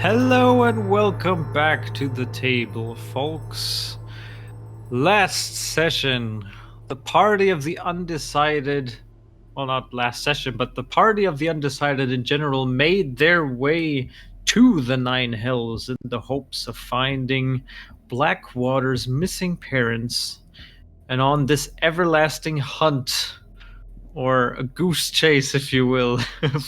Hello and welcome back to the table, folks. Last session, the party of the undecided, well, not last session, but the party of the undecided in general made their way to the Nine Hells in the hopes of finding Blackwater's missing parents, and on this everlasting hunt, or a goose chase, if you will,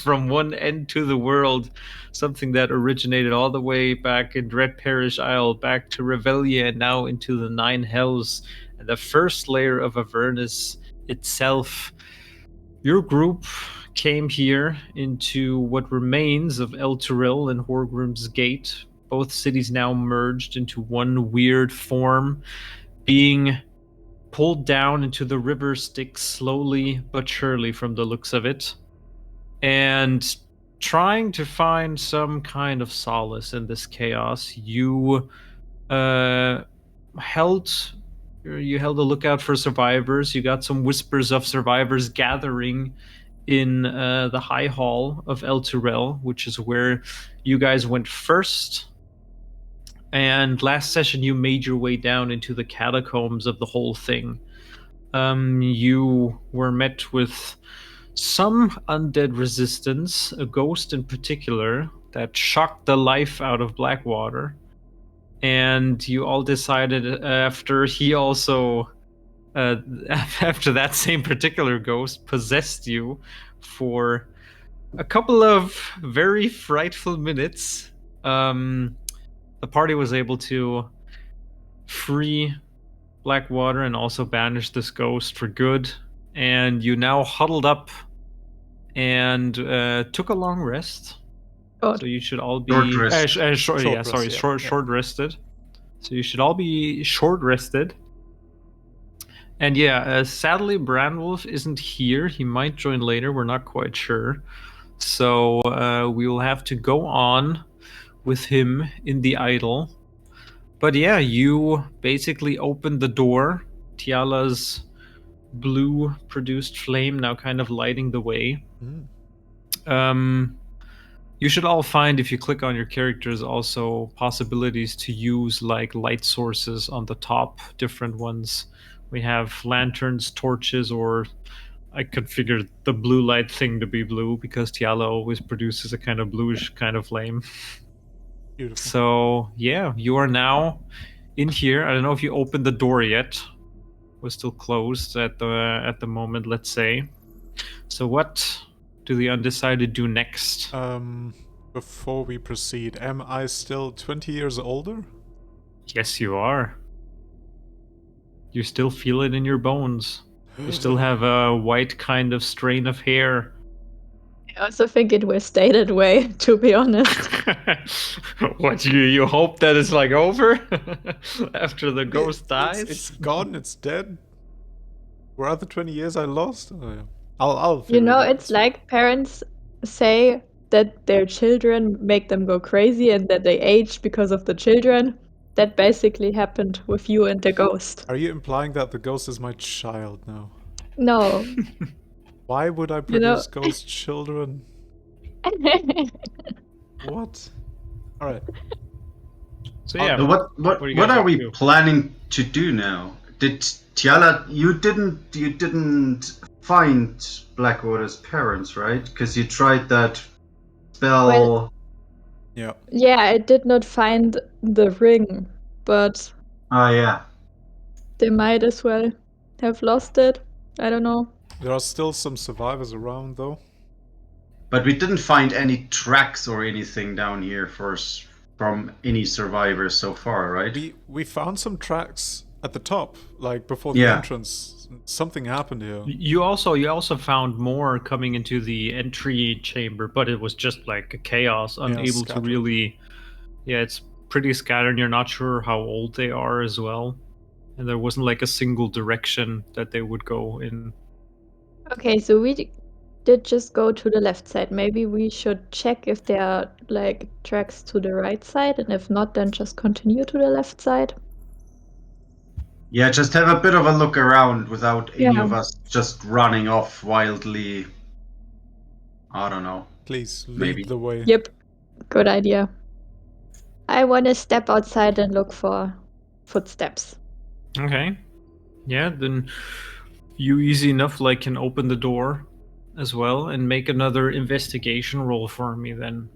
from one end to the world, something that originated all the way back in Dread Parish Isle, back to Revelia, and now into the Nine Hells, and the first layer of Avernus itself. Your group came here into what remains of El Turil and Horgrim's Gate, both cities now merged into one weird form, being pulled down into the river Styx slowly but surely from the looks of it, and trying to find some kind of solace in this chaos. You held a lookout for survivors. You got some whispers of survivors gathering in the High Hall of El Turel, which is where you guys went first. And last session, you made your way down into the catacombs of the whole thing. You were met with some undead resistance, a ghost in particular, that shocked the life out of Blackwater. And you all decided after he also, after that same particular ghost possessed you for a couple of very frightful minutes, the party was able to free Blackwater and also banish this ghost for good. And you now huddled up and took a long rest. God. So you should all be short rested. So you should all be short rested. And yeah, sadly, Branwolf isn't here. He might join later. We're not quite sure. So we will have to go on with him in the idol. But yeah, you basically opened the door. Tiala's blue produced flame now kind of lighting the way. You should all find, if you click on your characters, also possibilities to use like light sources on the top, different ones. We have lanterns, torches, or I configured the blue light thing to be blue because Tiala always produces a kind of bluish kind of flame. Beautiful. So yeah, you are now in here. I don't know if you opened the door yet. We're still closed at the moment, let's say. So what do the undecided do next? Before we proceed, am I still 20 years older? Yes, you are. You still feel it in your bones. You still have a white kind of strain of hair. I also think it will stay that way, to be honest. What, you hope that it's like over after the ghost dies? It's gone, it's dead. Where are the 20 years I lost? Oh, yeah. I'll You know, figure it out. it's like parents say that their children make them go crazy and that they age because of the children. That basically happened with you and the ghost. Are you implying that the ghost is my child now? No. Why would I produce ghost children? What? Alright. So yeah, what are we planning to do now? Did Tiala, you didn't find Blackwater's parents, right? Because you tried that spell. Well, yeah. Yeah, I did not find the ring, but yeah. they might as well have lost it. I don't know. There are still some survivors around, though. But we didn't find any tracks or anything down here from any survivors so far, right? We found some tracks at the top, like before the entrance. Something happened here. You also found more coming into the entry chamber, but it was just like a chaos, unable to really. Yeah, it's pretty scattered. And you're not sure how old they are as well, and there wasn't like a single direction that they would go in. Okay, so we did just go to the left side. Maybe we should check if there are like tracks to the right side, and if not, then just continue to the left side. Yeah, just have a bit of a look around without any of us just running off wildly. I don't know. Please, Maybe. lead the way. Yep, good idea. I want to step outside and look for footsteps. Okay. Yeah, then you easy enough like can open the door as well and make another investigation roll for me then.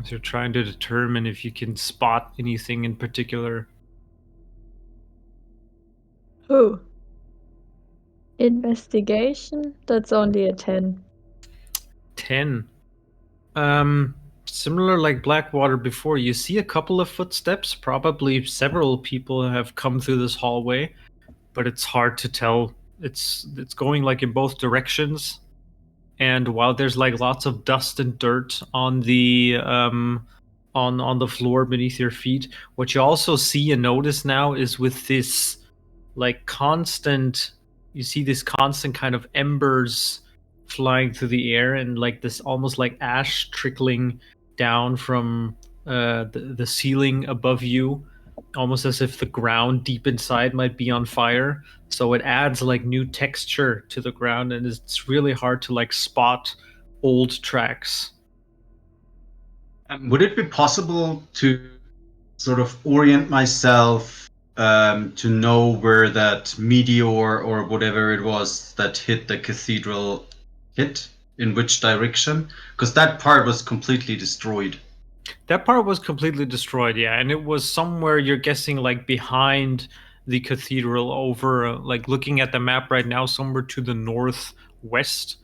As you're trying to determine if you can spot anything in particular. Oh. Investigation? That's only a 10. 10. Similar like Blackwater before, you see a couple of footsteps. Probably several people have come through this hallway, but it's hard to tell. It's going like in both directions. And while there's like lots of dust and dirt on the on the floor beneath your feet, what you also see and notice now is with this like constant, you see this constant kind of embers flying through the air and like this almost like ash trickling down from the ceiling above you, almost as if the ground deep inside might be on fire. So it adds like new texture to the ground, and it's really hard to like spot old tracks. Would it be possible to sort of orient myself to know where that meteor or whatever it was that hit the cathedral hit? In which direction? Because that part was completely destroyed. That part was completely destroyed, yeah, and it was somewhere you're guessing like behind the cathedral over like looking at the map right now somewhere to the northwest,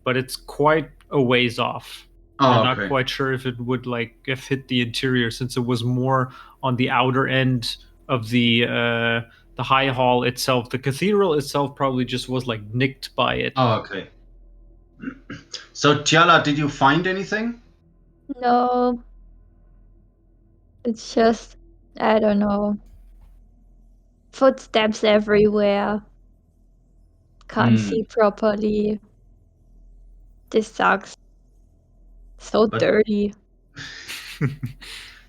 but it's quite a ways off. You're Oh, not okay. quite sure if it would like have hit the interior since it was more on the outer end of the high hall itself. The cathedral itself probably just was like nicked by it. Oh, okay. So, Tiala, did you find anything? No. It's just, I don't know. Footsteps everywhere. Can't see properly. This sucks. So But- dirty.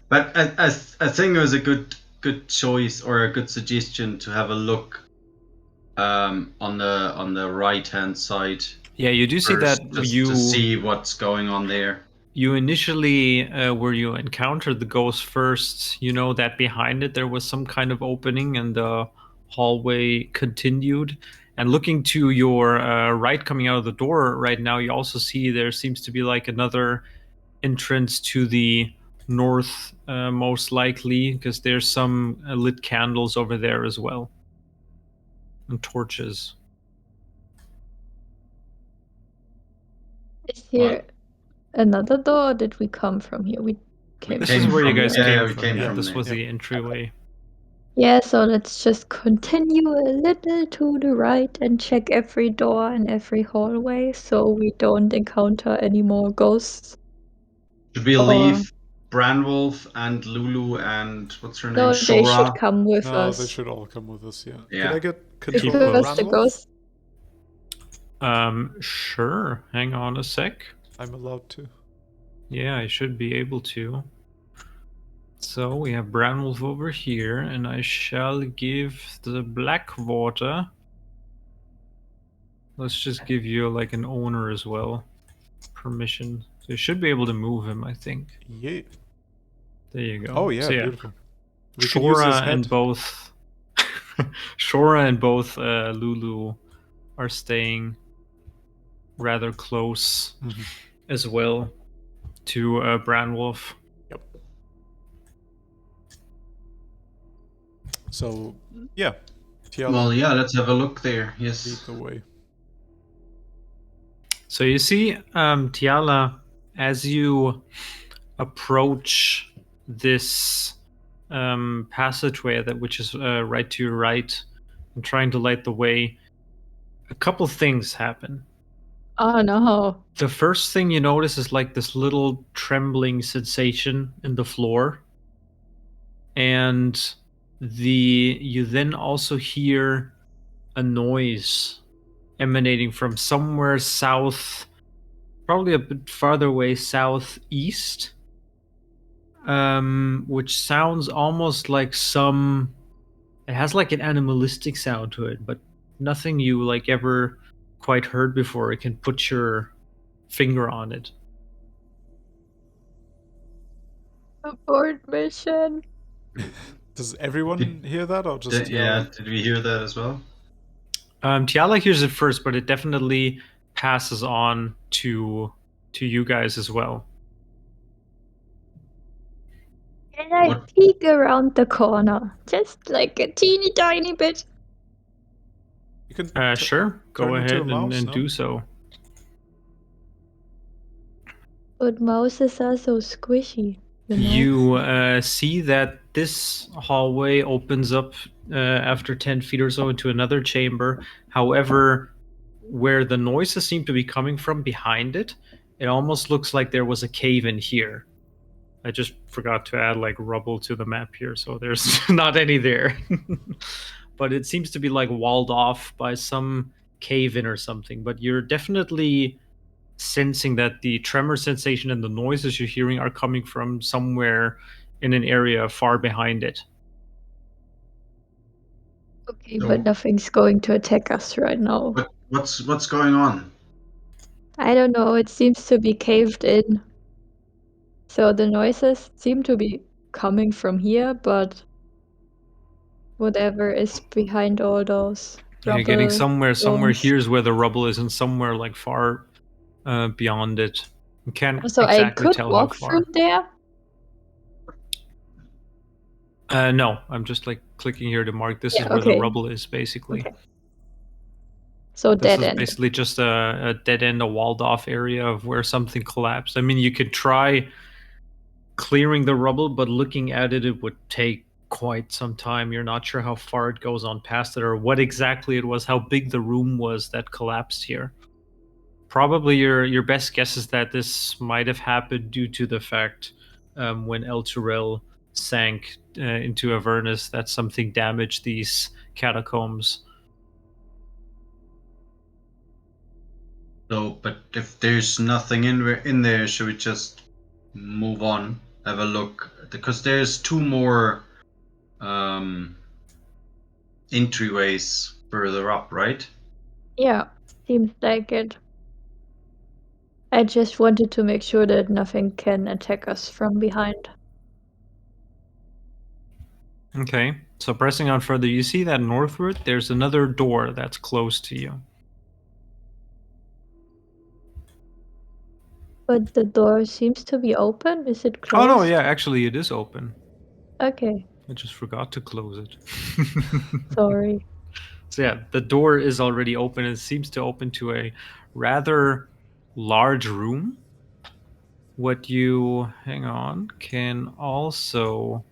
But I think it was a good choice or a good suggestion to have a look on the right hand side. Yeah, you do see first, that just you to see what's going on there. You initially, where you encountered the ghost first, you know that behind it there was some kind of opening and the hallway continued. And looking to your right, coming out of the door right now, you also see there seems to be like another entrance to the north, most likely, because there's some lit candles over there as well. And torches. Is here another door, or did we come from here? We came This is where you guys yeah, came we from. came Yeah, from this there. was Yep. the entryway. Yeah, so let's just continue a little to the right and check every door and every hallway so we don't encounter any more ghosts. Should we Or- leave Branwolf and Lulu and what's her name? No, they should Shora? come with No, us. they should all come with us, yeah. Yeah. Could I get control Because of the Randolph? ghosts. Sure. Hang on a sec. I'm allowed to. Yeah, I should be able to. So we have Branwolf over here, and I shall give the Blackwater. Let's just give you like an owner as well. Permission. So you should be able to move him, I think. Yeah. There you go. Oh, yeah, So, beautiful. We can use his Shora head. and both Shora and both Lulu are staying rather close as well to Branwolf. Yep. So, yeah. Tiala, Well, yeah, let's have a look there. lead Yes. the way. So you see, Tiala, as you approach this passageway which is right to your right, and trying to light the way, a couple things happen. Oh no. The first thing you notice is like this little trembling sensation in the floor, and you then also hear a noise emanating from somewhere south, probably a bit farther away southeast, which sounds almost like it has like an animalistic sound to it, but nothing you like ever quite heard before. You can put your finger on it. Abort mission. Does everyone hear that, or just Yeah, Tiala? did we hear that as well? Tiala hears it first, but it definitely passes on to you guys as well. Can I peek around the corner? Just like a teeny tiny bit. You can Sure, go turn into a ahead mouse, and no? do so. But mouses are so squishy, you know? You see that this hallway opens up after 10 feet or so into another chamber. However, where the noises seem to be coming from behind it, it almost looks like there was a cave in here. I just forgot to add like rubble to the map here, so there's not any there. But it seems to be like walled off by some cave in or something. But you're definitely sensing that the tremor sensation and the noises you're hearing are coming from somewhere in an area far behind it. Okay, So- but nothing's going to attack us right now. What's going on? I don't know, it seems to be caved in. So the noises seem to be coming from here, but whatever is behind all those Yeah, getting rubble somewhere stones. here's where the rubble is, and somewhere like far beyond it. You can't So exactly I could tell how walk far. through there? No, I'm just like clicking here to mark this is Yeah, where the okay. rubble is, basically. Okay. So This dead is end. basically just a dead end, a walled off area of where something collapsed. I mean, you could try clearing the rubble, but looking at it, it would take quite some time. You're not sure how far it goes on past it or what exactly it was, how big the room was that collapsed here. Probably your best guess is that this might have happened due to the fact when El Turel sank into Avernus that something damaged these catacombs. So, but if there's nothing in there, should we just move on, have a look? Because there's two more entryways further up, right? Yeah, seems like it. I just wanted to make sure that nothing can attack us from behind. Okay, so pressing on further, you see that northward, there's another door that's close to you. But the door seems to be open. Is it closed? Oh no, yeah, actually it is open. Okay, I just forgot to close it. sorry. So yeah, the door is already open. It seems to open to a rather large room. What you, hang on, can also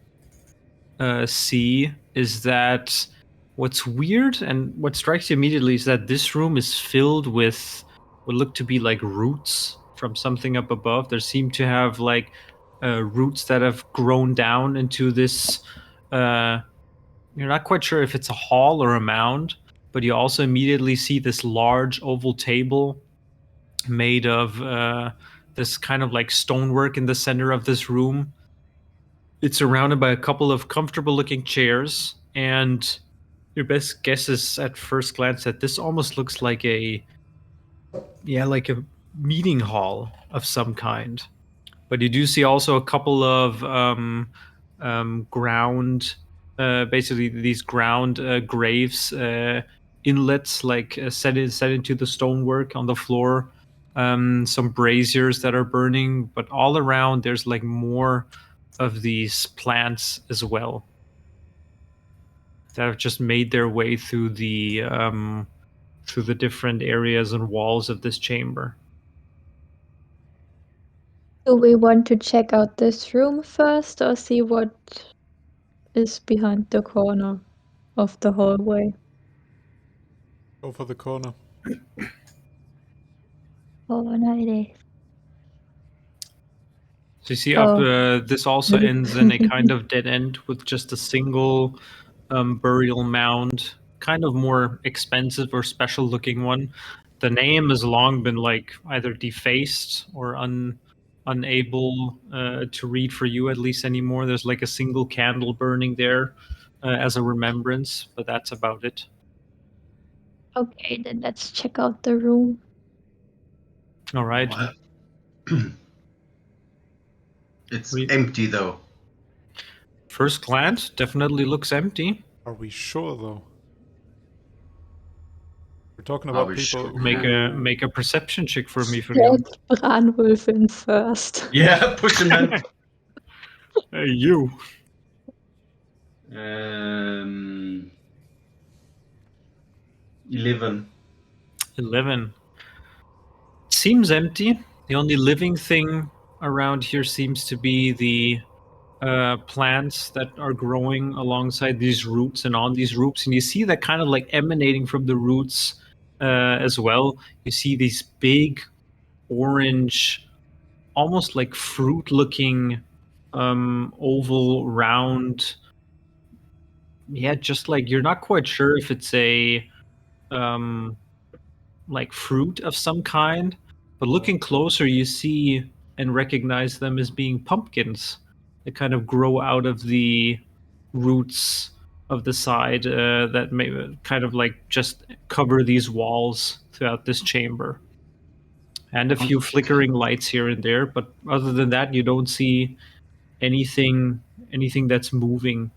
see is that what's weird and what strikes you immediately is that this room is filled with what look to be like roots from something up above. There seem to have like roots that have grown down into this. You're not quite sure if it's a hall or a mound, but you also immediately see this large oval table made of this kind of like stonework in the center of this room. It's surrounded by a couple of comfortable looking chairs, and your best guess is at first glance that this almost looks like like a meeting hall of some kind. But you do see also a couple of ground, basically these ground graves, inlets like set into the stonework on the floor. Some braziers that are burning, but all around there's like more of these plants as well that have just made their way through the different areas and walls of this chamber. Do we want to check out this room first or see what is behind the corner of the hallway? Go for the corner. Corner it is. So you see, Oh. this also ends in a kind of dead end with just a single burial mound, kind of more expensive or special looking one. The name has long been like either defaced or unable to read for you at least anymore. There's like a single candle burning there as a remembrance, but that's about it. Okay, then let's check out the room. All right. It's empty though. First glance, definitely looks empty. Are we sure though? We're talking Are about we people sure? who... Make a perception check for me, Furion. Let Branwolf in first. Yeah, push him in. Hey, you. 11. 11. Seems empty. The only living thing around here seems to be the plants that are growing alongside these roots and on these roots. And you see that kind of like emanating from the roots as well. You see these big orange, almost like fruit looking oval, round. Yeah, just like you're not quite sure if it's a like fruit of some kind, but looking closer, you see and recognize them as being pumpkins that kind of grow out of the roots of the side that may kind of like just cover these walls throughout this chamber. And a few flickering lights here and there, but other than that, you don't see anything that's moving.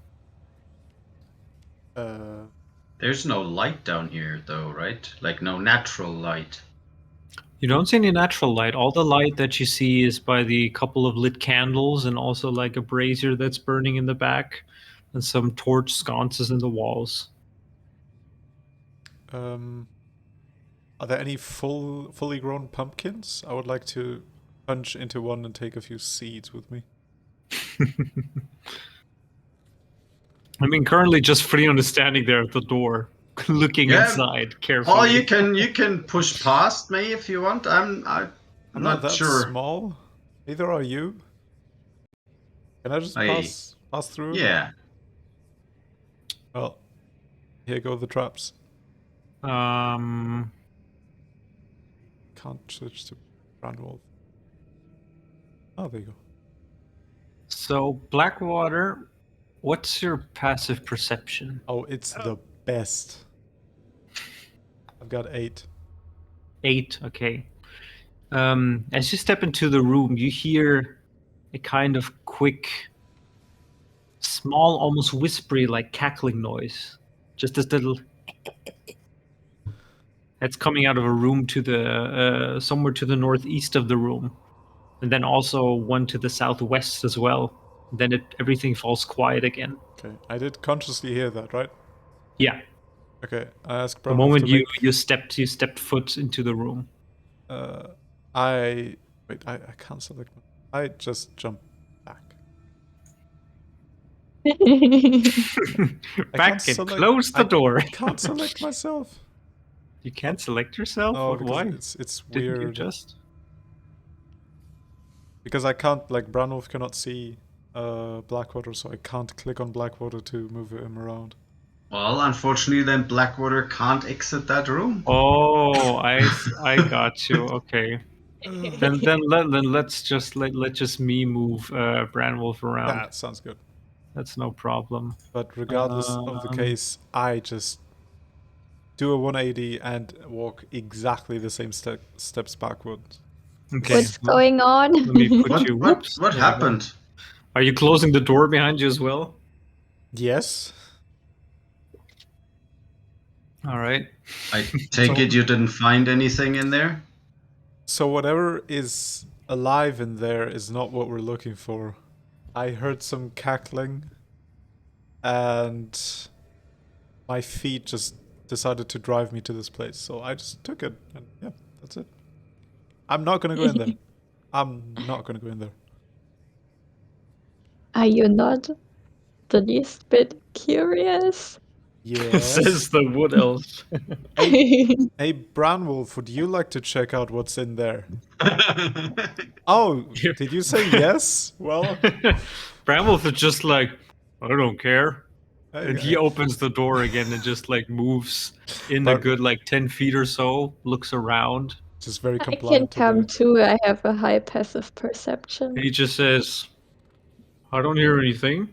There's no light down here, though, right? Like, no natural light. You don't see any natural light. All the light that you see is by the couple of lit candles and also like a brazier that's burning in the back and some torch sconces in the walls. Are there any fully grown pumpkins? I would like to punch into one and take a few seeds with me. I mean, currently just Freon is standing there at the door, looking inside carefully. Oh, you can push past me if you want. I'm not that sure. small. Neither are you. Can I just pass through? Yeah. Well, here go the traps. Um, Can't switch to Brandwolf. Oh, there you go. So, Blackwater, what's your passive perception? Oh, it's the best. I've got 8. 8, okay. As you step into the room, you hear a kind of quick, small, almost whispery, like cackling noise. Just this little. That's coming out of a room to the somewhere to the northeast of the room, and then also one to the southwest as well. Then everything falls quiet again. Okay, I did consciously hear that, right? Yeah. Okay, I asked The Brandwolf moment to you make... you stepped foot into the room. I can't select. I just jump back. Back and close the door. I can't select myself. You can't select yourself? No, Why? It's Didn't weird. you just? Because I can't, like, Brandwolf cannot see Blackwater, so I can't click on Blackwater to move him around. Well, unfortunately, then Blackwater can't exit that room. Oh, I got you. Okay. then let's just let just me move Branwolf around. That sounds good. That's no problem. But regardless of the case, I just do a 180 and walk exactly the same steps backwards. Okay. What's going on? Let me put you. Whoops. What happened? Are you closing the door behind you as well? Yes. All right. I take it you didn't find anything in there? So whatever is alive in there is not what we're looking for. I heard some cackling and my feet just decided to drive me to this place. So I just took it and yeah, that's it. I'm not going to go in there. I'm not going to go in there. Are you not the least bit curious? Yes. Says the wood elf. Hey, Branwolf, would you like to check out what's in there? Oh, did you say yes? Well, Branwolf is just like, I don't care. And he opens the door again and just like moves in a good like 10 feet or so, looks around. Just very I can compliant. come too. I have a high passive perception. And he just says, I don't hear anything.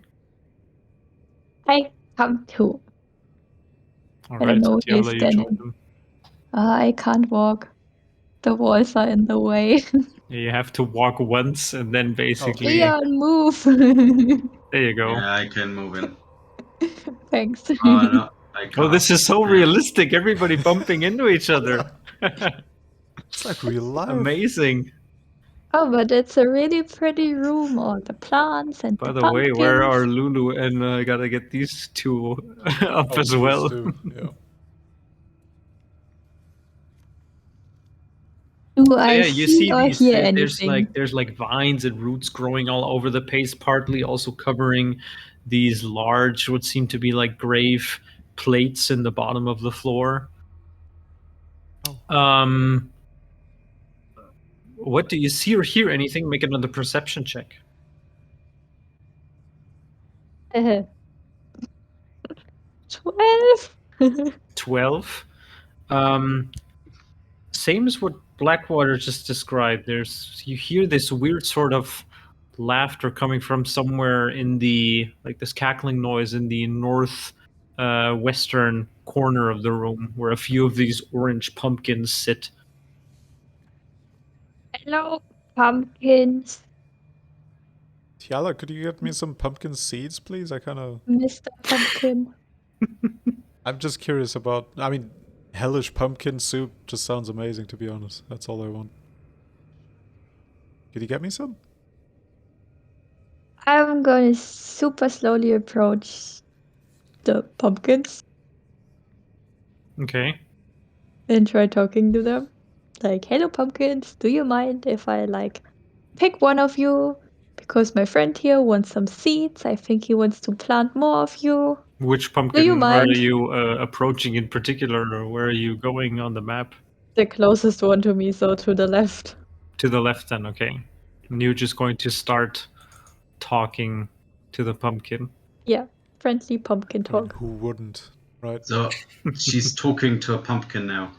I come too. All I right, don't know Tiala, where he's you standing. join him. I can't walk. The walls are in the way. Yeah, you have to walk once and then basically Leon, move! There you go. Yeah, I can move in. Thanks. Oh no, I can't. Oh, this is so Yeah. realistic. Everybody bumping into each other. It's like real life. Amazing. Oh, but it's a really pretty room. All the plants and By the the way, where are pumpkins. Lulu and I gotta get these two up Oh, as please well. do, yeah. Do So I yeah, you see see or these. hear There's anything? like vines and roots growing all over the place, partly also covering these large, what seem to be like grave plates in the bottom of the floor. Oh. What do you see or hear anything? Make another perception check. 12. 12. Same as what Blackwater just described. You hear this weird sort of laughter coming from somewhere in the this cackling noise in the north western corner of the room where a few of these orange pumpkins sit. Hello, pumpkins, Tiala, could you get me some pumpkin seeds, please? Mr. Pumpkin. I'm just curious about... I mean, hellish pumpkin soup just sounds amazing, to be honest. That's all I want. Could you get me some? I'm gonna super slowly approach the pumpkins Okay. and try talking to them. Like, hello, pumpkins, do you mind if I, pick one of you? Because my friend here wants some seeds. I think he wants to plant more of you. Which Do you pumpkin are mind? you approaching in particular, or where are you going on the map? The closest one to me, so to the left. To the left, then. Okay. And you're just going to start talking to the pumpkin. Yeah, friendly pumpkin I mean, talk. who wouldn't, right? So she's talking to a pumpkin now.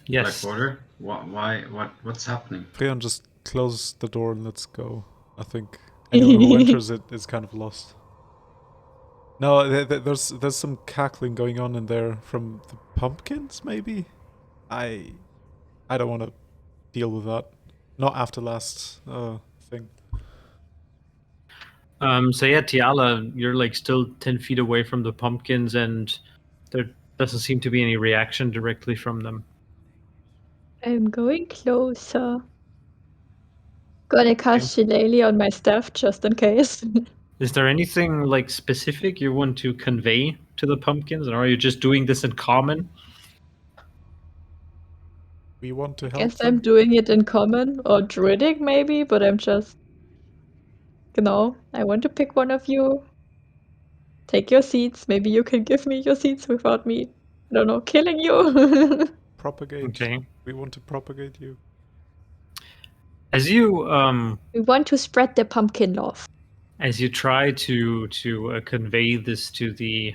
Yes. Blackwater. Why? What's happening? Freon, just close the door and let's go. I think anyone who enters it is kind of lost. No, there's some cackling going on in there from the pumpkins, maybe? I don't want to deal with that. Not after last thing. So yeah, Tiala, you're still 10 feet away from the pumpkins, and there doesn't seem to be any reaction directly from them. I'm going closer. Gonna cast Shillelagh on my staff just in case. Is there anything specific you want to convey to the pumpkins, or are you just doing this in common? We want to I help guess them. I'm doing it in common or druidic maybe, but I'm just, I want to pick one of you. Take your seats. Maybe you can give me your seats without me, I don't know, killing you. Propagate. Okay. We want to propagate you. As you We want to spread the pumpkin love. as you try to convey this to the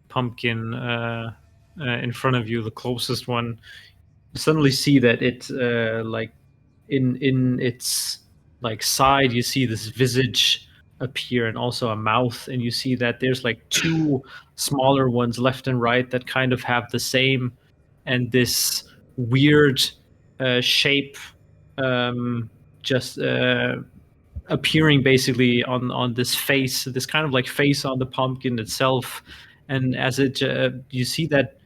pumpkin in front of you, the closest one, you suddenly see that it in its side, you see this visage appear and also a mouth, and you see that there's two smaller ones left and right that kind of have the same, and this weird shape just appearing basically on this face, this kind of face on the pumpkin itself. And as it you see that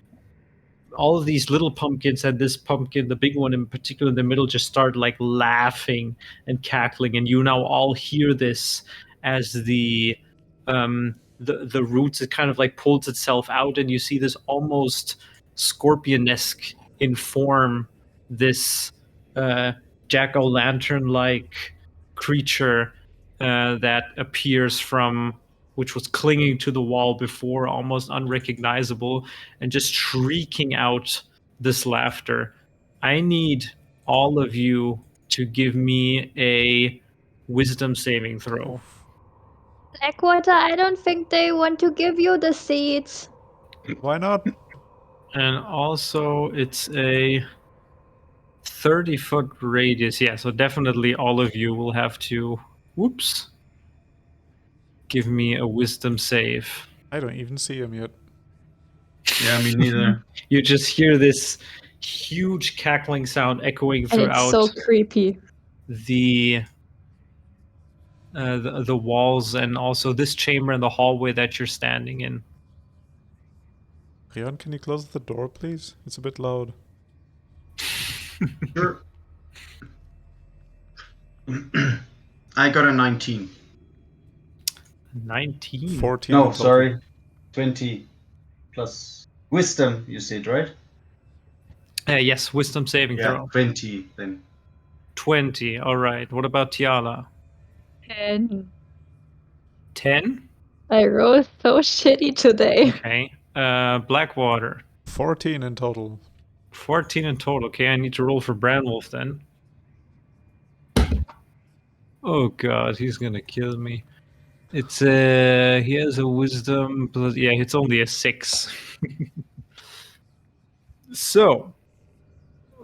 all of these little pumpkins and this pumpkin, the big one in particular in the middle, just start laughing and cackling, and you now all hear this as the roots, it kind of pulls itself out, and you see this almost scorpion-esque in form, this jack-o'-lantern like creature that appears from, which was clinging to the wall before, almost unrecognizable, and just shrieking out this laughter. I need all of you to give me a wisdom saving throw. Oof. Blackwater, I don't think they want to give you the seeds. Why not? And also, it's a 30-foot radius. Yeah, so definitely all of you will have to, whoops, give me a wisdom save. I don't even see him yet. Yeah, me neither. You just hear this huge cackling sound echoing And it's so throughout creepy. the the walls and also this chamber and the hallway that you're standing in. Rion, can you close the door, please? It's a bit loud. Sure. I got a 19. 19. 14 No, in total. sorry. 20 plus wisdom, you said, right? Yes, wisdom saving Yeah, throw. 20 then. 20. All right. What about Tiala? 10. 10. I rolled so shitty today. Okay. Blackwater. 14 in total. 14 in total. Okay, I need to roll for Branwolf then. Oh god, he's gonna kill me. It's he has a wisdom plus yeah, it's only a 6. So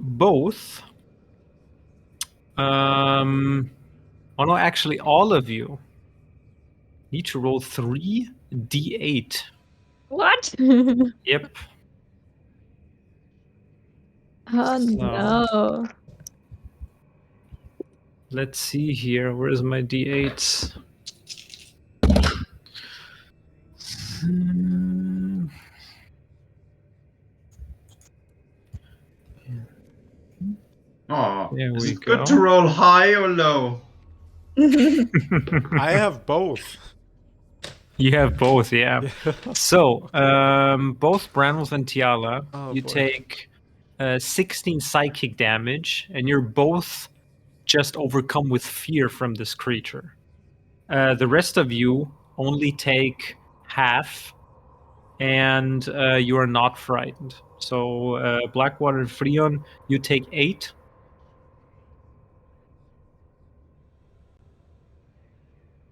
both oh no, actually all of you need to roll 3d8. What? Yep. Oh no. Let's see here. Where's my d8s? Oh, There is we it good go. to roll high or low? I have both. You have both, yeah. So, both Branwolf and Tiala, Oh, you boy. take 16 psychic damage, and you're both just overcome with fear from this creature. The rest of you only take half, and you are not frightened. So, Blackwater and Freon, you take 8.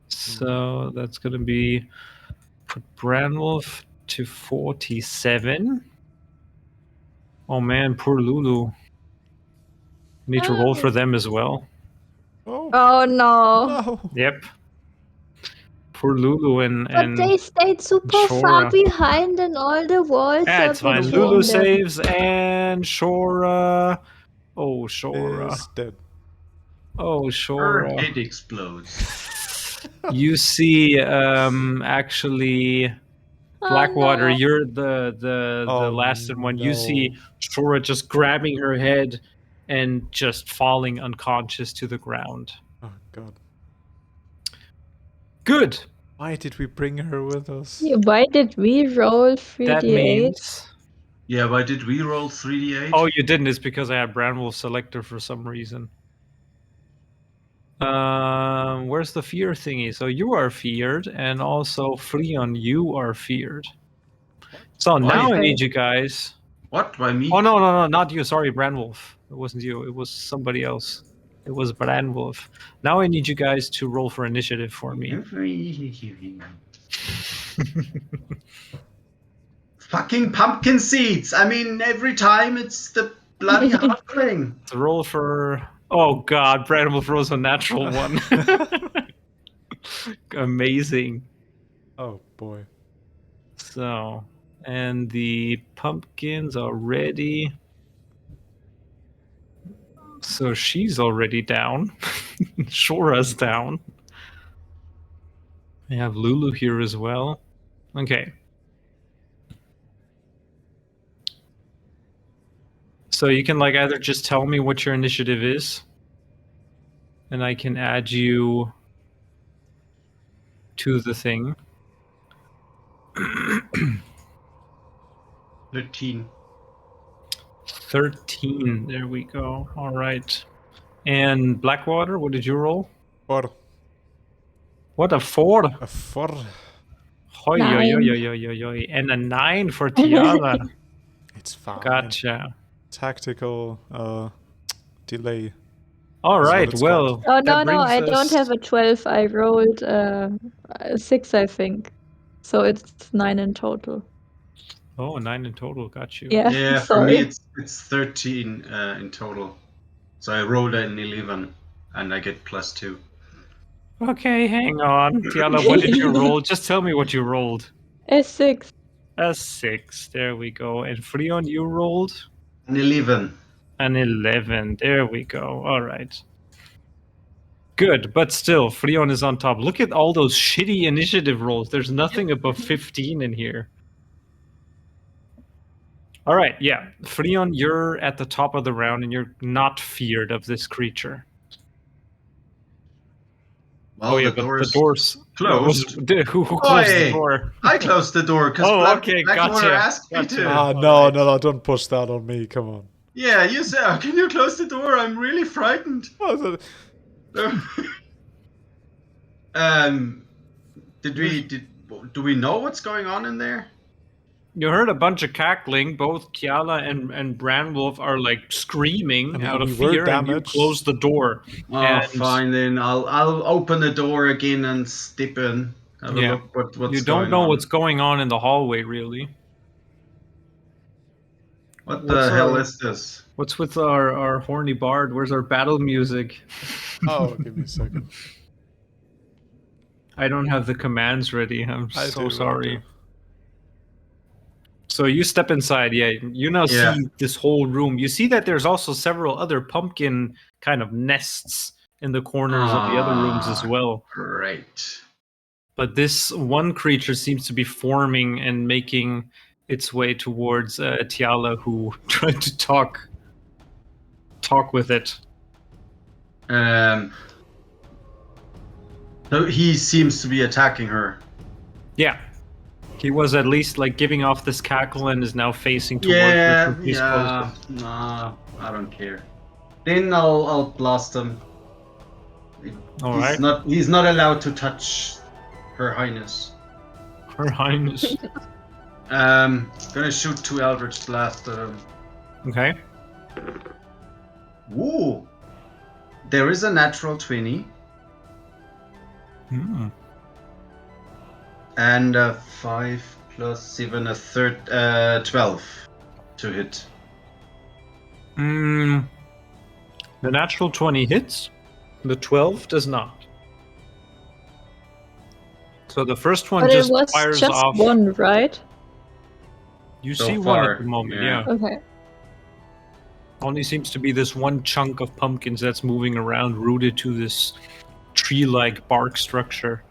So that's going to be put Branwolf to 47. Oh man, poor Lulu. Need to roll for them as well. Oh, Oh no. no. Yep. Poor Lulu and But they stayed super far Shora. behind and all the walls Yeah, are it's fine. between Lulu them. saves and Shora. Oh, Shora. Is dead. Oh, Her Shora. head explodes. You see, actually, Oh, Blackwater, no. you're the Oh, last one. You no. see Shora just grabbing her head and just falling unconscious to the ground. Oh, God. Good. Why did we bring her with us? Why did we roll 3d8? That means. Yeah, why did we roll 3d8? Oh, you didn't. It's because I had Branwolf selector for some reason. Where's the fear thingy? So you are feared, and also Freon, you are feared. So now I need you guys. What? Why me? Oh no, not you. Sorry, Branwolf. It wasn't you. It was somebody else. It was Branwolf. Now I need you guys to roll for initiative for me. Fucking pumpkin seeds! I mean, every time it's the bloody halfling. To roll for. Oh god, Branwolf rolls a natural one. Amazing. Oh, boy. So, and the pumpkins are ready. So she's already down. Shora's down. I have Lulu here as well. Okay. So you can like either just tell me what your initiative is, and I can add you to the thing. 13. 13. There we go. All right. And Blackwater, what did you roll? 4. What, a 4? A 4. Hoi, yo, yo, yo, yo, yo, yo. And a 9 for Tiara. It's fine. Gotcha. Tactical delay. All Is what right. it's Well, Oh, that no, I brings don't us- have a 12. I rolled 6, I think. So it's 9 in total. Oh, 9 in total. Got you. Yeah, Yeah, for me sorry. it's 13 in total. So I rolled an 11 and I get +2. Okay, hang on. Tiala, what did you roll? Just tell me what you rolled. S6. A 6. There we go. And Freon, you rolled? An 11. An 11. There we go. All right. Good, but still, Freon is on top. Look at all those shitty initiative rolls. There's nothing above 15 in here. All right, yeah. Freon, you're at the top of the round, and you're not feared of this creature. Well, yeah, the but door the is door's closed. Who closed the Oi! door? I closed the door because okay, Blackwater gotcha. asked me Gotcha. to. No, don't push that on me. Come on. Yeah, you said, can you close the door? I'm really frightened. Do we know what's going on in there? You heard a bunch of cackling. Both Tiala and Branwolf are like screaming out of we were fear, and you damaged. close the door. Oh, and fine then. I'll open the door again and step in. Have a Yeah. look what's You don't going know on. what's going on in the hallway, really. What the hell is this? What's with our horny bard? Where's our battle music? Oh, give me a second. I don't have the commands ready. I'm I so do. sorry. So you step inside, yeah. You now Yeah. see this whole room. You see that there's also several other pumpkin kind of nests in the corners of the other rooms as well. Great. But this one creature seems to be forming and making its way towards Tiala, who tried to talk with it. So he seems to be attacking her. Yeah. He was at least like giving off this cackle and is now facing towards Yeah, her. He's yeah. Nah, I don't care. Then I'll blast him. All right. He's not allowed to touch Her Highness. Her Highness. Gonna shoot 2 Eldritch Blast at him. Okay. Woo! There is a natural 20. Hmm. And a 5 plus 7, a 12 to hit. The natural 20 hits. The 12 does not. So the first one But just it was fires just off. one, right? You So see one far, at the moment, yeah. yeah. Okay. Only seems to be this one chunk of pumpkins that's moving around, rooted to this tree-like bark structure.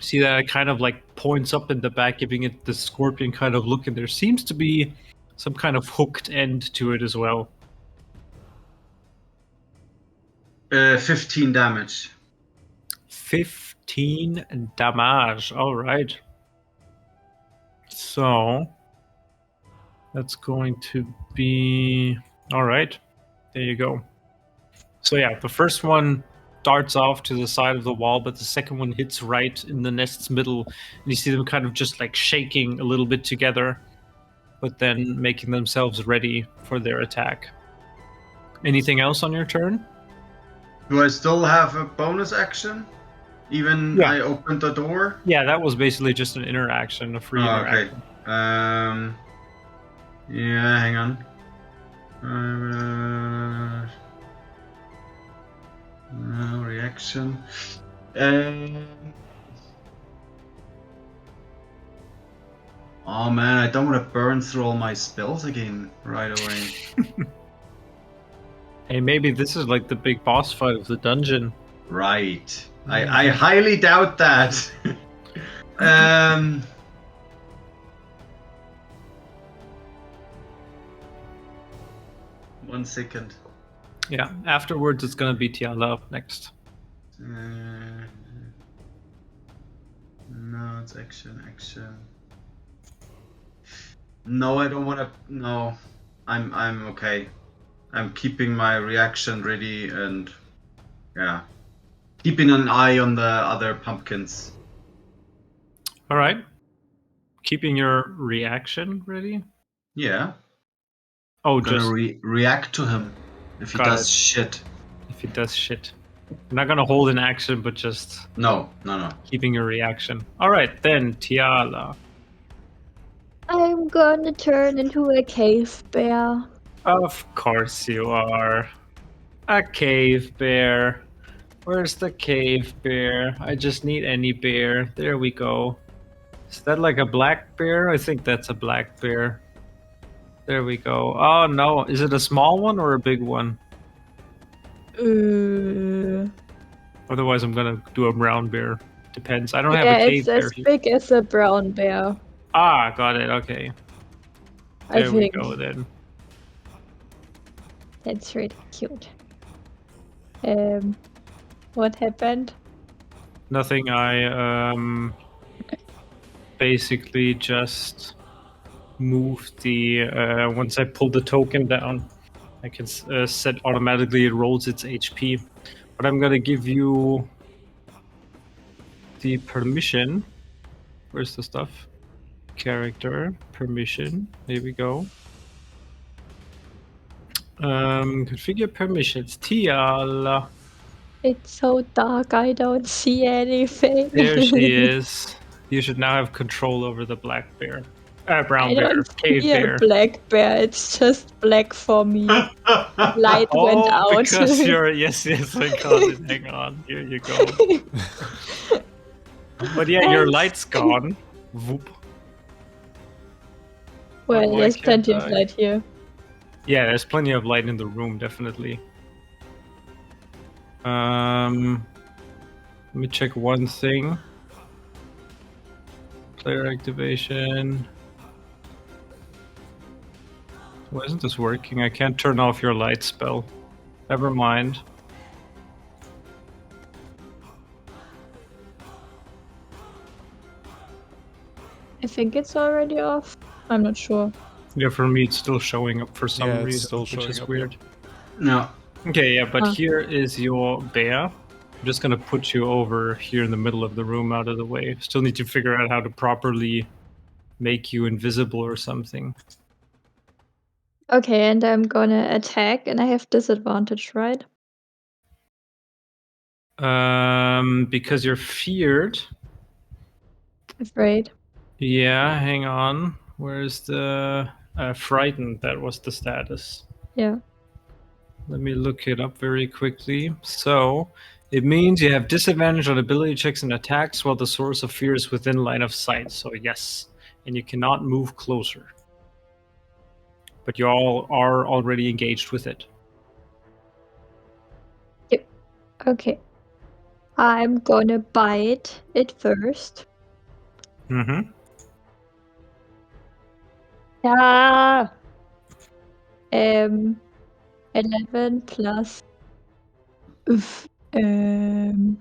See that it kind of like points up in the back, giving it the scorpion kind of look, and there seems to be some kind of hooked end to it as well. 15 damage. 15 damage. All right. So that's going to be all right. There you go. So yeah, the first one darts off to the side of the wall, but the second one hits right in the nest's middle, and you see them kind of just like shaking a little bit together, but then making themselves ready for their attack. Anything else on your turn? Do I still have a bonus action? Even Yeah. I opened the door? Yeah, that was basically just an interaction, a free interaction. Okay. Yeah, hang on. Reaction. Oh man, I don't want to burn through all my spells again right away. Hey, maybe this is like the big boss fight of the dungeon. Right. I highly doubt that. 1 second. Yeah, afterwards it's gonna be Tiala up next. No, it's action. No, I don't want to. No, I'm okay. I'm keeping my reaction ready and yeah, keeping an eye on the other pumpkins. All right. Keeping your reaction ready? Yeah. Oh, I'm gonna just react to him if he Got does it. shit. if he does shit. You're not gonna hold an action, but just No. keeping your reaction. All right, then Tiala. I'm gonna turn into a cave bear. Of course you are. A cave bear. Where's the cave bear? I just need any bear. There we go. Is that like a black bear? I think that's a black bear. There we go. Oh no, is it a small one or a big one? Otherwise, I'm gonna do a brown bear. Depends. I don't have Yeah, a cave it's bear as here. big as a brown bear, Ah, got it. Okay. I There we think. go then. That's really cute. What happened? Nothing. I basically just moved the once I pull the token down, I can set automatically it rolls its HP. But I'm gonna give you the permission. Where's the stuff? Character permission. There we go. Configure permissions. Tiala. It's so dark, I don't see anything. There she is. You should now have control over the black bear. Brown I bear. don't Cave see a bear. black bear, it's just black for me. Light went Oh, out. because you're yes, I got it. Hang on. Here you go. But yeah, your Thanks. light's gone. Whoop. Well, Why there's can't plenty of I? light here. Yeah, there's plenty of light in the room, definitely. Let me check one thing. Player activation. Why isn't this working? I can't turn off your light spell. Never mind. I think it's already off. I'm not sure. Yeah, for me it's still showing up for some Yeah, it's reason, still which is showing up, weird. No. Okay, yeah, but Huh. here is your bear. I'm just gonna put you over here in the middle of the room out of the way. Still need to figure out how to properly make you invisible or something. Okay, and I'm gonna attack, and I have disadvantage, right? Because you're feared. Afraid. Yeah, hang on. Where's the frightened? That was the status. Yeah. Let me look it up very quickly. So, it means you have disadvantage on ability checks and attacks while the source of fear is within line of sight. So, yes. And you cannot move closer. But you all are already engaged with it. Okay. I'm gonna bite it first. Mm-hmm. Ah! 11 plus. Oof. Mm-hmm.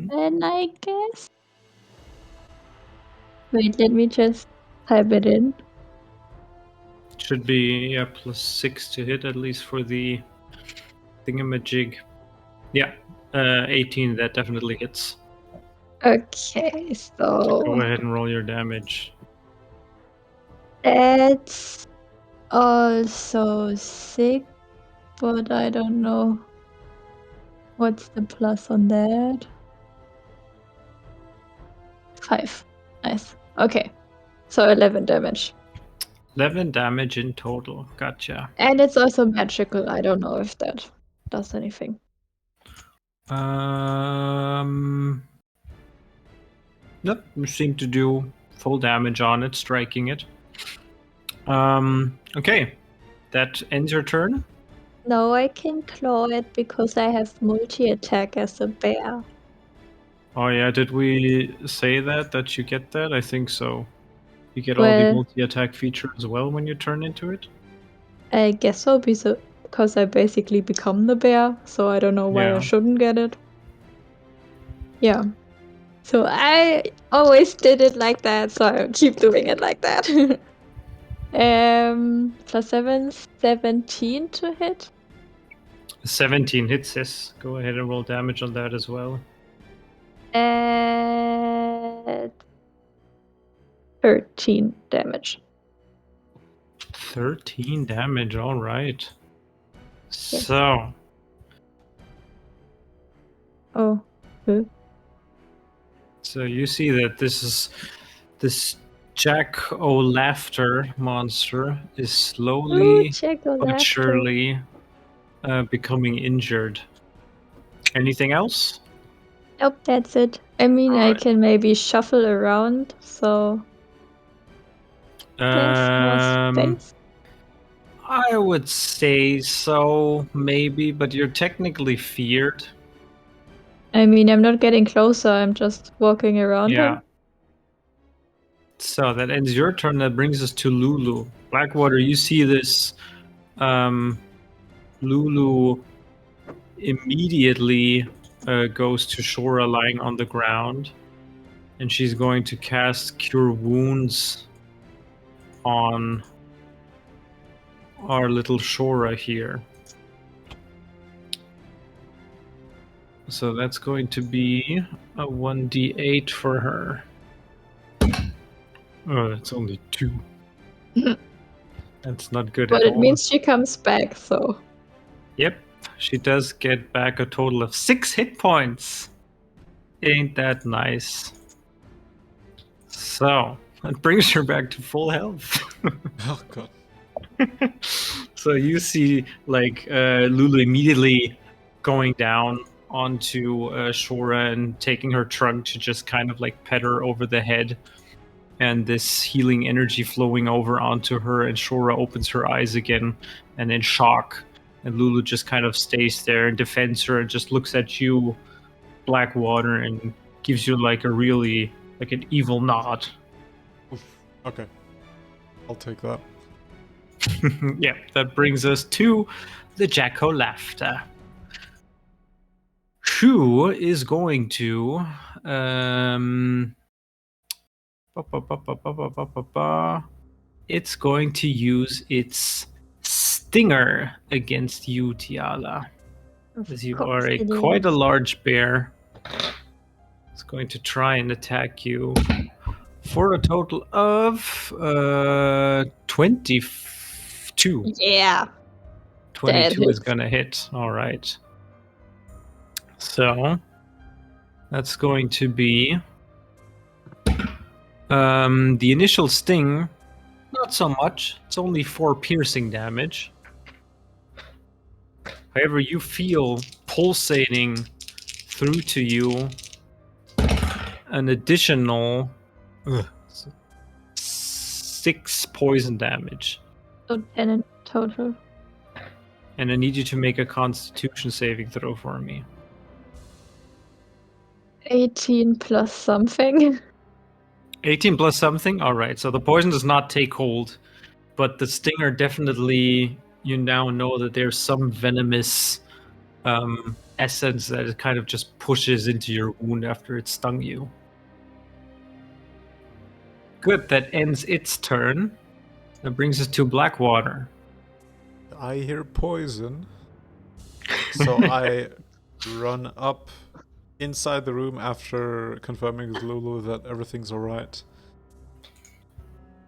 7, I guess. Wait, let me just type it in. Should be +6 to hit at least for the thingamajig. Yeah, 18. That definitely hits. Okay, So go so ahead and roll your damage. that's also 6, but I don't know what's the plus on that. 5. Nice. Okay, so 11 damage. 11 damage in total. Gotcha. And it's also magical. I don't know if that does anything. Nope, you seem to do full damage on it, striking it. Okay, that ends your turn. No, I can claw it because I have multi-attack as a bear. Oh yeah, did we say that you get that? I think so. You get all the Well, multi-attack feature as well when you turn into it. I guess so, because I basically become the bear, so I don't know why I Yeah. shouldn't get it. Yeah. So I always did it like that, so I keep doing it like that. +7, 17 to hit. 17 hits, yes. Go ahead and roll damage on that as well. And 13 damage. 13 damage, alright. Yes. So, Oh. so you see that this Jack-o'-laughter monster is slowly but surely becoming injured. Anything else? Nope, that's it. I mean, I Alright. can maybe shuffle around, so there's more space. I would say so, maybe, but you're technically feared. I mean, I'm not getting closer, I'm just walking around Yeah. him. So that ends your turn. That brings us to Lulu. Blackwater, you see this. Lulu immediately goes to Shora lying on the ground, and she's going to cast Cure Wounds on our little Shora here. So that's going to be a 1d8 for her. Oh, that's only 2. That's not good But at it all. means she comes back, so. Yep, she does get back a total of 6 hit points. Ain't that nice? So, that brings her back to full health. Oh god. So you see, like, Lulu immediately going down onto Shora and taking her trunk to just kind of like pet her over the head, and this healing energy flowing over onto her, and Shora opens her eyes again and in shock, and Lulu just kind of stays there and defends her and just looks at you, Blackwater, and gives you like a really like an evil nod. Oof. Okay. I'll take that. Yeah, that brings us to the Jack-o'-laughter, who is going to it's going to use its stinger against you, Tiala, as you are a quite a large bear. It's going to try and attack you for a total of 22. Yeah. 22 is hits. gonna hit. All right. So that's going to be the initial sting. Not so much. It's only 4 piercing damage. However, you feel pulsating through to you an additional 6 poison damage. So 10 in total. And I need you to make a Constitution saving throw for me. 18 plus something. 18 plus something? Alright, so the poison does not take hold, but the stinger definitely, you now know that there's some venomous essence that it kind of just pushes into your wound after it stung you. Good, that ends its turn. That brings us to Blackwater. I hear poison. So I run up inside the room after confirming with Lulu that everything's alright.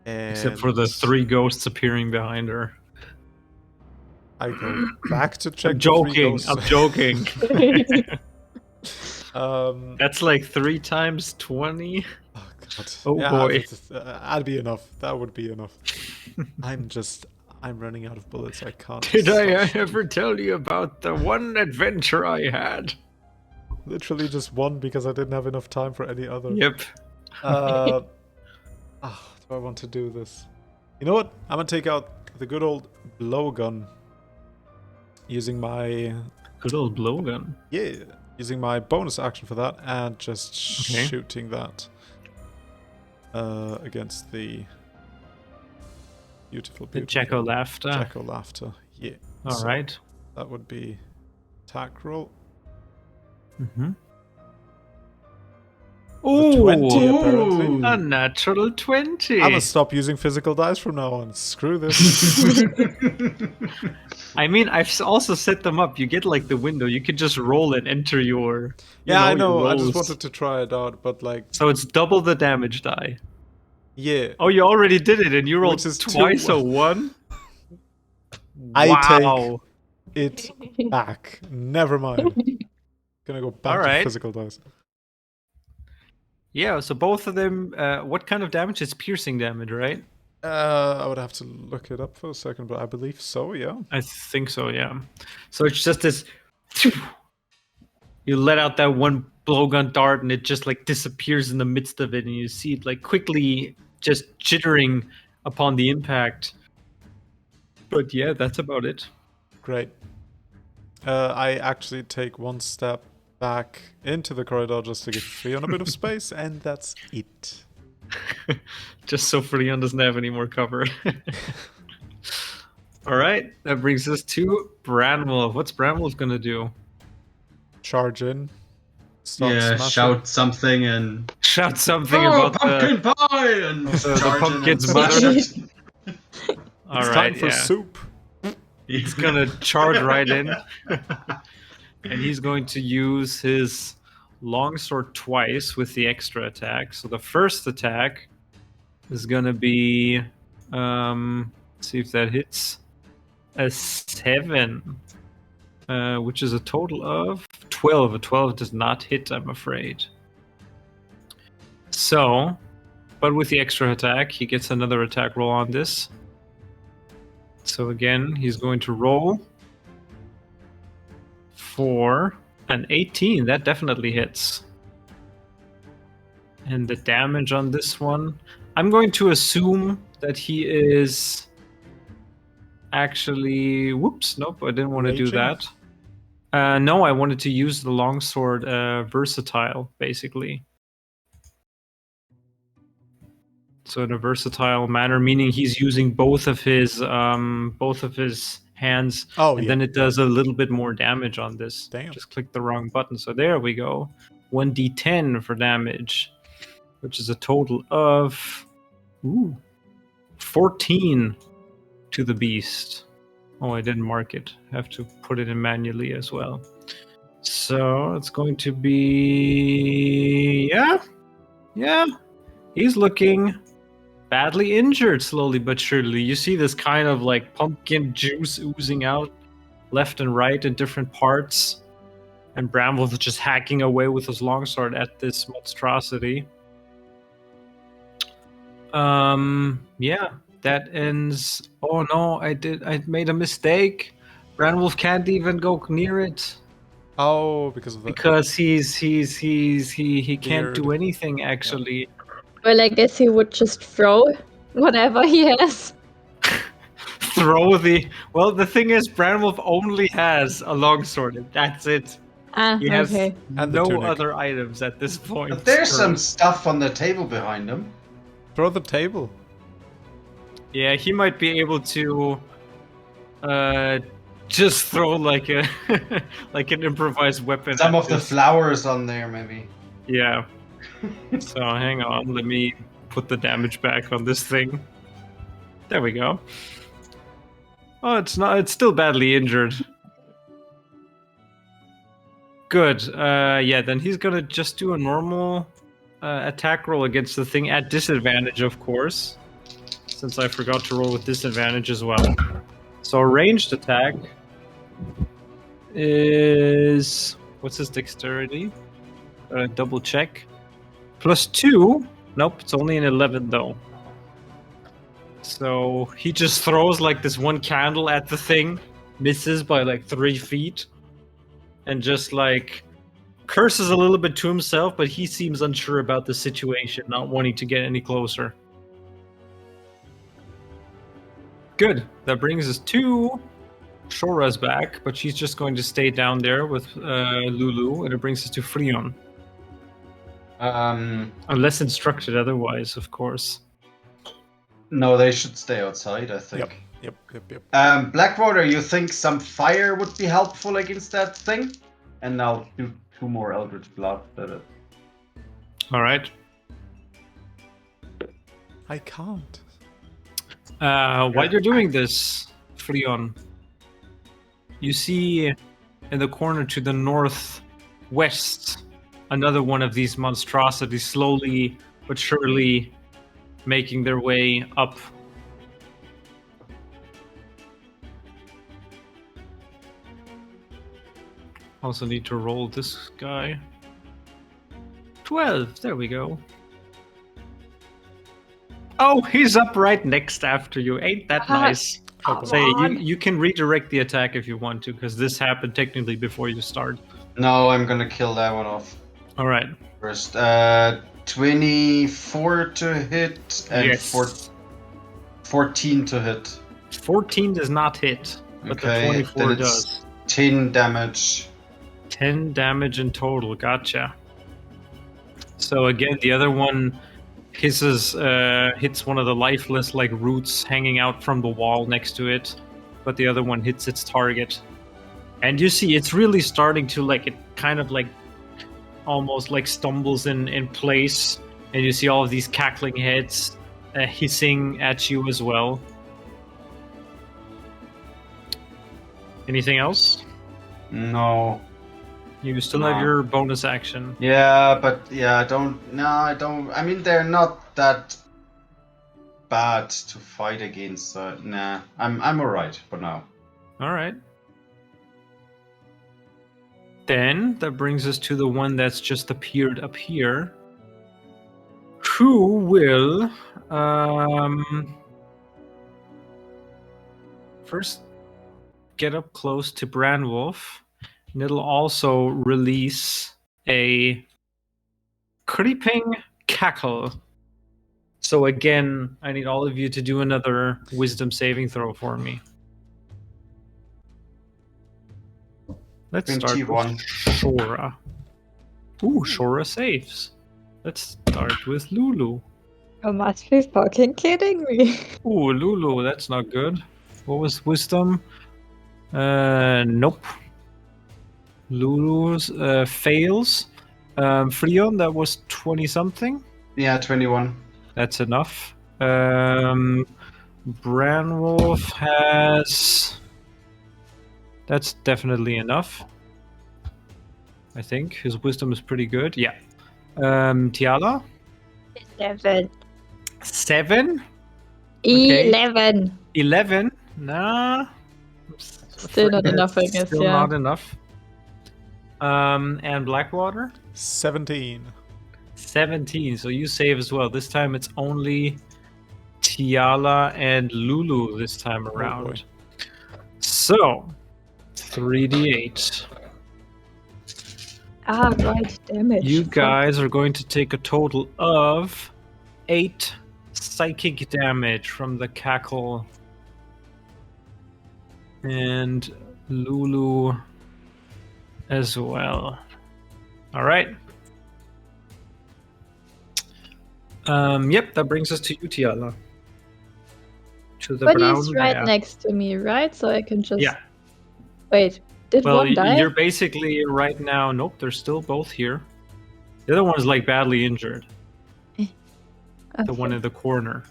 Except for the 3 ghosts appearing behind her. I go back to check I'm the 3 joking, ghosts. I'm joking. Um, That's like 3 times 20. oh god. Oh Yeah, boy. that'd be enough. That would be enough. I'm running out of bullets. I can't. Did I such- ever tell you about the one adventure I had? Literally just one because I didn't have enough time for any other. Yep. Do I want to do this? You know what? I'm gonna take out the good old blowgun. Using my Good old blowgun. using my bonus action for that and just Okay. shooting that against the beautiful The Jack-o'-laughter. Jack-o'-laughter. Yeah. All right. That would be attack roll. Mm-hmm. A 20 Ooh, apparently. a natural 20. I'm gonna stop using physical dice from now on. Screw this. I mean, I've also set them up. You get like the window. You could just roll and enter your. Yeah, I your know. I just rolls. wanted to try it out, but like, So it's double the damage die. yeah. Oh, you already did it, and you rolled Which is twice 2. a 1. I Wow. take it back. Never mind. Gonna go back to Alright. physical dice. Yeah, so both of them. What kind of damage? It's piercing damage, right? I would have to look it up for a second, but I believe so, yeah. I think so, yeah. So it's just this. You let out that one blowgun dart, and it just like disappears in the midst of it, and you see it like quickly just jittering upon the impact. But yeah, that's about it. Great. I actually take one step back into the corridor just to give Freon a bit of space, and that's it. Just so Freon doesn't have any more cover. All right, that brings us to Branwolf. What's Branwolf gonna do? Charge in. Start Yeah, smashing. shout something and Shout something oh, about pumpkin pie and the charge in pumpkin's and butter. smash it. All It's right, time for yeah. soup. He's gonna charge right in, and he's going to use his longsword twice with the extra attack. So the first attack is gonna be, let's see if that hits, a 7, which is a total of 12. A 12 does not hit, I'm afraid. So, but with the extra attack, he gets another attack roll on this. So again, he's going to roll for an 18. That definitely hits. And the damage on this one, I'm going to assume that he is actually... Whoops, nope, I didn't want to do Raging? that. No, I wanted to use the longsword versatile, basically. So in a versatile manner, meaning he's using both of his hands, Oh, and yeah. then it does a little bit more damage on this. Damn. Just click the wrong button. So there we go. 1d10 for damage, which is a total of 14 to the beast. Oh, I didn't mark it. I have to put it in manually as well. So it's going to be... Yeah. He's looking badly injured slowly but surely. You see this kind of like pumpkin juice oozing out left and right in different parts. And Bramble is just hacking away with his longsword at this monstrosity. Yeah, that ends. Oh no, I made a mistake. Branwolf can't even go near it Oh, because of the because he can't do Beard. anything actually. Well, I guess he would just throw whatever he has. Throw the... Well, the thing is, Branwolf only has a longsword, and that's it. Ah, He has okay. And the no tunic. other items at this point. But there's some stuff on the table behind him. Throw the table. Yeah, he might be able to just throw like a like an improvised weapon. Some at of the this. flowers on there, maybe. Yeah. So hang on, let me put the damage back on this thing. There we go. Oh, it's still badly injured. Good. Yeah, then he's gonna just do a normal attack roll against the thing at disadvantage, of course. Since I forgot to roll with disadvantage as well. So a ranged attack is... What's his dexterity? Double check. +2. Nope, it's only an 11 though. So he just throws like this one candle at the thing, misses by like 3 feet, and just like curses a little bit to himself, but he seems unsure about the situation, not wanting to get any closer. Good. That brings us to Shora's back, but she's just going to stay down there with Lulu, and it brings us to Freon. Unless instructed otherwise, of course. No, they should stay outside, I think. Yep. Blackwater, you think some fire would be helpful against that thing? And I'll do 2 more Eldritch Blast at it. Alright. I can't. While you're doing this, Freon, you see in the corner to the northwest another one of these monstrosities slowly but surely making their way up. Also need to roll this guy. 12, there we go. Oh, he's up right next after you. Ain't that nice? Say, you can redirect the attack if you want to, because this happened technically before you start. No, I'm gonna kill that one off. Alright. First, 24 to hit and Yes. 14 to hit. 14 does not hit, but the Okay, 24 then does. it's 10 damage. 10 damage in total. Gotcha. So again, the other one hits one of the lifeless like roots hanging out from the wall next to it, but the other one hits its target. And you see, it's really starting to like, it kind of like almost like stumbles in place, and you see all of these cackling heads hissing at you as well. Anything else? No. You still No. have your bonus action. Yeah, but yeah, I don't. I mean, they're not that bad to fight against. So nah, I'm alright for now. All right. Then that brings us to the one that's just appeared up here. Who will first get up close to Branwolf, and it'll also release a creeping cackle. So again, I need all of you to do another wisdom saving throw for me. Let's start 21. with Shora. Ooh, Shora saves. Let's start with Lulu. You must be fucking kidding me. Ooh, Lulu, that's not good. What was wisdom? Nope. Lulu's fails. Freon, that was 20 something. Yeah, 21. That's enough. Branwolf has. That's definitely enough. I think his wisdom is pretty good. Yeah. Tiala? 11. 7? Okay. 11. 11? Nah. Still not enough, I guess. Still yeah. not enough. And Blackwater? 17. 17. So you save as well. This time it's only Tiala and Lulu this time around. So 3d8. Ah, right. Damage. You guys are going to take a total of 8 psychic damage from the cackle. And Lulu as well. All right. Yep, that brings us to you, Tiala. To the But brown he's right bear. next to me, right? So I can just. Yeah. Wait. Did Well, one die? you're basically right now. Nope, they're still both here. The other one is like badly injured. The one Okay. in the corner.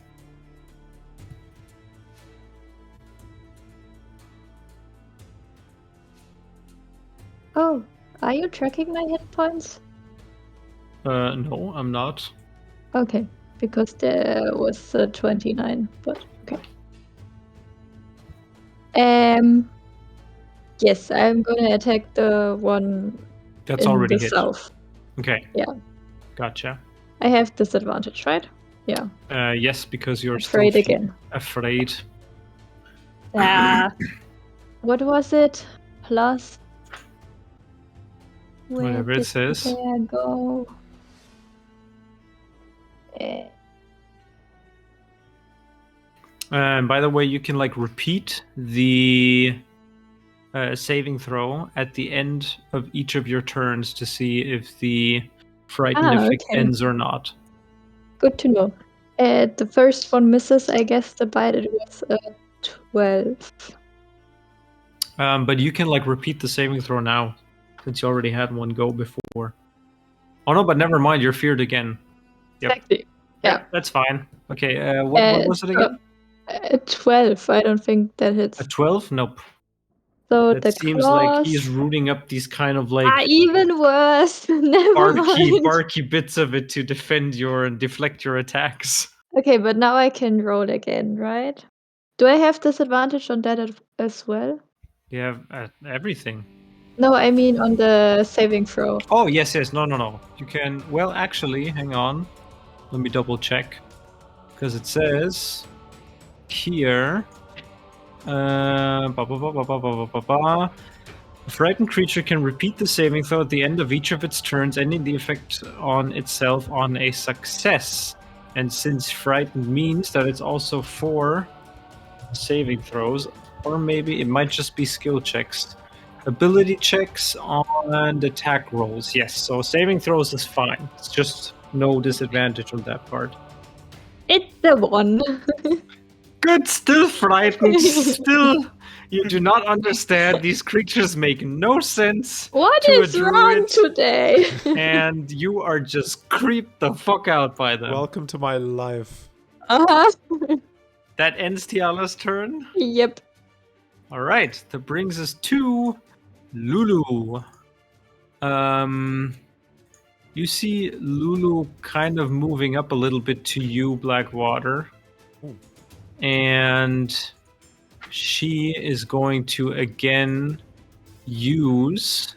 Oh, are you tracking my hit points? No, I'm not. Okay, because there was 29, but okay. Yes, I'm gonna attack the one That's in already the hit. south. Okay. Yeah. Gotcha. I have disadvantage, right? Yeah. Yes, because you're Afraid still again. afraid. Ah. What was it? Plus. Where Whatever it did says. the bear go? Eh, And by the way, you can like repeat the saving throw at the end of each of your turns to see if the frightened effect okay. ends or not. Good to know. The first one misses, I guess the bite it was 12. But you can like repeat the saving throw now, since you already had one go before. Oh no, but never mind. You're feared again. Yep. Exactly. Yeah. Yep, that's fine. Okay. What was it again? 12. I don't think that hits. A 12? Nope. So That the seems claws. like he's rooting up these kind of like even worse. Never mind. barky bits of it to defend your and deflect your attacks. Okay, but now I can roll again, right? Do I have disadvantage on that as well? You have everything. No, I mean on the saving throw. Oh, yes. No. You can... Well, actually, hang on. Let me double check. Because it says here... A frightened creature can repeat the saving throw at the end of each of its turns, ending the effect on itself on a success. And since frightened means that it's also 4 saving throws, or maybe it might just be skill checks. Ability checks on attack rolls. Yes, so saving throws is fine. It's just no disadvantage on that part. It's the one. Good, still frightened. Still, you do not understand. These creatures make no sense. What to is a wrong druid, today? and you are just creeped the fuck out by them. Welcome to my life. Uh-huh. That ends Tiala's turn. Yep. All right, that brings us to Lulu. You see Lulu kind of moving up a little bit to you, Blackwater. Ooh. And she is going to again use...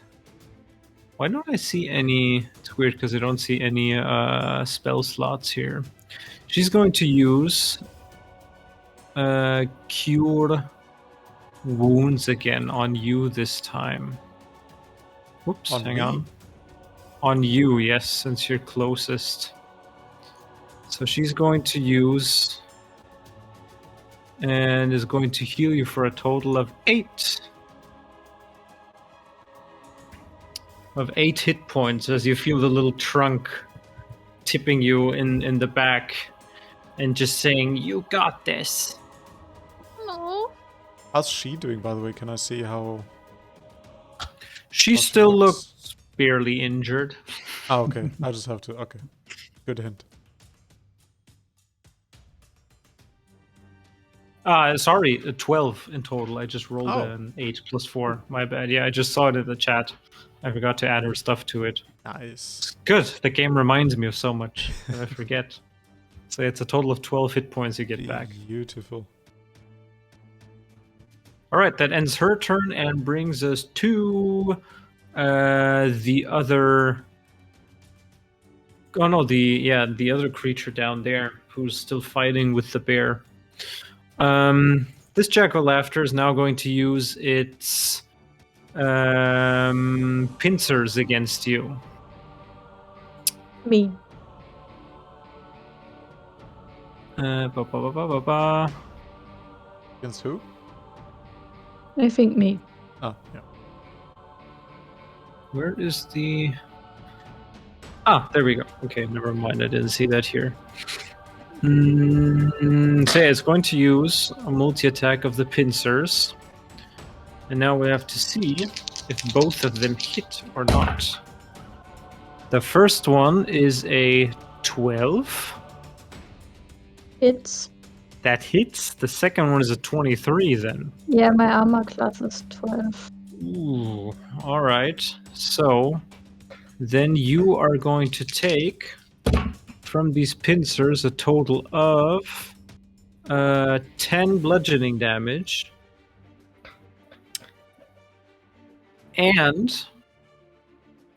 Why don't I see any... It's weird because I don't see any spell slots here. She's going to use Cure Wounds again on you this time. Whoops, On hang me? on. On you, yes, since you're closest. So she's going to use... and is going to heal you for a total of 8. Of 8 hit points as you feel the little trunk tipping you in the back and just saying, "You got this." No. How's she doing, by the way? Can I see how... She how she still looks? looks barely injured. Oh, okay. I just have to... Okay. Good hint. Sorry, 12 in total. I just rolled Oh. an 8 plus 4. My bad. Yeah, I just saw it in the chat. I forgot to add her stuff to it. Nice. Good. The game reminds me of so much that I forget. So it's a total of 12 hit points you get back. Beautiful. All right, that ends her turn and brings us to the other... Oh no, the other creature down there who's still fighting with the bear. This jack-o'-laughter is now going to use its pincers against you. Me. Against who? I think me. Oh, yeah. Where is the... Ah, there we go. Okay, never mind. I didn't see that here. So yeah, it's going to use a multi-attack of the pincers. And now we have to see if both of them hit or not. The first one is a 12. It's... That hits. The second one is a 23 then. Yeah, my armor class is 12. Ooh, alright. So, then you are going to take from these pincers a total of 10 bludgeoning damage. And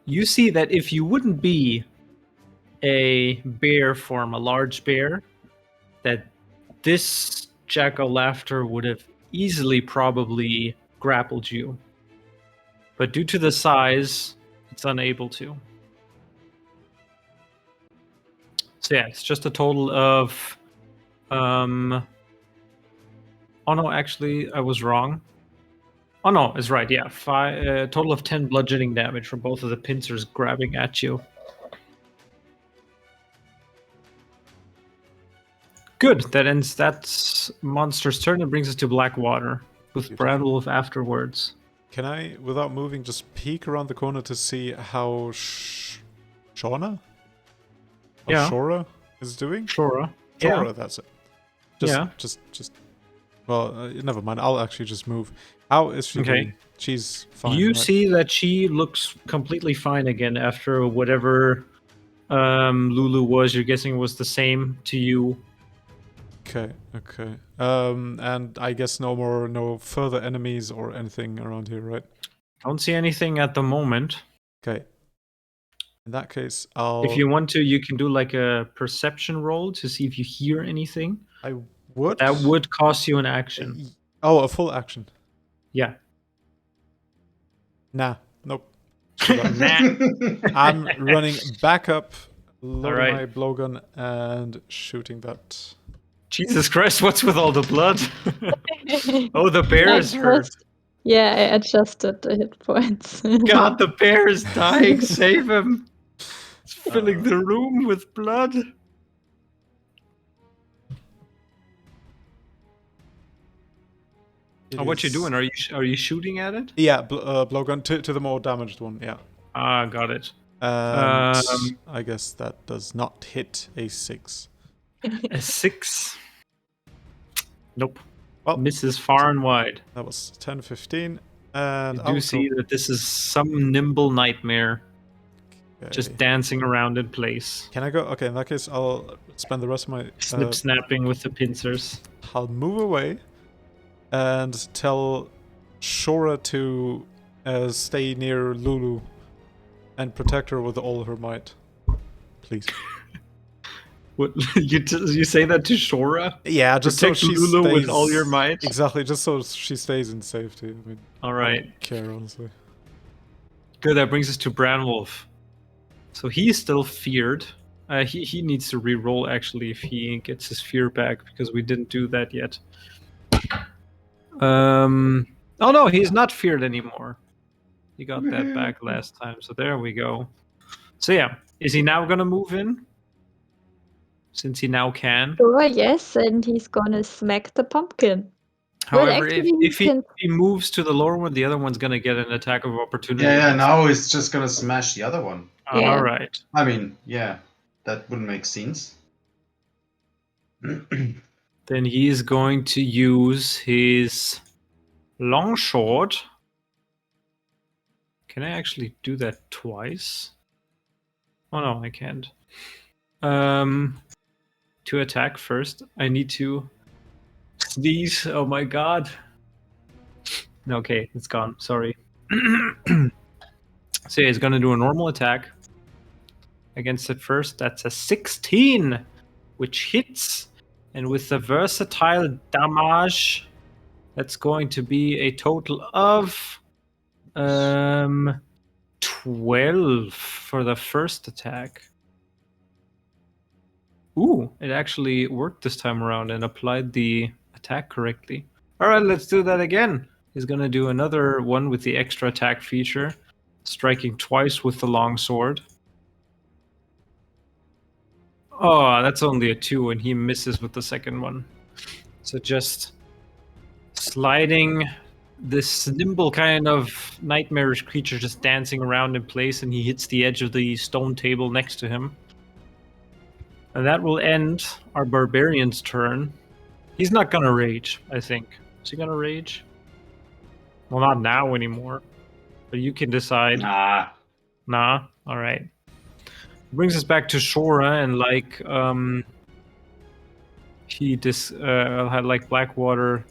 you see that if you wouldn't be a bear form, a large bear, that this jack-o'-laughter would have easily probably grappled you. But due to the size, it's unable to. So yeah, it's just a total of... Oh no, actually, I was wrong. Oh no, it's right, yeah. Total of 10 bludgeoning damage from both of the pincers grabbing at you. Good, that ends that monster's turn and brings us to Blackwater, with Bradwolf afterwards. Can I, without moving, just peek around the corner to see how Shauna? Yeah. Shora is doing? Shora. Shora, Yeah. that's it. Yeah. Just. Well, never mind. I'll actually just move. How is she Okay. doing? She's fine. You right? see that she looks completely fine again after whatever Lulu was. You're guessing was the same to you. Okay. And I guess no further enemies or anything around here, right? Don't see anything at the moment. Okay. In that case, I'll... If you want to, you can do like a perception roll to see if you hear anything. I would... That would cost you an action. Oh, a full action. Yeah. Nah. Nope. Nah. I'm running back up, loading Alright. my blowgun, and shooting that. Jesus Christ, what's with all the blood? Oh, the bear is hurt. Yeah, I adjusted the hit points. God, the bear is dying. Save him. It's filling the room with blood. Oh, what you doing? Are you shooting at it? Yeah, blowgun to the more damaged one. Yeah. Ah, got it. And I guess that does not hit a 6. A 6. Nope. Well, Misses far and wide. that was 10, 15. And You do see that this is some nimble nightmare just dancing around in place. Can I go? Okay, in that case, I'll spend the rest of my... Snapping with the pincers. I'll move away and tell Shora to stay near Lulu and protect her with all her might. Please. What, you say that to Shora? Yeah, just Protect so she Lulu stays... with all your might? Exactly, just so she stays in safety. I mean, All right. I don't care, honestly. Good, that brings us to Branwolf. So he's still feared. He needs to re-roll, actually, if he gets his fear back, because we didn't do that yet. Oh no, he's not feared anymore. He got that back last time, so there we go. So yeah, is he now gonna move in? Since he now can? Sure, yes, and he's gonna smack the pumpkin. However, actually, if he can- moves to the lower one, the other one's gonna get an attack of opportunity. Yeah, now it's just gonna smash the other one. Yeah. All right. I mean, yeah, that wouldn't make sense. Then he's going to use his longsword. Can I actually do that twice? Oh no, I can't. To attack first, I need to sneeze. Oh my god. Okay, it's gone. Sorry. So yeah, he's gonna do a normal attack against it first. That's a 16, which hits. And with the versatile damage, that's going to be a total of 12 for the first attack. Ooh, it actually worked this time around and applied the attack correctly. All right, let's do that again. He's going to do another one with the extra attack feature, striking twice with the longsword. Oh, that's only a 2, and he misses with the second one. So just sliding this nimble kind of nightmarish creature just dancing around in place, and he hits the edge of the stone table next to him. And that will end our barbarian's turn. He's not gonna rage, I think. Is he gonna rage? Well, not now anymore. But you can decide. Nah? Alright. Brings us back to Shora, and like Blackwater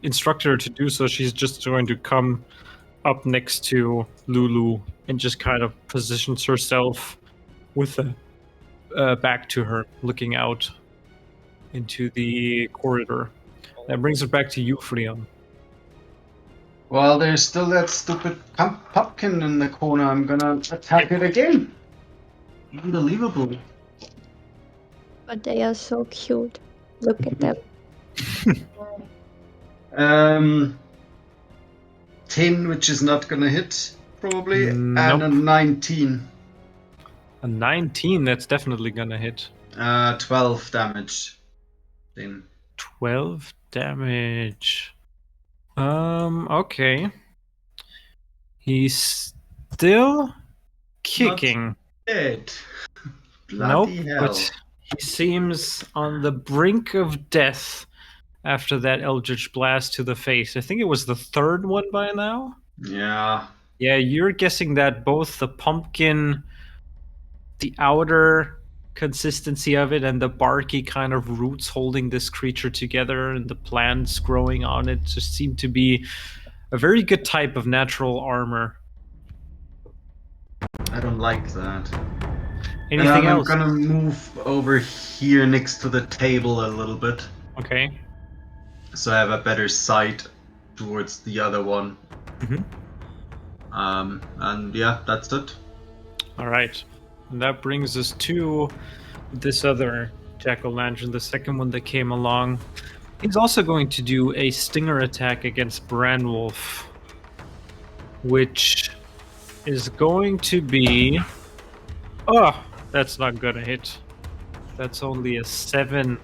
instructed her to do so, she's just going to come up next to Lulu and just kind of positions herself with the back to her, looking out into the corridor. That brings us back to you, Freon. Well, there's still that stupid pumpkin in the corner. I'm gonna attack it again. Unbelievable. But they are so cute. Look at them. 10, which is not gonna hit, probably, Nope. and a 19. A 19, that's definitely gonna hit. 12 damage. Then 12 damage. Okay. He's still kicking. dead. Nope, Bloody hell. but he seems on the brink of death after that Eldritch Blast to the face. I think it was the third one by now. Yeah. Yeah, you're guessing that both the pumpkin, the outer consistency of it, and the barky kind of roots holding this creature together, and the plants growing on it just seem to be a very good type of natural armor. I don't like that. Anything I'm else? gonna move over here next to the table a little bit, Okay. so I have a better sight towards the other one. Mhm. And yeah, that's it. All right. And that brings us to this other jack-o'-lantern, the second one that came along. He's also going to do a stinger attack against Branwolf, which is going to be... Oh, that's not gonna hit. That's only a 7.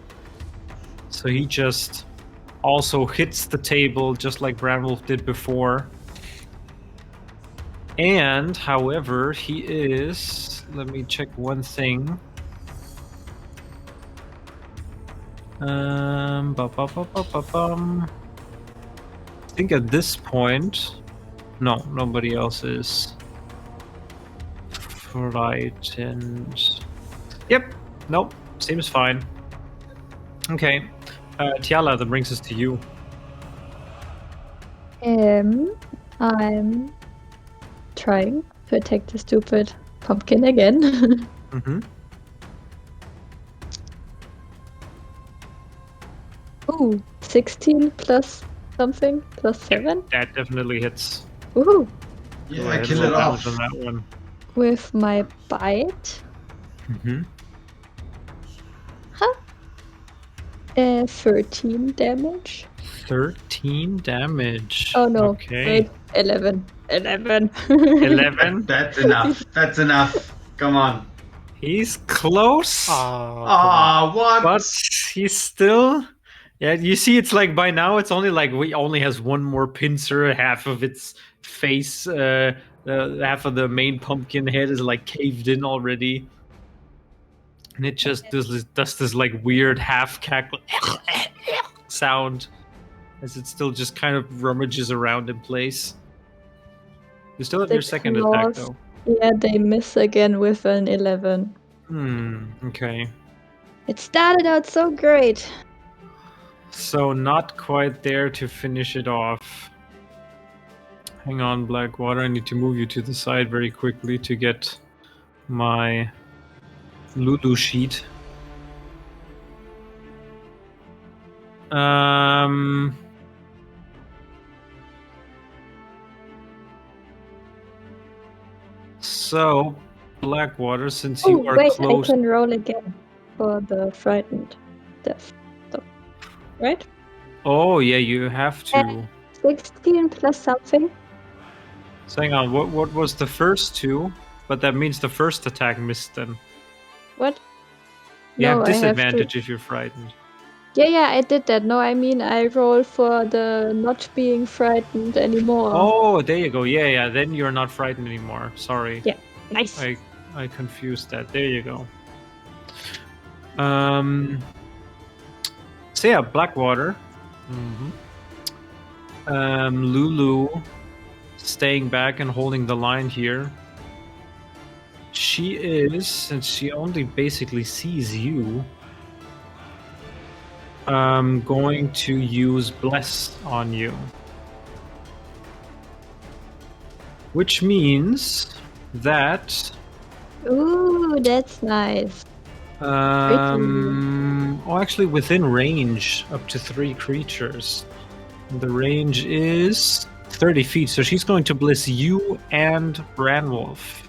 So he just also hits the table just like Branwolf did before. And, however, he is... Let me check one thing. I think at this point... No, nobody else is frightened. Yep. Nope. Seems fine. Okay. Tiala, that brings us to you. I'm trying to attack the stupid pumpkin again. Mm-hmm. Ooh, 16 plus something, plus 7. That definitely hits. Ooh, Go Yeah, ahead, kill roll it off. damage on that one. with my bite. Mm-hmm. 13 damage. 13 damage. Oh no, Okay. wait, 11. 11. 11. That's enough. That's enough. Come on. He's close. What? But he's still... Yeah, you see, it's like by now it's only like we only has one more pincer. Half of its face, half of the main pumpkin head is like caved in already, and it just does this like weird half cackle sound as it still just kind of rummages around in place. You still have The your second attack claws. though. Yeah, they miss again with an 11. Okay. It started out so great. So not quite there to finish it off. Hang on, Blackwater. I need to move you to the side very quickly to get my Lulu sheet. So, Blackwater, since you are wait, close... I can roll again for the frightened death stuff. Right? Oh, yeah, you have to. 16 plus something. So hang on, what was the first two? But that means the first attack missed then. What? You No, have I have to- disadvantage if you're frightened. Yeah, I did that. No, I mean I roll for the not being frightened anymore. Oh, there you go. Yeah, then you're not frightened anymore. Sorry. Yeah, nice. I confused that. There you go. So yeah, Blackwater. Lulu staying back and holding the line here. She is, since she only basically sees you, going to use Bless on you. Which means that... Ooh, that's nice. actually within range, up to 3 creatures. The range is 30 feet, so she's going to bless you and Branwolf.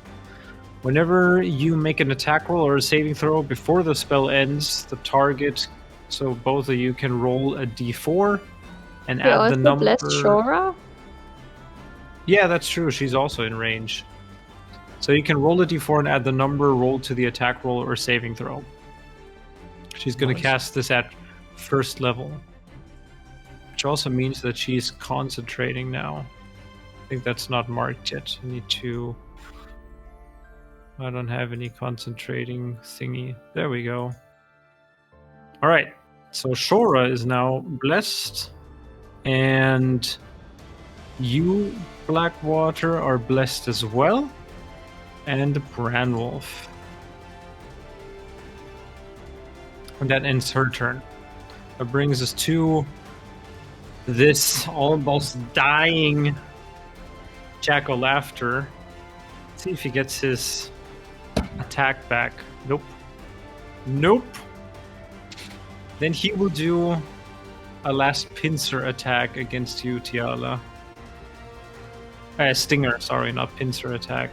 Whenever you make an attack roll or a saving throw before the spell ends, the target, so both of you can roll a d4 and You add also the number... blessed Shora? Yeah, that's true. She's also in range. So you can roll a d4 and add the number rolled to the attack roll or saving throw. She's going to cast this at first level. Which also means that she's concentrating now. I think that's not marked yet. I need to... I don't have any concentrating thingy. There we go. Alright. So Shora is now blessed. And you, Blackwater, are blessed as well. And Branwolf. And that ends her turn. That brings us to this almost dying Jack-o'-laughter. See if he gets his attack back. Nope. Then he will do a last pincer attack against you, Tiala. Stinger, sorry, not pincer attack.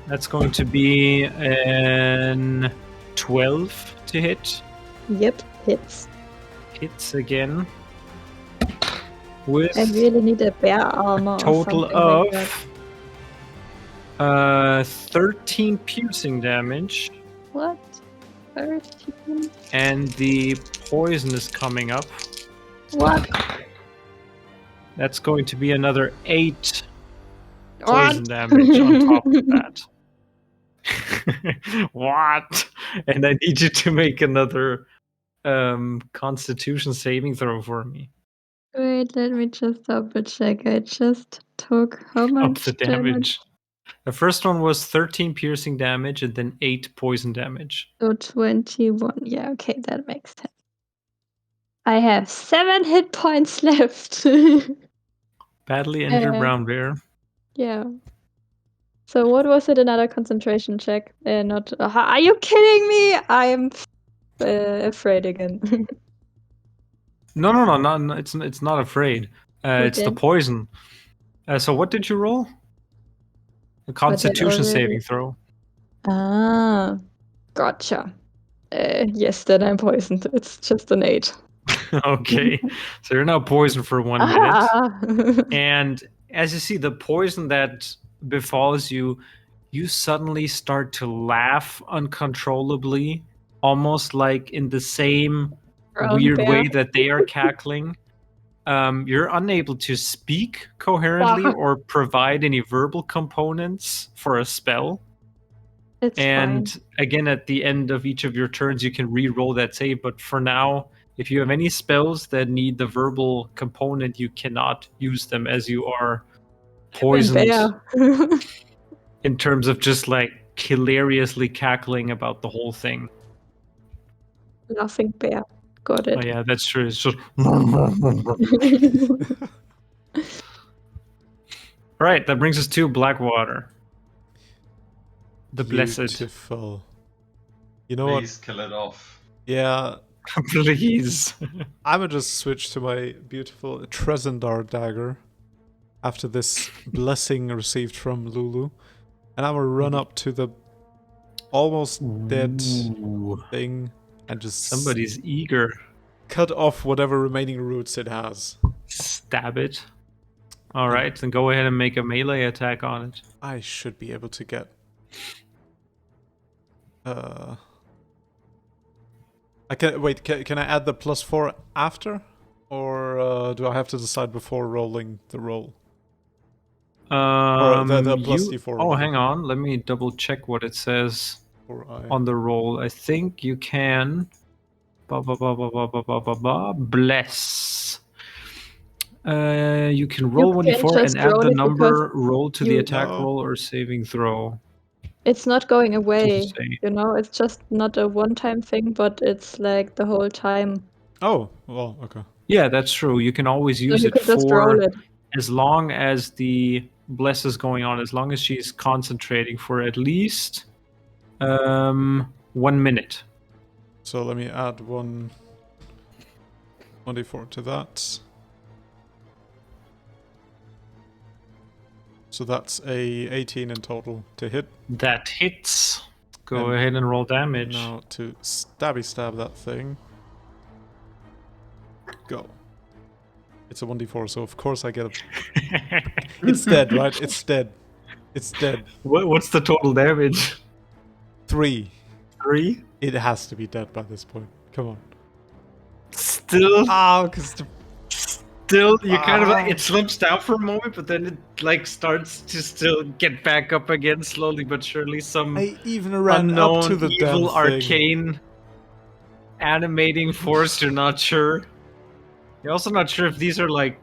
That's going to be an 12 to hit. Yep, hits. Hits again. With I really need a bear armor or total something of like that. 13 piercing damage. What? 13? And the poison is coming up. What? That's going to be another 8 What? poison damage on top of that. What? And I need you to make another Constitution saving throw for me. Wait, let me just double check. I just took how Up much the damage. The first one was 13 piercing damage and then 8 poison damage. So 21. Yeah, okay, that makes sense. I have 7 hit points left. Badly injured brown bear. Yeah. So what was it? Another concentration check? Not. Are you kidding me? I am afraid again. No, it's not afraid. It's the Okay. poison. So what did you roll? A Constitution saving throw. Ah, gotcha. Yes, then I'm poisoned. It's just an 8. Okay, so you're now poisoned for 1 minute. And as you see the poison that befalls you, you suddenly start to laugh uncontrollably, almost like in the same Brown weird bear. way that they are cackling. You're unable to speak coherently or provide any verbal components for a spell. It's And fine. again, at the end of each of your turns, you can re-roll that save. But for now, if you have any spells that need the verbal component, you cannot use them as you are poisoned in terms of just like hilariously cackling about the whole thing. Laughing bear. Got it. Oh yeah, that's true. It's just right. That brings us to Blackwater, the blessed. Beautiful. You know Please what? kill it off. Yeah, Please. I'm gonna just switch to my beautiful Trezendar dagger after this blessing received from Lulu. And I'm gonna run up to the almost dead Ooh. thing and just Somebody's eager. cut off whatever remaining roots it has. Stab it. All right, then go ahead and make a melee attack on it. I should be able to get... I can wait. Can I add the +4 after, or do I have to decide before rolling the roll? Or the plus D4 Oh, roll. hang on. Let me double check what it says Or on the roll. I think you can. Bless. You can roll You can 1d4 and just add roll the it number roll to the you- attack No. roll or saving throw. It's not going away. Doesn't say. You know, it's just not a one-time thing, but it's like the whole time. Oh, well, okay. Yeah, that's true. You can always use you it can just for roll it. as long as the bless is going on, as long as she's concentrating for at least 1 minute. So let me add 1d4 to that. So that's a 18 in total to hit. That hits. Go And ahead and roll damage. Now to stab that thing. Go. It's a 1d4, so of course I get a... It's dead, right? It's dead. It's dead. What's the total damage? 3. 3? It has to be dead by this point. Come on. Still, because still, you kind of like, it slips down for a moment, but then it like starts to still get back up again, slowly but surely. Some I even ran unknown up to the evil damn thing. arcane animating force. You're not sure. You're also not sure if these are like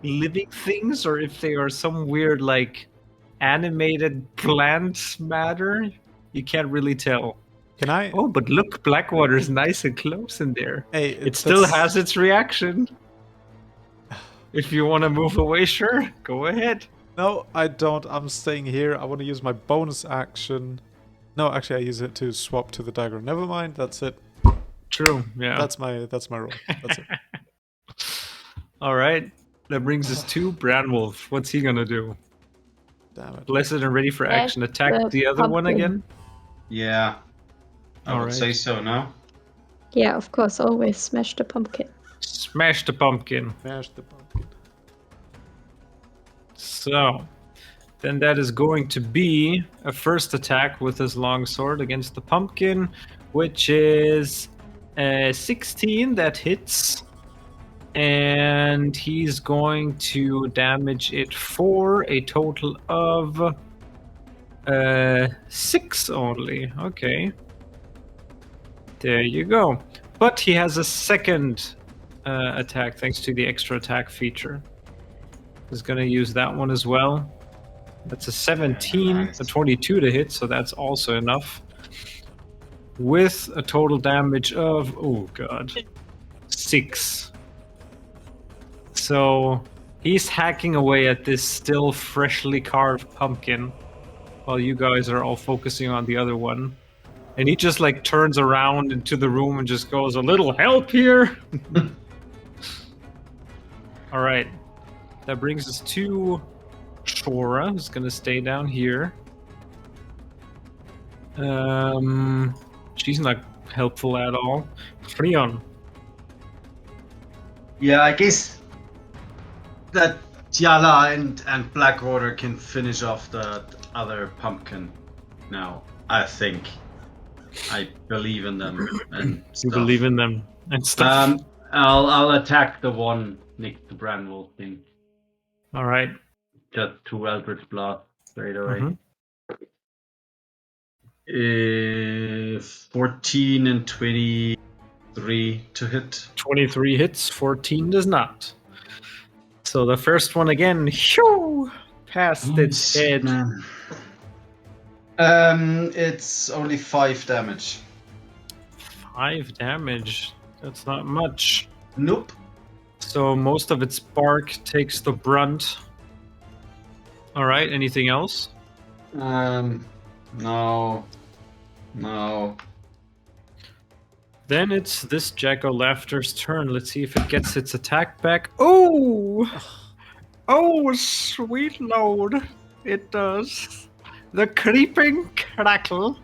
living things or if they are some weird like animated plant matter. You can't really tell. Can I? Oh, but look, Blackwater's nice and close in there. Hey, It still has its reaction. If you want to move away, sure, go ahead. No, I don't. I'm staying here. I want to use my bonus action. No, actually, I use it to swap to the dagger. Never mind. That's it. True. Yeah. That's my roll. That's it. All right. That brings us to Branwolf. What's he gonna do? Damn it. Blessed and ready for action. Attack the other one pumpkin. again. Yeah. I All would right. say so now. Yeah, of course, always smash the pumpkin. Smash the pumpkin. Smash the pumpkin. So, then that is going to be a first attack with his longsword against the pumpkin, which is 16 that hits. And he's going to damage it for a total of 6 only. Okay. There you go. But he has a second attack thanks to the extra attack feature. He's going to use that one as well. That's a 17, Nice. a 22 to hit, so that's also enough. With a total damage of, oh god, 6. So he's hacking away at this still freshly carved pumpkin while you guys are all focusing on the other one. And he just like turns around into the room and just goes, "A little help here." All right. That brings us to Shora, who's gonna stay down here. She's not helpful at all. Freon. Yeah, I guess that Tiala and Blackwater can finish off the other pumpkin now. I think. I believe in them and You stuff. believe in them and stuff. I'll attack the one Nick the Branwolf thing. All right. Just 2 Eldritch Blast straight away. Mhm. 14 and 23 to hit. 23 hits, 14 does not. So the first one again, shoo, past its head. Man. It's only 5 damage. 5 damage. That's not much. Nope. So most of its bark takes the brunt. All right. Anything else? No. Then it's this Jack-o'-laughter's turn. Let's see if it gets its attack back. Oh! Oh, sweet lord. It does. The creeping crackle.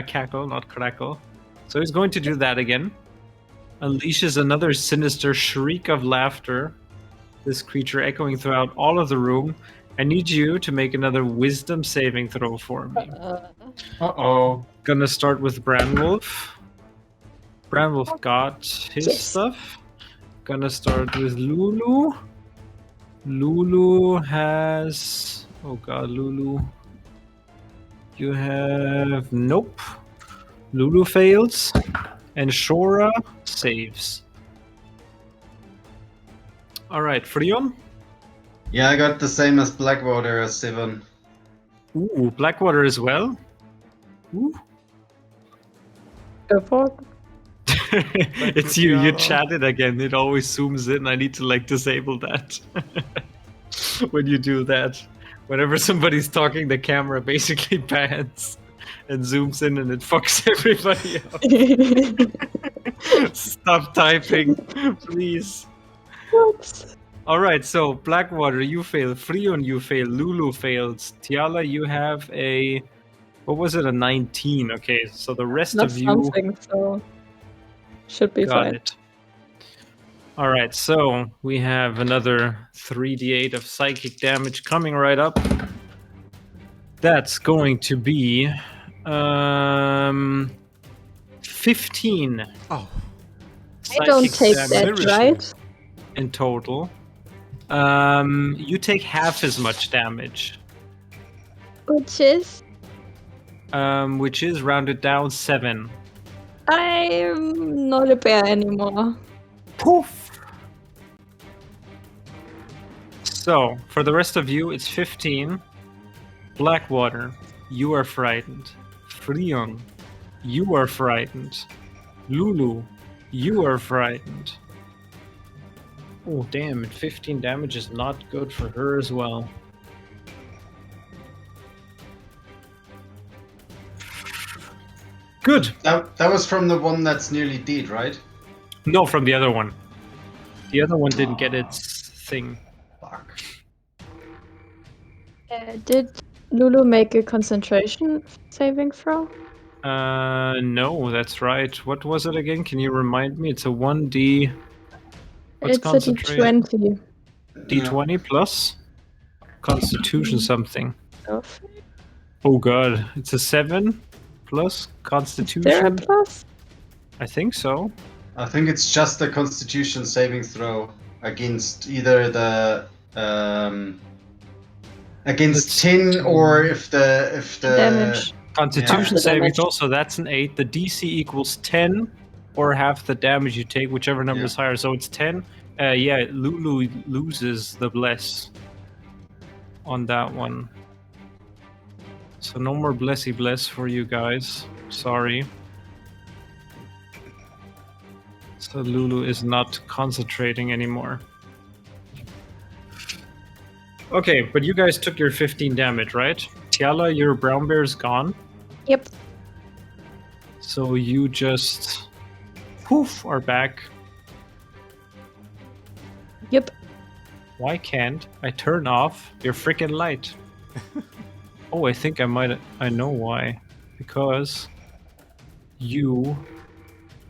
Cackle, not crackle. So he's going to do that again. Unleashes another sinister shriek of laughter. This creature echoing throughout all of the room. I need you to make another wisdom saving throw for me. Uh-oh. Gonna start with Branwolf. Branwolf got his Yes. stuff. Gonna start with Lulu. Lulu has... Oh god, Lulu. You have... Nope. Lulu fails. And Shora saves. Alright, Freon. Yeah, I got the same as Blackwater as 7. Ooh, Blackwater as well. Ooh. Go for it. It's you. You Tiala. chatted again. It always zooms in. I need to like disable that. When you do that, whenever somebody's talking, the camera basically pans and zooms in, and it fucks everybody up. Stop typing, please. Whoops. All right. So Blackwater, you fail. Freon, you fail. Lulu fails. Tiala, you have a. What was it? A 19. Okay. So the rest Not of you. something, so should be Got fine. it. All right, so we have another 3d8 of psychic damage coming right up. That's going to be 15 Oh, I don't psychic take damage that, Seriously? right? in total. You take half as much damage, Which is which is rounded down 7. I'm not a bear anymore. Poof! So, for the rest of you, it's 15. Blackwater, you are frightened. Freon, you are frightened. Lulu, you are frightened. Oh, damn, and 15 damage is not good for her as well. Good! That was from the one that's nearly dead, right? No, from the other one. The other one didn't get its thing. Fuck. Did Lulu make a concentration saving throw? No, that's right. What was it again? Can you remind me? It's a 1d. What's It's a concentration? D20. D20 plus Constitution something. Of. Oh god, it's a 7 plus Is there a Constitution. plus? I think so. I think it's just a Constitution saving throw against either the against Let's 10 see. or if the Damage. Constitution the saving damage. throw, so that's an 8. The DC equals 10 or half the damage you take, whichever number is higher. So it's 10. Yeah, Lulu loses the bless on that one. So no more blessy bless for you guys. Sorry. So Lulu is not concentrating anymore. Okay, but you guys took your 15 damage, right? Tiala, your brown bear's gone. Yep. So you just poof are back. Yep. Why can't I turn off your freaking light? Oh, I think I know why. Because you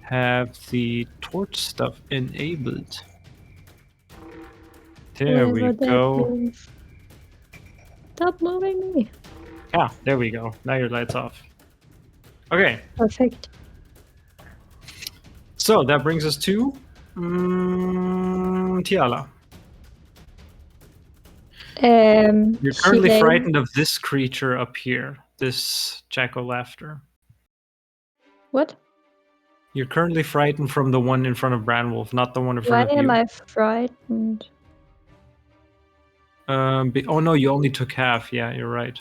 have the torch stuff enabled. There we Whatever that go. means. Stop moving me. Ah, there we go. Now your light's off. Okay, Perfect. so that brings us to Tiala. You're currently Shilane- frightened of this creature up here, this jack-o'-laughter. What? You're currently frightened from the one in front of Branwolf, not the one in Why front of am you. I frightened? Oh no, you only took half. Yeah, you're right.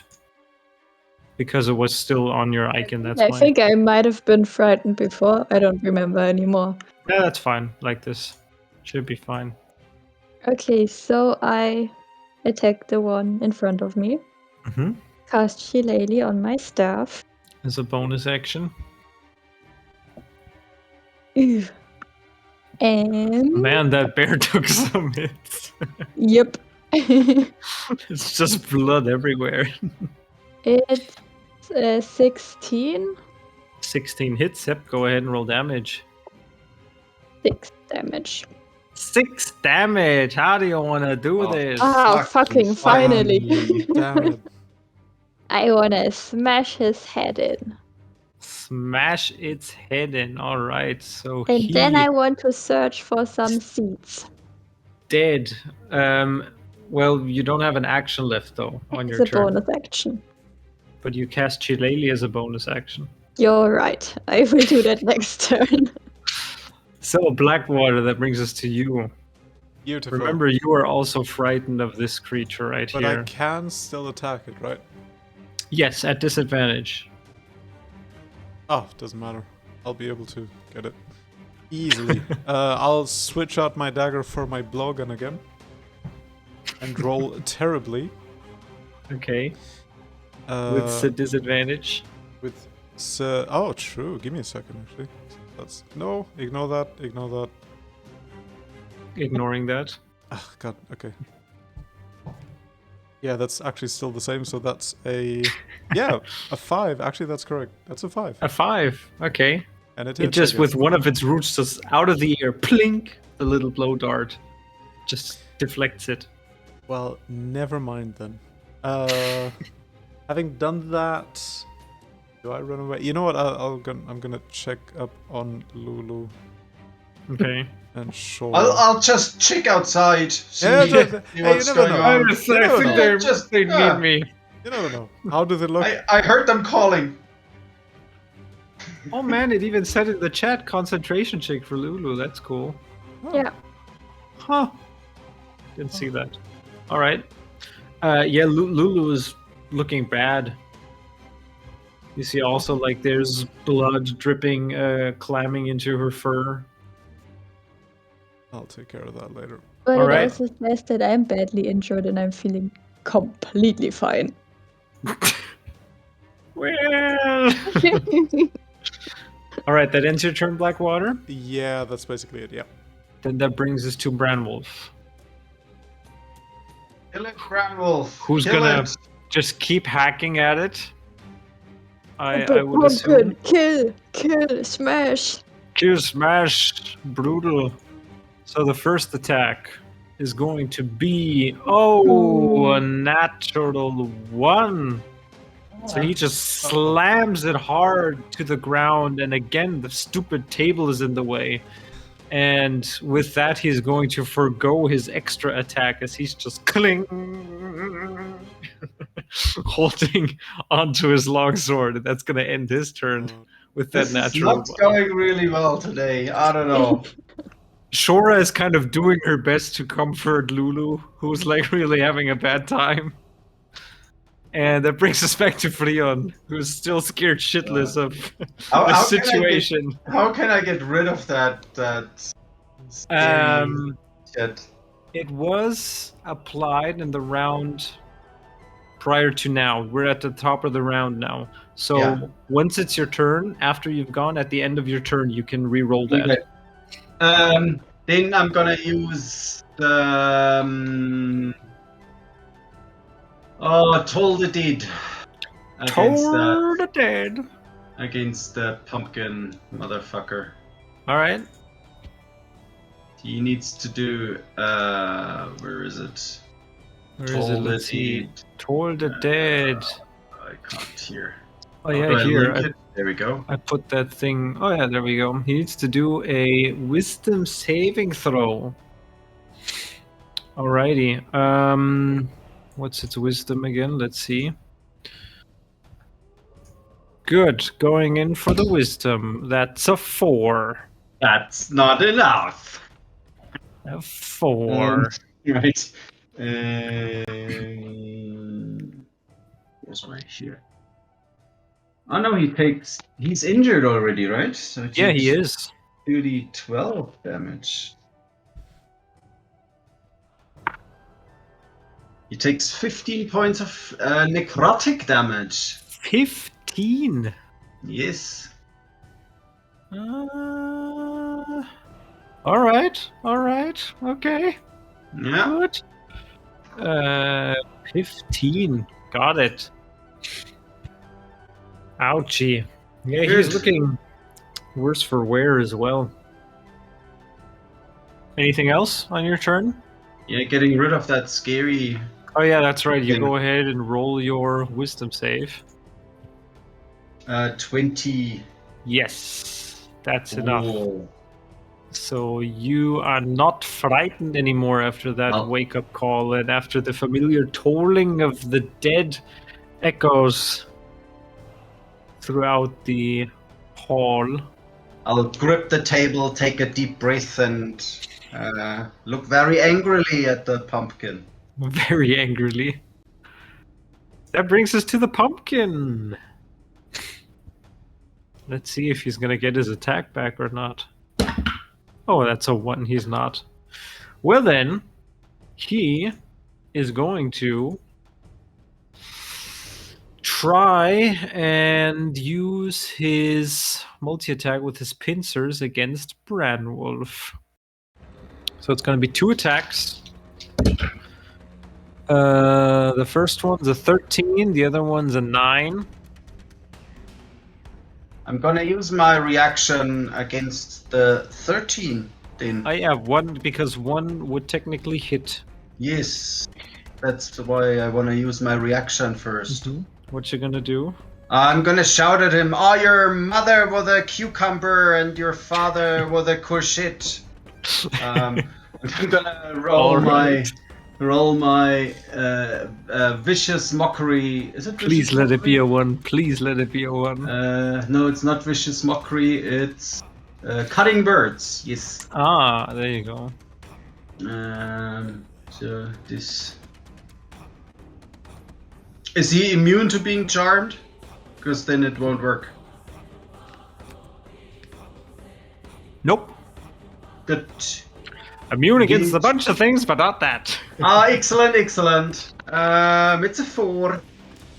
Because it was still on your icon, that's I why. think I might have been frightened before. I don't remember anymore. Yeah, that's fine. Like this. Should be fine. Okay, so I attack the one in front of me. Mm-hmm. Cast Shillelagh on my staff. As a bonus action. Ew. And Man, that bear took some hits. yep. It's just blood everywhere. It's 16. 16 hits. Yep, go ahead and roll damage. 6 damage. 6 damage. How do you want to do this? Ah, fucking finally. Damn it. I wanna smash his head in. Smash its head in. All right. So And he then I want to search for some seeds. dead. Well, you don't have an action left though on It's your a turn, bonus action. but you cast Shillelagh as a bonus action. You're right. I will do that next turn. So Blackwater, that brings us to you. Beautiful. Remember, you are also frightened of this creature right But here. I can still attack it, right? Yes, at disadvantage. Oh, doesn't matter. I'll be able to get it easily. I'll switch out my dagger for my blowgun again. And roll terribly. Okay. With the disadvantage. Oh, true. Give me a second, actually. No, ignore that. Ignore that. Ignoring that. Oh, God. Okay. Yeah, that's actually still the same. So that's a a 5. Actually, that's correct. That's a 5. A 5. Okay. And it It hits, just I with guess. one of its roots just out of the air, plink, the little blow dart just deflects it. Well, never mind then. Having done that, do I run away? You know what? I'm gonna check up on Lulu Okay. and Shaw. I'll just check outside. See, Yeah, see hey, what's you never going know. I on. think know. they need me. You never know. How does it look? I heard them calling. Oh man, it even said in the chat concentration check for Lulu. That's cool. Yeah. Huh. Didn't see that. All right. Yeah, Lulu is looking bad. You see also like there's blood dripping, climbing into her fur. I'll take care of that later. But All it right. also says that I'm badly injured and I'm feeling completely fine. Well. All right, that ends your turn, Blackwater. Yeah, that's basically it. Yeah. Then that brings us to Branwolf, Kill it, Bramwolf. who's Kill gonna it. just keep hacking at it. I would assume. Kill, smash. Kill, smash, brutal. So the first attack is going to be a natural 1. So he just slams it hard to the ground, and again the stupid table is in the way. And with that, he's going to forgo his extra attack as he's just cling, holding onto his long sword. And that's going to end his turn with that This is natural not 1. going really well today. I don't know. Shora is kind of doing her best to comfort Lulu, who's like really having a bad time. And that brings us back to Freon, who's still scared shitless of the situation. How can I get rid of that scary shit? It was applied in the round prior to now. We're at the top of the round now. So once it's your turn, after you've gone, at the end of your turn, you can re-roll that. Okay. Then I'm gonna use the Toll the Dead. Toll the Dead. Against the pumpkin motherfucker. Alright. He needs to do where is it? Let's see. Toll the Dead. I can't hear. Oh yeah, here. There we go. I put that thing. Oh yeah, there we go. He needs to do a wisdom saving throw. Alrighty. What's its wisdom again? Let's see. Good. Going in for the wisdom. That's a 4. That's not enough. A 4. Right. Where's my here? Oh no, he's injured already, right? So Yeah, he is. 2d12 damage. He takes 15 points of necrotic damage. 15? Yes. Alright, okay. Yeah. Good. 15. Got it. Ouchie. Yeah, Good. He's looking worse for wear as well. Anything else on your turn? Yeah, getting rid of that scary... Oh yeah, that's right. You thing. go ahead and roll your wisdom save. 20. Yes, that's enough. Whoa. So you are not frightened anymore after that wake-up call, and after the familiar tolling of the dead echoes throughout the hall. I'll grip the table, take a deep breath, and look very angrily at the pumpkin. Very angrily. That brings us to the pumpkin. Let's see if he's gonna get his attack back or not. Oh, that's a 1. He's not. Well then, he is going to try and use his multi-attack with his pincers against Branwolf. So it's going to be 2 attacks. The first one's a 13, the other one's a 9. I'm gonna use my reaction against the 13 then. I have 1 because 1 would technically hit. Yes, that's why I want to use my reaction first. What you gonna do? I'm gonna shout at him, "Oh, your mother was a cucumber and your father was a courgette." I'm gonna roll my vicious mockery. Is it vicious Please let mockery? it be a 1. Please let it be a 1. No, it's not vicious mockery. It's cutting birds. Yes. Ah, there you go. So this. Is he immune to being charmed? Because then it won't work. Nope. Good. Immune against a bunch of things, but not that. Excellent. It's a 4.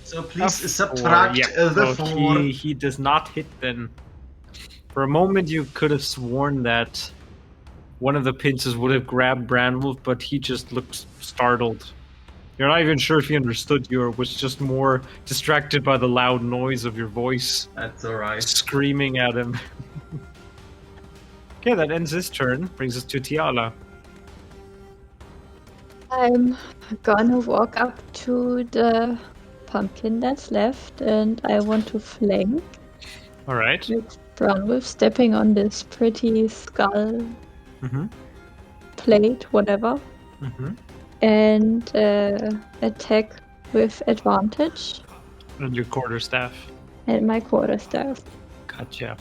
So please subtract the 4. He does not hit then. For a moment you could have sworn that one of the pincers would have grabbed Branwolf, but he just looks startled. You're not even sure if he understood you or was just more distracted by the loud noise of your voice That's alright. screaming at him. Okay, that ends his turn. Brings us to Tiala. I'm gonna walk up to the pumpkin that's left, and I want to flank All right. with Brownwolf stepping on this pretty skull Mm-hmm. plate, whatever, Mm-hmm. and attack with advantage And your quarterstaff. and my quarterstaff. Gotcha.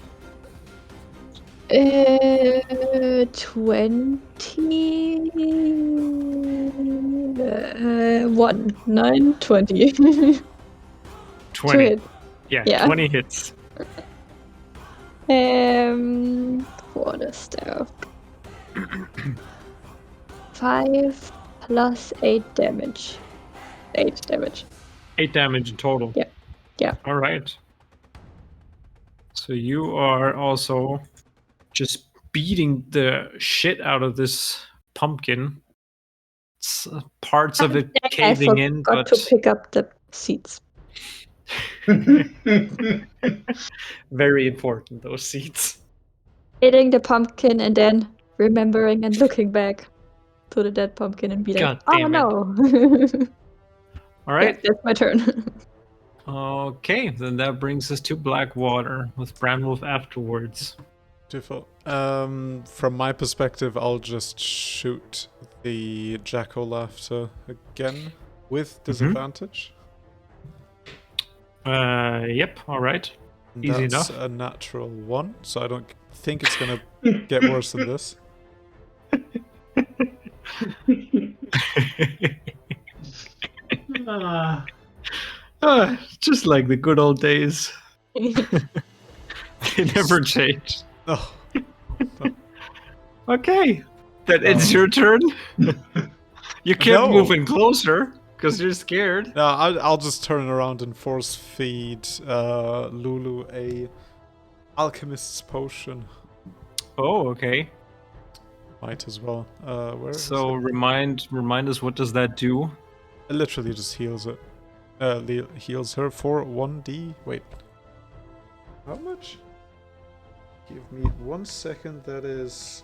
21. 9, 20. 20. hit. Yeah, Yeah. 20 hits. Quarterstaff. 5 plus 8 damage. 8 damage. 8 damage in total. Yeah. Yeah. All right. So you are also just beating the shit out of this pumpkin. Parts of it caving in, I forgot to pick up the seeds. very important, those seeds. Hitting the pumpkin and then remembering and looking back to the dead pumpkin and be like, God oh damn it. no. All right. Yeah, that's my turn. Okay, then that brings us to Blackwater with Bramwolf afterwards. Beautiful. From my perspective, I'll just shoot the jack-o'-lantern again with disadvantage. Yep, all right. Easy That's enough. a natural 1, so I don't think it's gonna get worse than this. Just like the good old days. They never change. Oh, Okay, that ends your turn. You can't No. move in closer because you're scared. no, I'll just turn around and force feed Lulu a alchemist's potion. Oh, okay. Might as well. Where is So remind us, what does that do? it literally just heals it. Heals her for 1d. Wait. How much? Give me 1 second. That is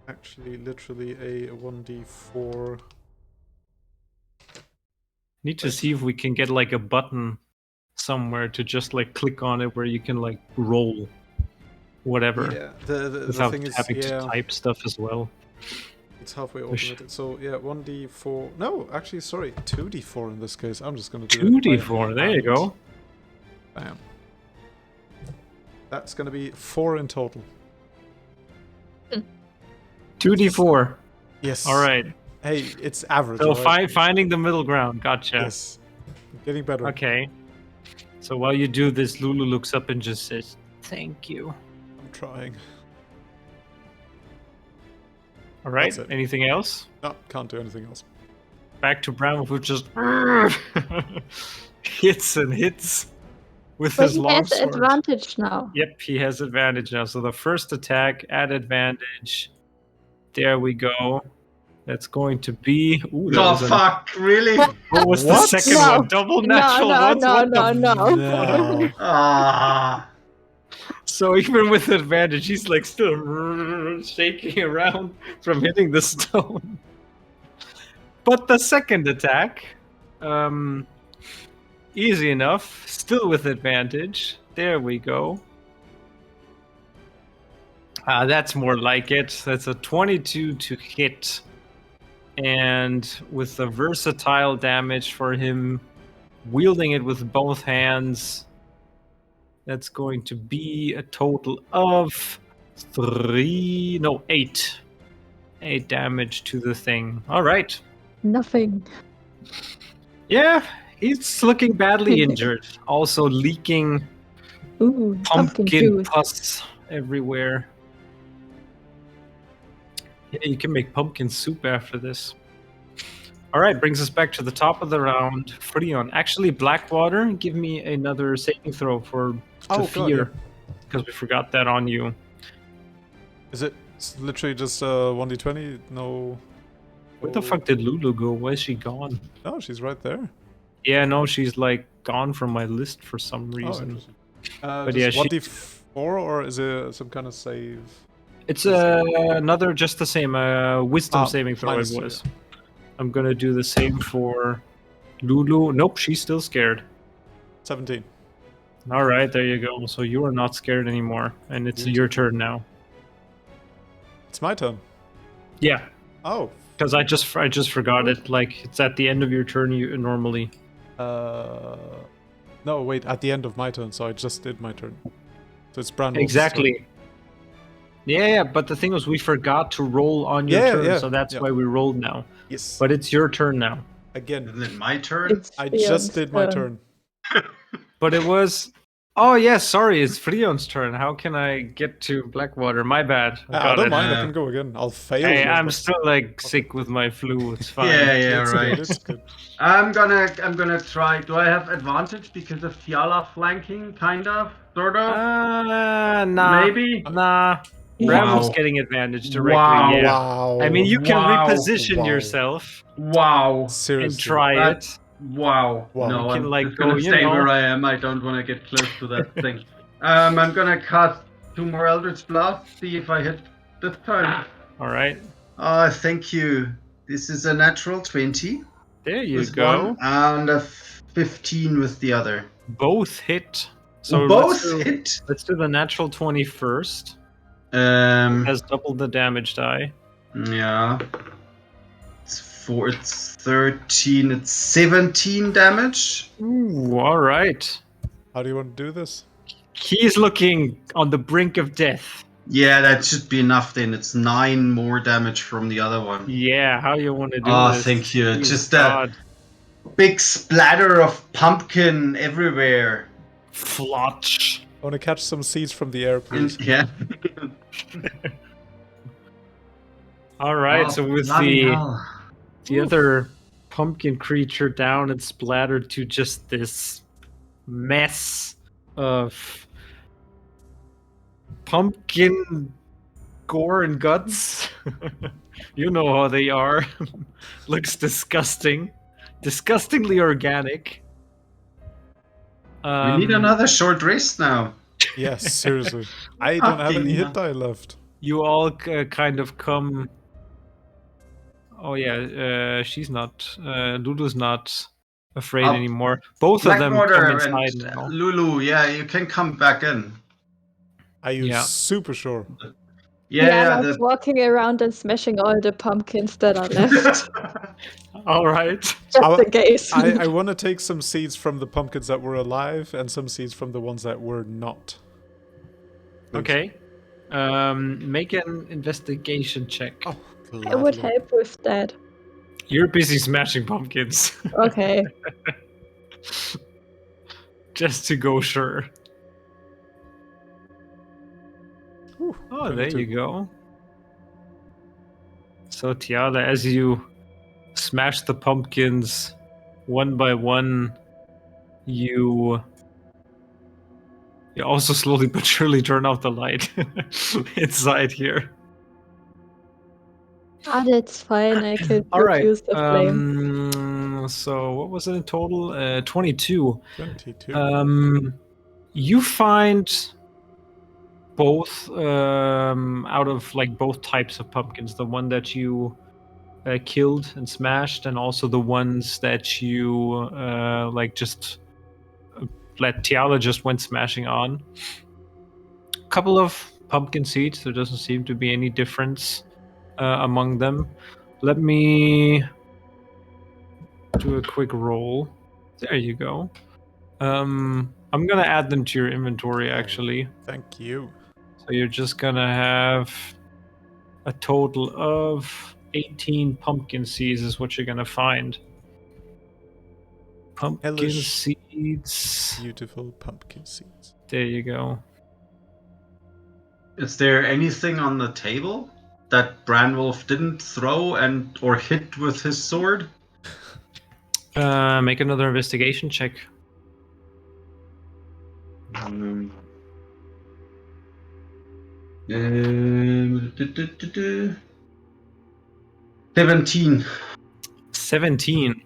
actually literally a 1d4. Need to see if we can get like a button somewhere to just like click on it where you can like roll whatever Yeah, the without thing is, having to yeah, type stuff as well. it's halfway automated. So yeah, 1d4. No, actually, sorry, 2d4 in this case. I'm just gonna do it. by 2d4, there you hand. go. Bam. That's gonna be 4 in total. 2d4. Yes. All right. Hey, it's average. So alright? finding the middle ground. Gotcha. Yes. I'm getting better. Okay. So while you do this, Lulu looks up and just says, "Thank you." I'm trying. All right. That's it. Anything else? No, can't do anything else. Back to Brown, who just hits and hits with But his he has longsword. advantage now. Yep, he has advantage now. So the first attack at advantage. There we go. That's going to be. Ooh, that Oh was fuck! Really? what was the What? second No. one? Double No, natural no, ones? no, What no, the no. No. Ah! So even with advantage, he's like still shaking around from hitting the stone. But the second attack, easy enough, still with advantage. There we go. That's more like it. That's a 22 to hit. And with the versatile damage for him, wielding it with both hands, that's going to be a total of 8. 8 damage to the thing. All right. Nothing. Yeah, he's looking badly injured. Also leaking Ooh, pumpkin pumpkin juice. pus everywhere. Yeah, you can make pumpkin soup after this. All right, brings us back to the top of the round. Freon. Actually, Blackwater, give me another saving throw for Oh, fear, God, because we forgot that on you. Is it literally just 1d20? No. Where the fuck did Lulu go? Where's she gone? Oh, she's right there. Yeah, no, she's like gone from my list for some Oh, reason. interesting. But Just yeah, she- 1d4 or is it some kind of save? It's another just the same wisdom saving throw it -2, was. I'm gonna do the same for Lulu. Nope, she's still scared. 17. All right, there you go. So you are not scared anymore, and it's Good. your turn now. It's my turn. Yeah, Oh. because I just forgot it. Like it's at the end of your turn. You normally. No, wait, at the end of my turn, so I just did my turn. So it's Brandon's Exactly. turn. Yeah, but the thing was, we forgot to roll on your turn, so that's why we rolled now. Yes. But it's your turn now. Again. Isn't it my turn? It's I Freon's just did my turn. But it was. Oh yeah, sorry, it's Freon's turn. How can I get to Blackwater? My bad. I don't mind, I Yeah. can go again. I'll fail. Hey, here, I'm but still like sick with my flu. It's fine. Yeah, it's right. Good, it's good. I'm gonna try. Do I have advantage because of Tiala flanking? Kind of, sort of, Nah. maybe. Nah. Yeah. Bramwell's Wow. getting advantage directly. Wow. Yeah. Wow. I mean, you can Wow. reposition Wow. yourself Wow. Seriously. and try That- it. Wow. Wow. No, You can, I'm like, just gonna go, you stay know. where I am. I don't want to get close to that thing. I'm gonna cast 2 more Eldritch Blast. See if I hit this time. All right. Thank you. This is a natural 20 There you with go. one and a 15 with the other. Both hit. So Both let's do, hit. let's do the natural 20 first. Um. Has doubled the damage die. Yeah. It's 13, it's 17 damage. Ooh, all right. How do you want to do this? He's looking on the brink of death. Yeah, that should be enough then. It's 9 more damage from the other one. Yeah, how you want to do Oh, this? thank you. Please, Just God. a big splatter of pumpkin everywhere. Flotch. I want to catch some seeds from the air, please. Yeah. All right, Oh, so with bloody the hell. other pumpkin creature down and splattered to just this mess of pumpkin gore and guts. You know how they are. Looks disgusting. Disgustingly organic. We need another short rest now. Yes, seriously. I don't have any hit die left. You all kind of come. Oh yeah, she's not. Lulu's not afraid Up. anymore. Both of them come Blackwater inside and now. Lulu, yeah, you can come back in. Are you Yeah. super sure? Yeah, Tiala's walking around and smashing all the pumpkins that are left, All right. just in case. I want to take some seeds from the pumpkins that were alive and some seeds from the ones that were not. Please. Okay. Make an investigation check. Oh, I would gladly. help with that. You're busy smashing pumpkins. Okay. Just to go sure. Whew, Oh, there 22. you go. So Tiala, as you smash the pumpkins one by one, you also slowly but surely turn off the light inside here. Ah, that's fine. I could All right. use the flame. So what was it in total? 22. 22. You find both out of like both types of pumpkins. The one that you killed and smashed, and also the ones that you like just let Tiala just went smashing on. A couple of pumpkin seeds. There doesn't seem to be any difference among them. Let me do a quick roll. There you go. I'm gonna add them to your inventory actually. Thank you. So you're just gonna have a total of 18 pumpkin seeds is what you're gonna find. Pumpkin Hellish. seeds. Beautiful pumpkin seeds. There you go. Is there anything on the table that Branwolf didn't throw and or hit with his sword? Make another investigation check. Um, 17. 17.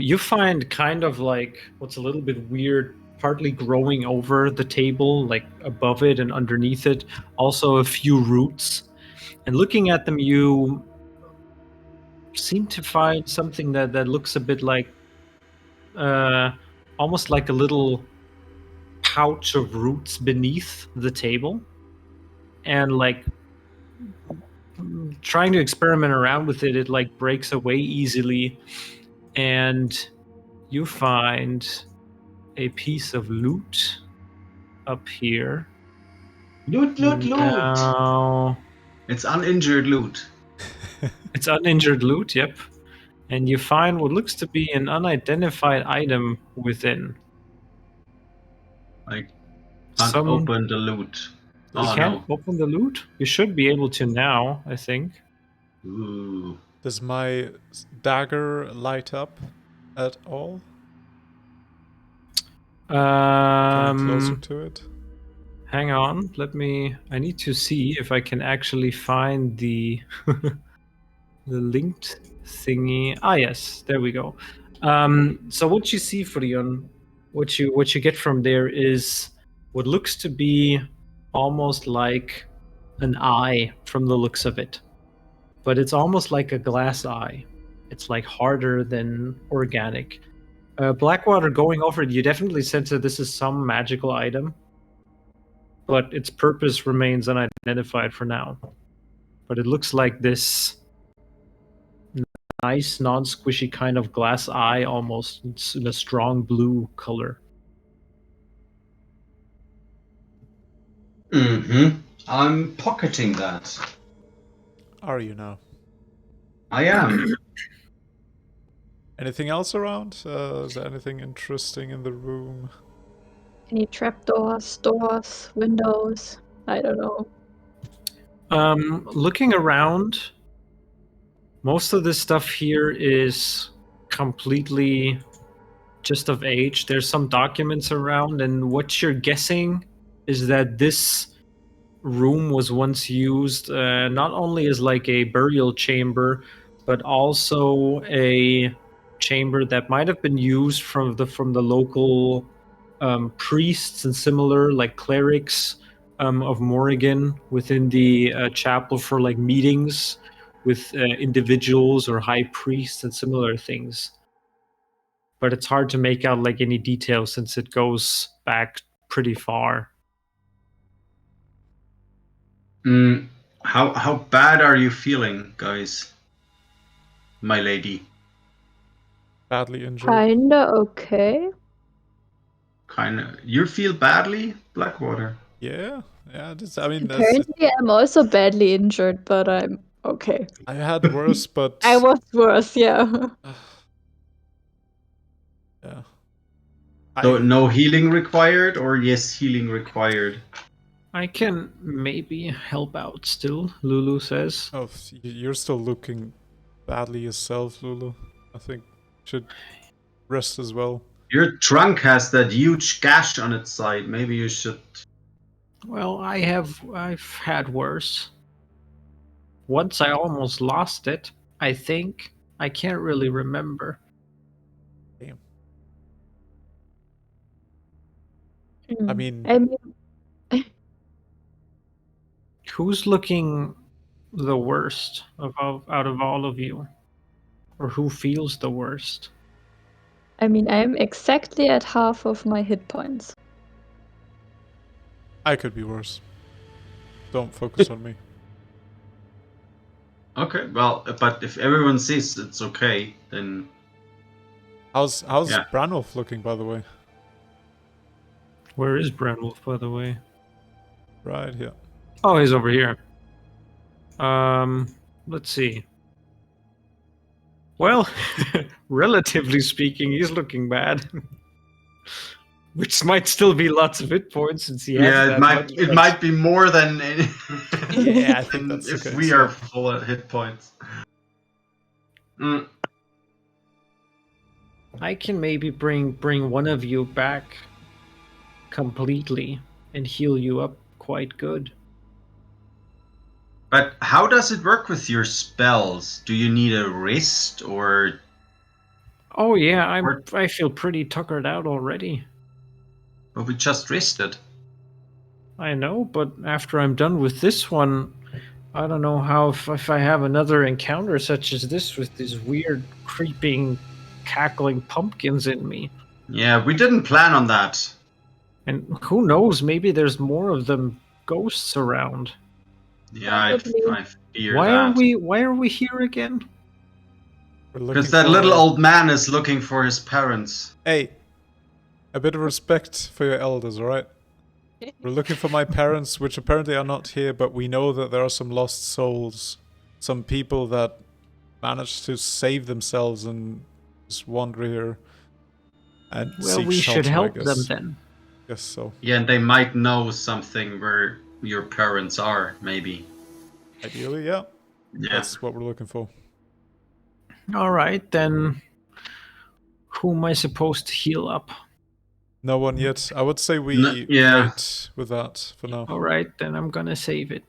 You find kind of like what's a little bit weird, partly growing over the table, like above it and underneath it, also a few roots. And looking at them, you seem to find something that looks a bit like almost like a little pouch of roots beneath the table. And like trying to experiment around with it, it like breaks away easily. And you find a piece of loot up here. Loot, loot, loot! Now, It's uninjured loot. it's uninjured loot, yep. And you find what looks to be an unidentified item within. I can't open the loot. You Oh can't no. open the loot? You should be able to now, I think. Ooh. Does my dagger light up at all? Coming closer to it? Hang on, I need to see if I can actually find the the linked thingy. Ah, yes, there we go. So what you see, Frion, what you get from there is what looks to be almost like an eye from the looks of it, but it's almost like a glass eye. It's like harder than organic. Blackwater, going over it, you definitely sense that this is some magical item, but its purpose remains unidentified for now. But it looks like this nice, non-squishy kind of glass eye, almost in a strong blue color. Mm-hmm. I'm pocketing that. Are you now? I am. Anything else around? Is there anything interesting in the room? Any trapdoors, doors, windows? I don't know. Looking around, most of this stuff here is completely just of age. There's some documents around, and what you're guessing is that this room was once used not only as like a burial chamber, but also a chamber that might have been used from the local priests and similar like clerics of Morrigan within the chapel for like meetings with individuals or high priests and similar things. But it's hard to make out like any details since it goes back pretty far. How bad are you feeling, guys? My lady. Badly injured? Kinda okay. Kinda. You feel badly, Blackwater? Yeah, yeah. I mean, Apparently, I'm also badly injured, but I'm okay. I had worse, but I was worse, yeah. yeah. So no healing required, or yes, healing required? I can maybe help out still, Lulu says. Oh, you're still looking badly yourself, Lulu. I think should rest as well. Your trunk has that huge gash on its side. Maybe you should. Well, I've had worse. Once I almost lost it, I think. I can't really remember. Damn. Mm. I mean, Who's looking the worst out of all of you? Or who feels the worst? I'm exactly at half of my hit points. I could be worse. Don't focus on me. Okay, well, but if everyone says it's okay, then How's Yeah. Branwolf looking, by the way? Where is Branwolf, by the way? Right here. Oh, he's over here. Let's see. Well, relatively speaking, he's looking bad. Which might still be lots of hit points since he has yeah, that it might much, it but- might be more than Yeah, I think than that's if okay. we are full at hit points. I can maybe bring one of you back completely and heal you up quite good. But how does it work with your spells? Do you need a rest or? Oh yeah, Or- I feel pretty tuckered out already. But we just rested. I know, but after I'm done with this one, I don't know how if I have another encounter such as this with these weird creeping cackling pumpkins in me. Yeah, we didn't plan on that. And who knows, maybe there's more of them ghosts around. Yeah, Probably. I fear that. Why are we here again? We're looking Because that for little old man is looking for his parents. Hey, a bit of respect for your elders, alright? We're looking for my parents, which apparently are not here, but we know that there are some lost souls. Some people that managed to save themselves and just wander here and Well, seek we shelter, should help I them guess. then. Guess so. Yeah, and they might know something where your parents are, maybe. Ideally, yeah. Yeah. That's what we're looking for. All right, then. Who am I supposed to heal up? No one yet. I would say we yeah. wait with that for now. All right, then I'm gonna save it.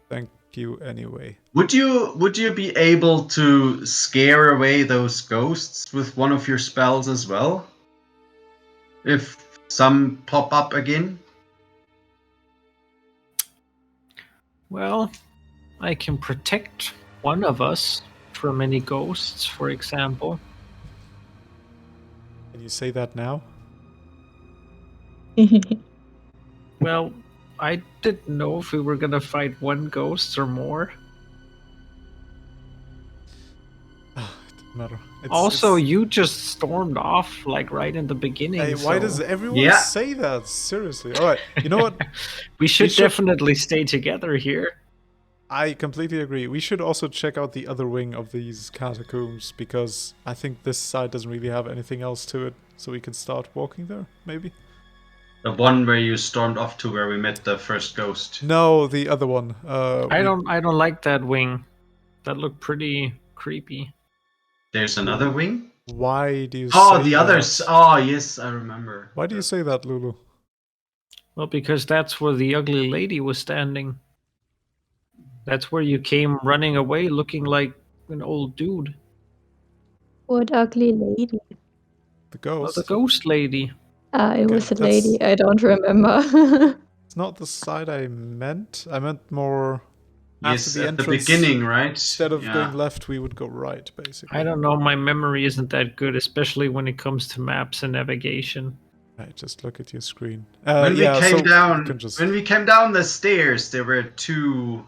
Thank you anyway. Would you be able to scare away those ghosts with one of your spells as well? If some pop up again? Well, I can protect one of us from any ghosts, for example. Can you say that now? Well, I didn't know if we were gonna fight one ghost or more. It doesn't matter. Also, you just stormed off like right in the beginning. Hey, why so does everyone Yeah. say that? Seriously. Alright, you know what? we should should- definitely stay together here. I completely agree. We should also check out the other wing of these catacombs, because I think this side doesn't really have anything else to it, so we can start walking there, maybe? The one where you stormed off to where we met the first ghost. No, the other one. I don't like that wing. That looked pretty creepy. There's another wing? Why do you Oh, say the that? others. Oh, yes, I remember. Why do you say that, Lulu? Well, because that's where the ugly lady was standing. That's where you came running away looking like an old dude. What ugly lady? The Well, ghost? the ghost lady. It was a that's- lady. I don't remember. It's not the side I meant. I meant more Yes, after the at the entrance. beginning, right? Instead of Yeah. going left, we would go right, basically. I don't know, my memory isn't that good, especially when it comes to maps and navigation. Right, just look at your screen. When Yeah, we so came down, you can just... when we came down the stairs, there were two.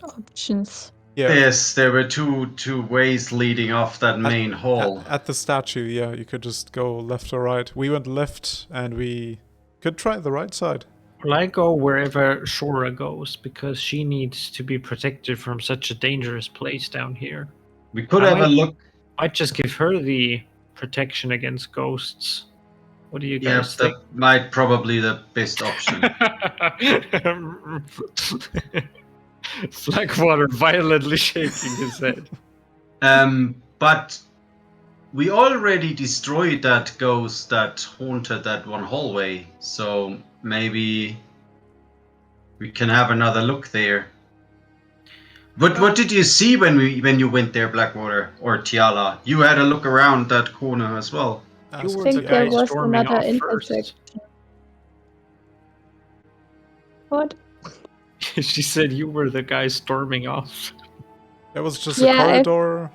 Options. Yeah, Yes, there were two ways leading off that main hall. at the statue, yeah, you could just go left or right. We went left, and we could try the right side. Well, I go wherever Shora goes, because she needs to be protected from such a dangerous place down here. We could I have a might- look. I'd just give her the protection against ghosts. What do you Yeah, guys think? that might probably the best option. Blackwater violently shaking his head. But we already destroyed that ghost that haunted that one hallway, so maybe we can have another look there. What did you see when you went there, Blackwater or Tiala? You had a look around that corner as well. You Ask were I the think there guy was storming another off first. intersection. What? She said you were the guy storming off. There was just Yeah, a corridor.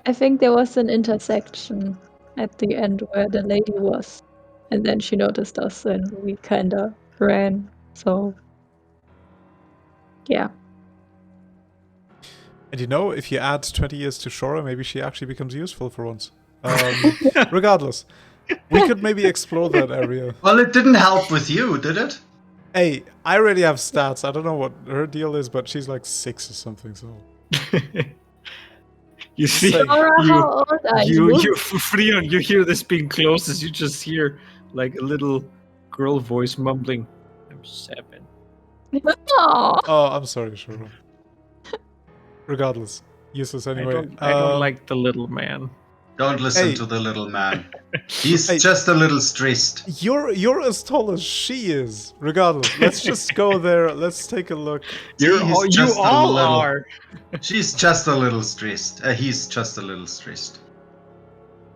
I think there was an intersection at the end where the lady was. And then she noticed us and we kinda ran. So, yeah. And you know, if you add 20 years to Shora, maybe she actually becomes useful for once. Regardless, we could maybe explore that area. Well, it didn't help with you, did it? Hey, I already have stats. I don't know what her deal is, but she's like 6 or something, so... You see, Like- Laura, how old are you? Freon, you hear this being close as you just hear like a little girl voice mumbling, "I'm 7." Aw. Oh, I'm sorry, Shora. Regardless, useless anyway. I don't like the little man. Don't listen Hey. to the little man. He's Hey. just a little stressed. You're as tall as she is. Regardless, let's just go there. Let's take a look. You all are. She's just a little stressed. He's just a little stressed.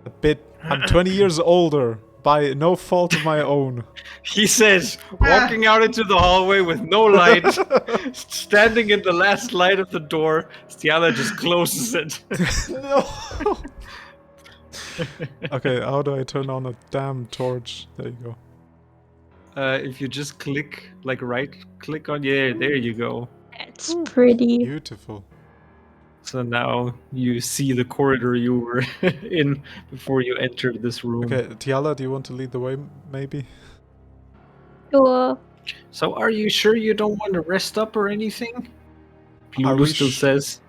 A bit. I'm 20 years older by no fault of my own. He says, walking out into the hallway with no light, standing in the last light of the door. Stiala just closes it. No. Okay, how do I turn on a damn torch? There you go. If you just click, like right click on, yeah, there you go. It's pretty. Beautiful. So now you see the corridor you were in before you entered this room. Okay, Tiala, do you want to lead the way, maybe? Sure. So are you sure you don't want to rest up or anything? Are Lulu we still sh- says.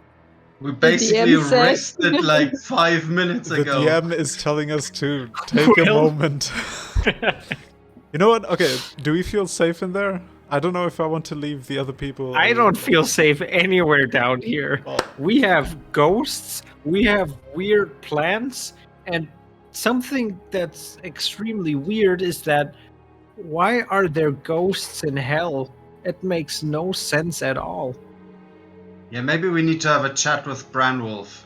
We basically DM said. rested like 5 minutes The ago. DM is telling us to take a Well. moment. You know what? Okay, do we feel safe in there? I don't know if I want to leave the other people. I don't feel safe anywhere down here. Well, We have ghosts, we have weird plants, and something that's extremely weird is that why are there ghosts in hell? It makes no sense at all. Yeah, maybe we need to have a chat with Branwolf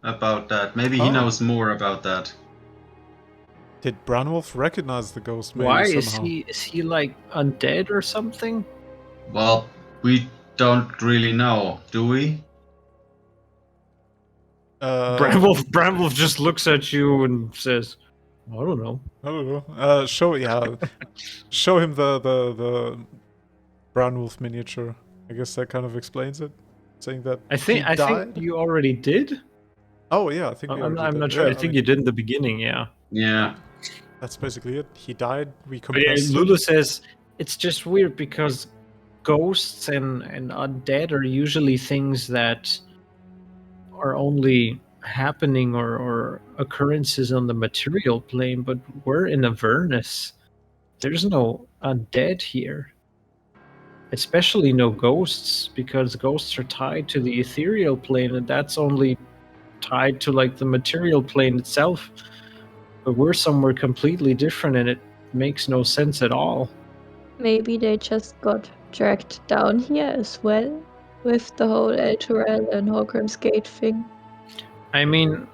about that. Maybe he Oh. knows more about that. did Branwolf recognize the ghost? Maybe Why somehow? is he like undead or something? Well, we don't really know, do we? Bramwolf just looks at you and says, I don't know. I don't know. Show him the Branwolf miniature. I guess that kind of explains it. Saying that I think he died. you already did. Oh yeah, I think we I'm already not did. sure. Yeah, I think mean, you did in the beginning, yeah. Yeah. That's basically it. He died. We But yeah, compressed Lulu him. says it's just weird because ghosts and undead are usually things that are only happening or occurrences on the material plane, but we're in Avernus. There's no undead here. Especially no ghosts, because ghosts are tied to the ethereal plane, and that's only tied to like the material plane itself. But we're somewhere completely different, and it makes no sense at all. Maybe they just got dragged down here as well with the whole El Turel and Hawkins Gate thing. I mean,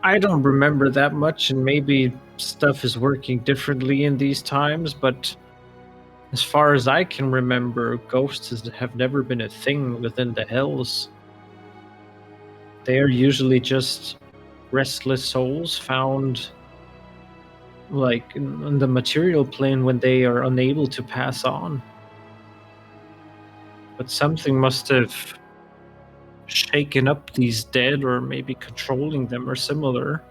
I don't remember that much, and maybe stuff is working differently in these times, but as far as I can remember, ghosts have never been a thing within the Hells. They are usually just restless souls found like in the material plane when they are unable to pass on. But something must have shaken up these dead, or maybe controlling them or similar.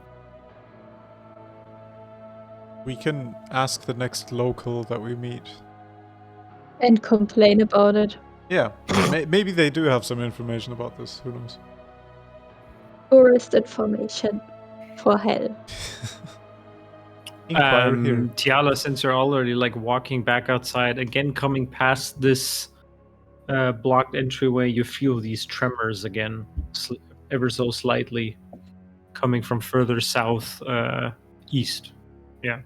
We can ask the next local that we meet. And complain about it. Yeah, maybe they do have some information about this. Who knows? Tourist information for hell. Inquire here. Tiala, since you're already like walking back outside, again coming past this blocked entryway, you feel these tremors again, ever so slightly, coming from further south east. Yeah.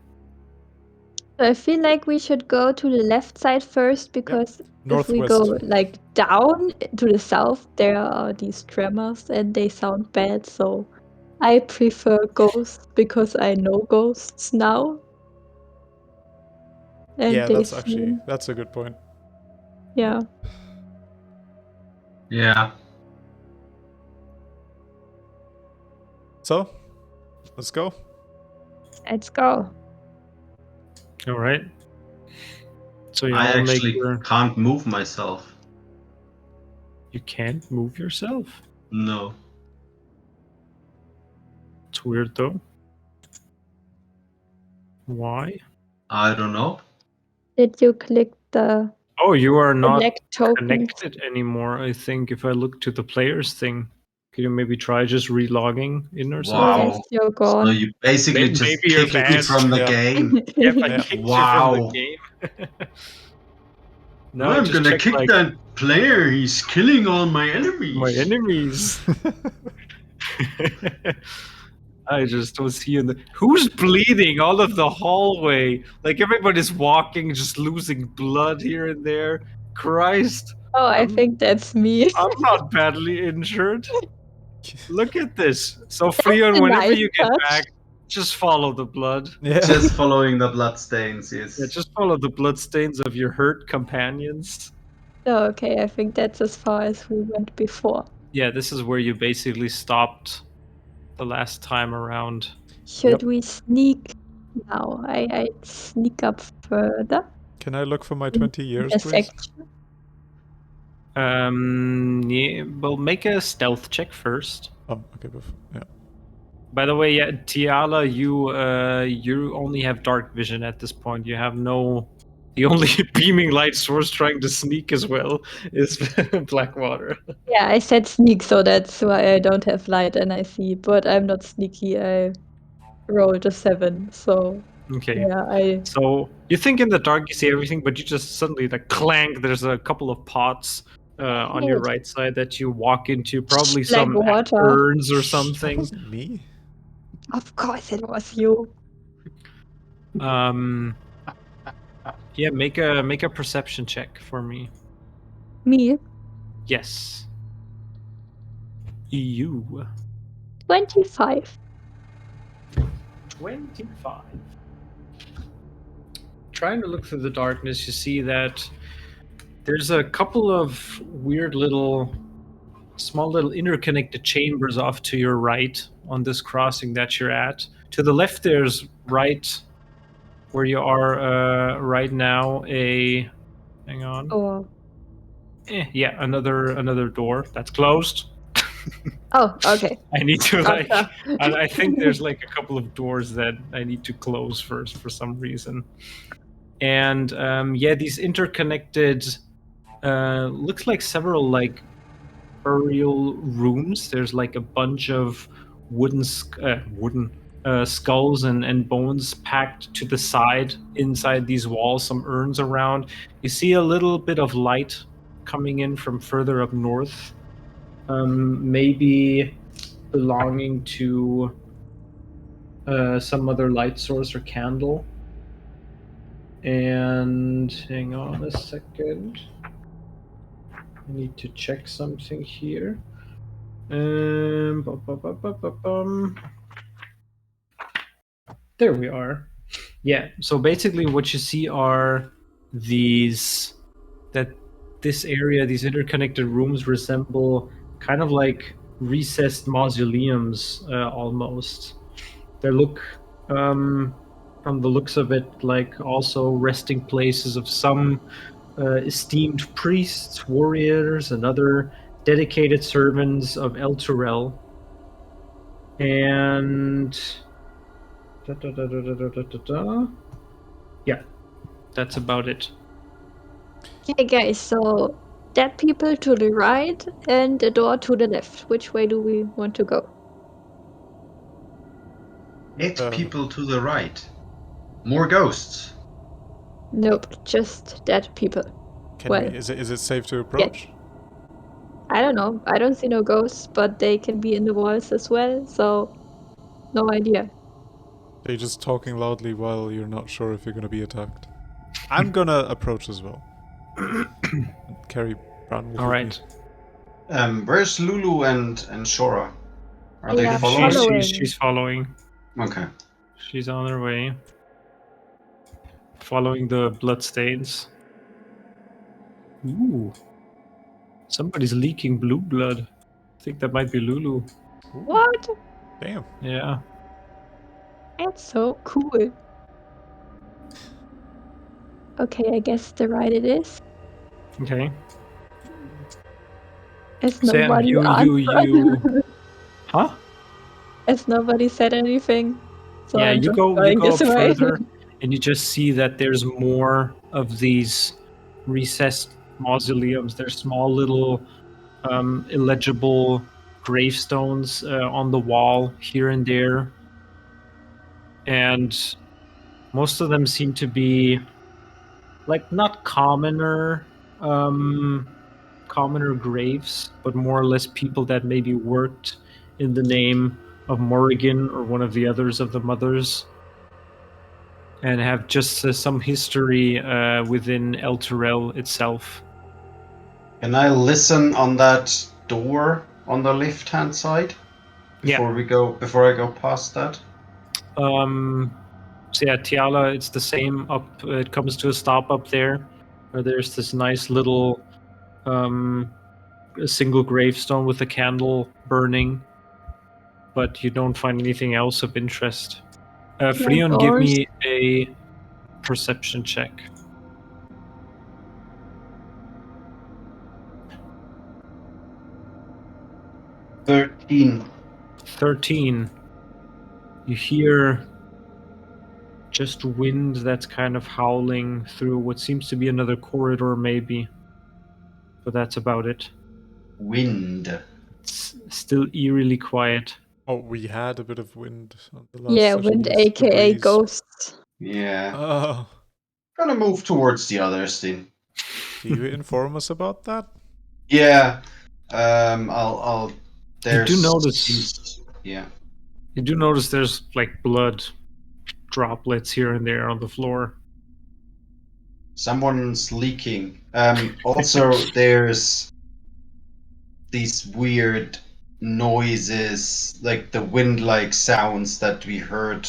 I feel like we should go to the left side first, because if we go Northwest. like down to the south, there are these tremors and they sound bad. So I prefer ghosts because I know ghosts now. And Yeah, they that's a good point. yeah. Yeah. So, let's go. Let's go. All right. So you I all make actually your... can't move myself. You can't move yourself. No. It's weird though. Why? I don't know. Did you click the Oh, you are not select tokens? connected anymore, I think. If I look to the players thing, can you maybe try just relogging in or something? Yes, you're So gone. you basically just Maybe you're kicked me banned. from the Yeah. game. Yep, I Yeah. kicked you from the Wow. game. No, I'm just gonna check, kick like, that player. He's killing all my enemies. my enemies. I just don't see you. Who's bleeding all of the hallway? Like everybody's walking, just losing blood here and there. Christ, Oh, I I'm, think that's me. I'm not badly injured. Look at this. So That's Freon, a whenever nice you get touch. back, just follow the blood. Yeah. Just following the bloodstains, yes. Yeah, just follow the bloodstains of your hurt companions. Oh, okay, I think that's as far as we went before. Yeah, this is where you basically stopped the last time around. Should Yep. we sneak now? I sneak up further Can I look for my in 20 years, the please? section. Yeah, well, make a stealth check first. Oh, okay. Yeah. By the way, yeah, Tiala, you only have dark vision at this point. You have no. The only beaming light source trying to sneak as well is Blackwater. Yeah, I said sneak, so that's why I don't have light and I see. But I'm not sneaky. I rolled a 7, so Okay. yeah, So you think in the dark you see everything, but you just suddenly like clank. There's a couple of pots on your Oh. right side that you walk into, probably Like some water. urns or That something. wasn't me. Of course it was you. Yeah, make a perception check for me. Me? Yes. You. 25. 25. Trying to look through the darkness, you see that there's a couple of weird small little interconnected chambers off to your right on this crossing that you're at. To the left, there's right where you are right now. Hang on. Oh. Yeah, another door that's closed. Oh, okay. I need to like. Gotcha. I think there's like a couple of doors that I need to close first for some reason. And yeah, these interconnected looks like several like burial rooms. There's like a bunch of wooden skulls and bones packed to the side inside these walls. Some urns around. You see a little bit of light coming in from further up north. Maybe belonging to some other light source or candle. And hang on a second. I need to check something here. There we are. Yeah, so basically what you see are this area, these interconnected rooms resemble kind of like recessed mausoleums almost. They look, from the looks of it, like also resting places of some esteemed priests, warriors, and other dedicated servants of El Turel. And yeah, that's about it. Okay, guys, so dead people to the right and a door to the left. Which way do we want to go? 8 people to the right. More ghosts. Nope, just dead people. Can Well, we? Is it safe to approach? I don't know. I don't see no ghosts, but they can be in the walls as well, so no idea. Are you just talking loudly while you're not sure if you're gonna be attacked? I'm gonna approach as well. Carry Brown Wolf. All right. Where's Lulu and Shora? Are they Yeah, following? following. She's following. Okay. She's on her way. Following the bloodstains. Ooh. Somebody's leaking blue blood. I think that might be Lulu. What? Damn. Yeah. That's so cool. Okay, I guess the right it is. Okay. As Sam, nobody you. Huh? As nobody said anything. So Yeah, I'm you just go going up this way. further, and you just see that there's more of these recessed mausoleums. There's small little illegible gravestones on the wall here and there, and most of them seem to be like not commoner graves, but more or less people that maybe worked in the name Morrigan or one of the others of the mothers, and have just some history within El Terrell itself. Can I listen on that door on the left-hand side before I go past that? So yeah, Tiala, it's the same up. It comes to a stop up there, where there's this nice little a single gravestone with a candle burning, but you don't find anything else of interest. Freon, give doors. me a perception check. 13. 13. You hear just wind that's kind of howling through what seems to be another corridor, maybe. But that's about it. Wind. It's still eerily quiet. Oh, we had a bit of wind on the last Yeah, session wind, with the aka breeze. ghosts. Yeah. Oh, Gonna move towards the others then. do you inform us about that? Yeah. I'll. There's. You do notice. Yeah. You do notice there's like blood droplets here and there on the floor. Someone's leaking. Also, there's these weird noises, like the wind-like sounds that we heard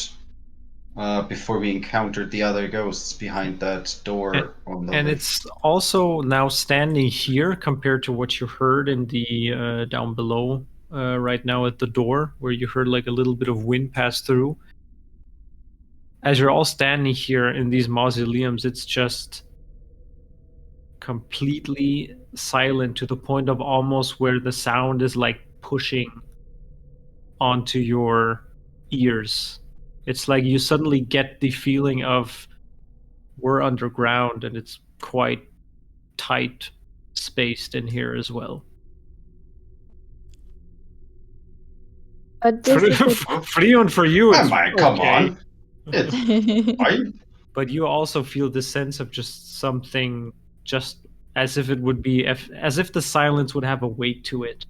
before we encountered the other ghosts behind that door on the And left. it's also now standing here compared to what you heard in the down below right now at the door, where you heard like a little bit of wind pass through. As you're all standing here in these mausoleums, it's just completely silent to the point of almost where the sound is like pushing onto your ears. It's like you suddenly get the feeling of we're underground and it's quite tight spaced in here as well. But this is Freon, for you, it's Come okay. on. It's fine. But you also feel this sense of just something, just as if it would be, as if the silence would have a weight to it.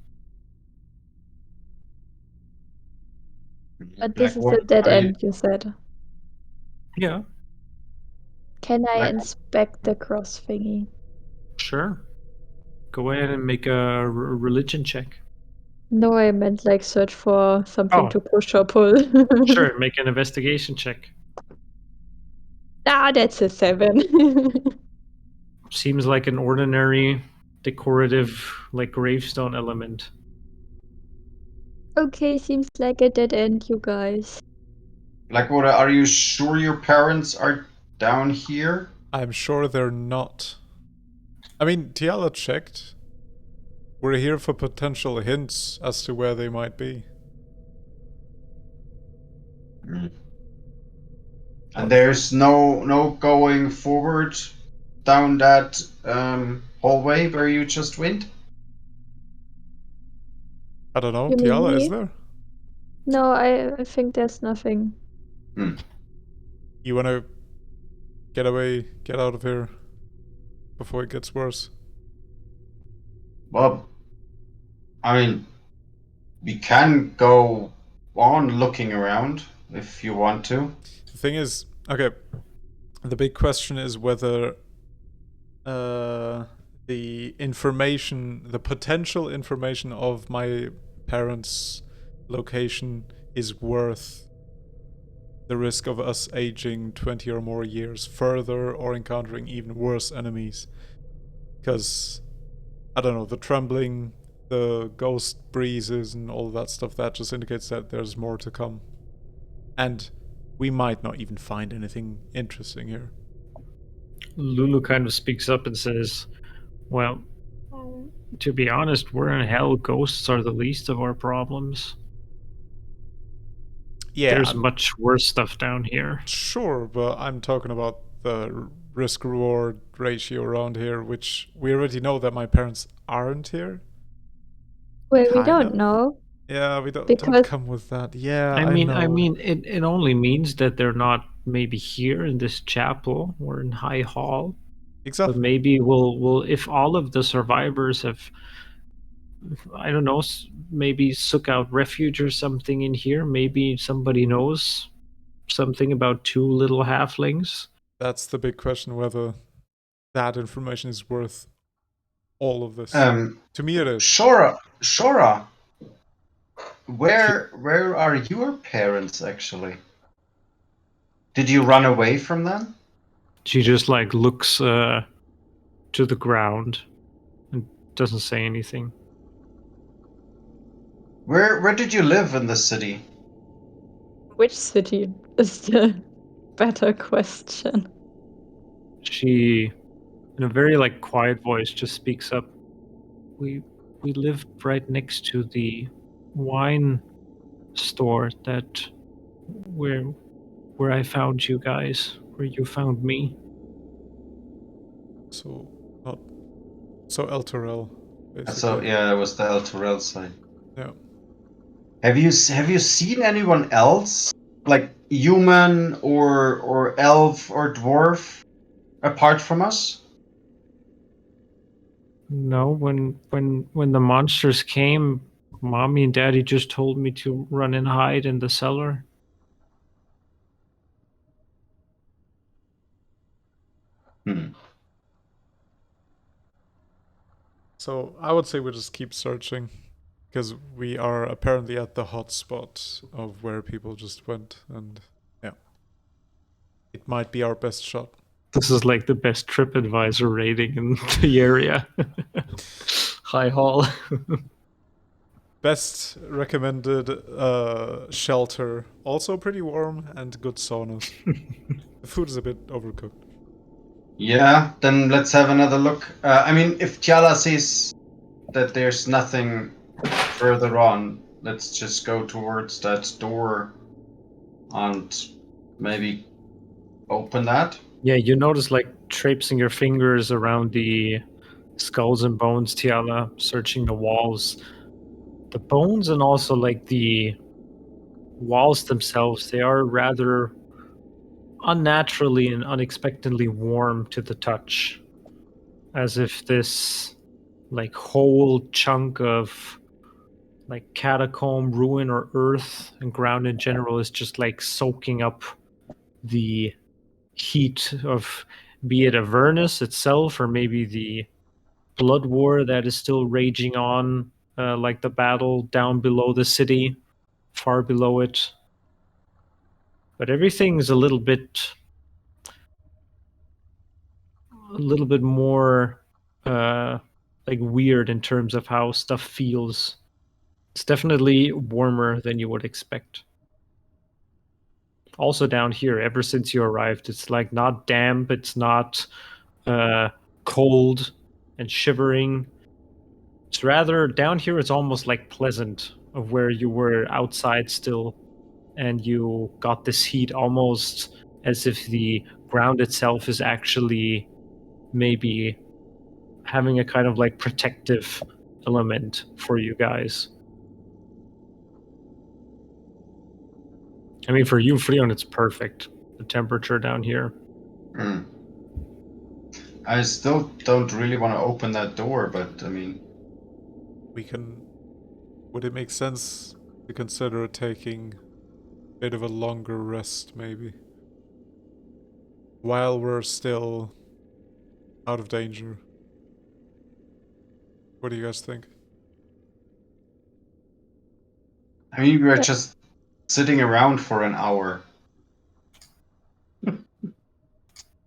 But this is a dead end, you said. Yeah, Can I inspect the cross thingy? sure. Go ahead and make a religion check. No, I meant like search for something Oh. to push or pull. Sure, make an investigation check. Ah, that's a 7. Seems like an ordinary decorative, like gravestone element. Okay, seems like a dead end, you guys. Blackwater, are you sure your parents are down here? I'm sure they're not. I mean, Tiala checked. We're here for potential hints as to where they might be. And there's no going forward down that hallway where you just went? I don't know, You mean Tiala, is me? there? No, I think there's nothing. You wanna get away, get out of here before it gets worse? Well, I mean, we can go on looking around if you want to. The thing is, okay, the big question is whether the information, the potential information of my parents' location is worth the risk of us aging 20 or more years further or encountering even worse enemies. Because, I don't know, the trembling, the ghost breezes and all that stuff, that just indicates that there's more to come. And we might not even find anything interesting here. Lulu kind of speaks up and says, well, to be honest, we're in hell. Ghosts are the least of our problems. Yeah, there's much worse stuff down here. Sure, but I'm talking about the risk-reward ratio around here, which we already know that my parents aren't here. Well, we don't know. Yeah, we don't Because come with that. Yeah, I mean, know. It only means that they're not maybe here in this chapel or in High Hall. Exactly. But maybe we'll if all of the survivors have I don't know, maybe sook out refuge or something in here. Maybe somebody knows something about two little halflings. That's the big question, whether that information is worth all of this. To me, it is. Shora, where are your parents actually? Did you run away from them? She just like looks to the ground and doesn't say anything. Where did you live in the city? Which city is the better question? She, in a very like quiet voice, just speaks up. We lived right next to the wine store that where I found you guys, where you found me. So, not so El Torel, basically. So yeah, it was the El Torel side. Yeah. Have you seen anyone else, like human or elf or dwarf, apart from us? No, when the monsters came, Mommy and Daddy just told me to run and hide in the cellar. So I would say we just keep searching, because we are apparently at the hot spot of where people just went, and yeah, it might be our best shot. This is like the best TripAdvisor rating in the area. High Hall. Best recommended shelter, also pretty warm and good saunas. The food is a bit overcooked. Yeah, then let's have another look. I mean, if Tiala sees that there's nothing further on, let's just go towards that door and maybe open that. Yeah, you notice like traipsing your fingers around the skulls and bones, Tiala, searching the walls. The bones and also like the walls themselves, they are rather unnaturally and unexpectedly warm to the touch. As if this like whole chunk of like catacomb, ruin, or earth and ground in general is just like soaking up the heat of, be it Avernus itself or maybe the blood war that is still raging on, like the battle down below the city, far below it. But everything's a little bit more like weird in terms of how stuff feels. It's definitely warmer than you would expect. Also down here, ever since you arrived, it's like not damp, it's not cold and shivering. It's rather, down here it's almost like pleasant, of where you were outside still and you got this heat, almost as if the ground itself is actually maybe having a kind of like protective element for you guys. I mean, for you, Freon, it's perfect. The temperature down here. I still don't really want to open that door, but I mean, We can. Would it make sense to consider taking a bit of a longer rest, maybe? While we're still out of danger. What do you guys think? I mean, we're just sitting around for an hour.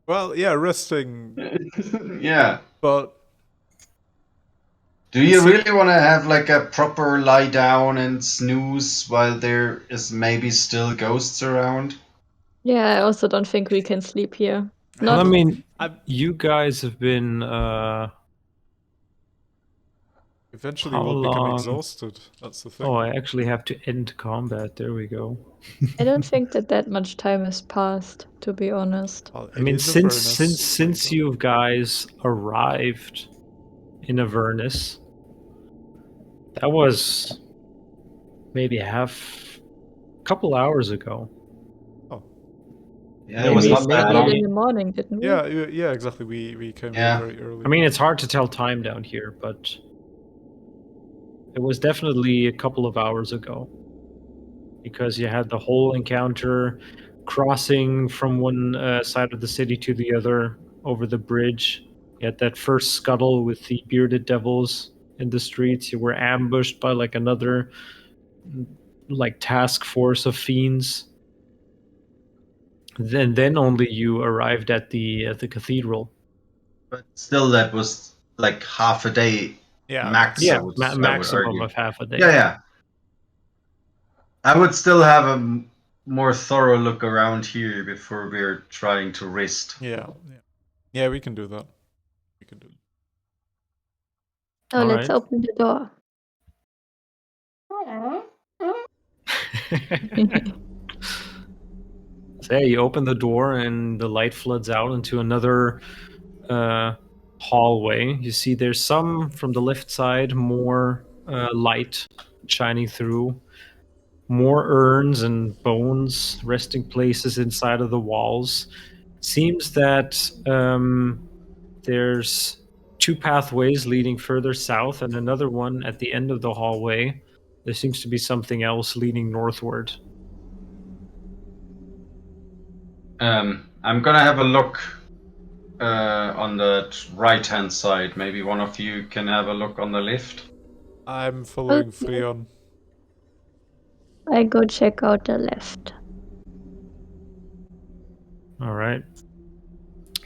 Well, yeah, resting, Yeah. but Do you really want to have like a proper lie down and snooze while there is maybe still ghosts around? Yeah, I also don't think we can sleep here. Well, I Not mean, you guys have been eventually how we'll become long? exhausted. That's the thing. Oh, I actually have to end combat. There we go. I don't think that much time has passed, to be honest. Well, I mean, it is since you guys arrived in Avernus, that was maybe a couple hours ago. Oh. Yeah, it was We not that started long. in the morning, didn't we? Yeah, exactly. We came here very early. I mean, it's hard to tell time down here, but It was definitely a couple of hours ago, because you had the whole encounter crossing from one side of the city to the other over the bridge. You had that first scuttle with the bearded devils in the streets. You were ambushed by like another like task force of fiends. Then only you arrived at the cathedral. But still, that was like half a day Yeah, max. Yeah, I would maximum argue. of half a day. Yeah, yeah. I would still have a more thorough look around here before we're trying to rest. yeah, yeah. Yeah, we can do that. We can do that. So All let's right. open the door. So yeah, you open the door and the light floods out into another hallway. You see there's some from the left side, more light shining through, more urns and bones resting places inside of the walls. Seems that there's two pathways leading further south and another one at the end of the hallway. There seems to be something else leading northward. I'm gonna have a look on the right-hand side. Maybe one of you can have a look on the left. I'm following Okay. Freon. I go check out the left. All right.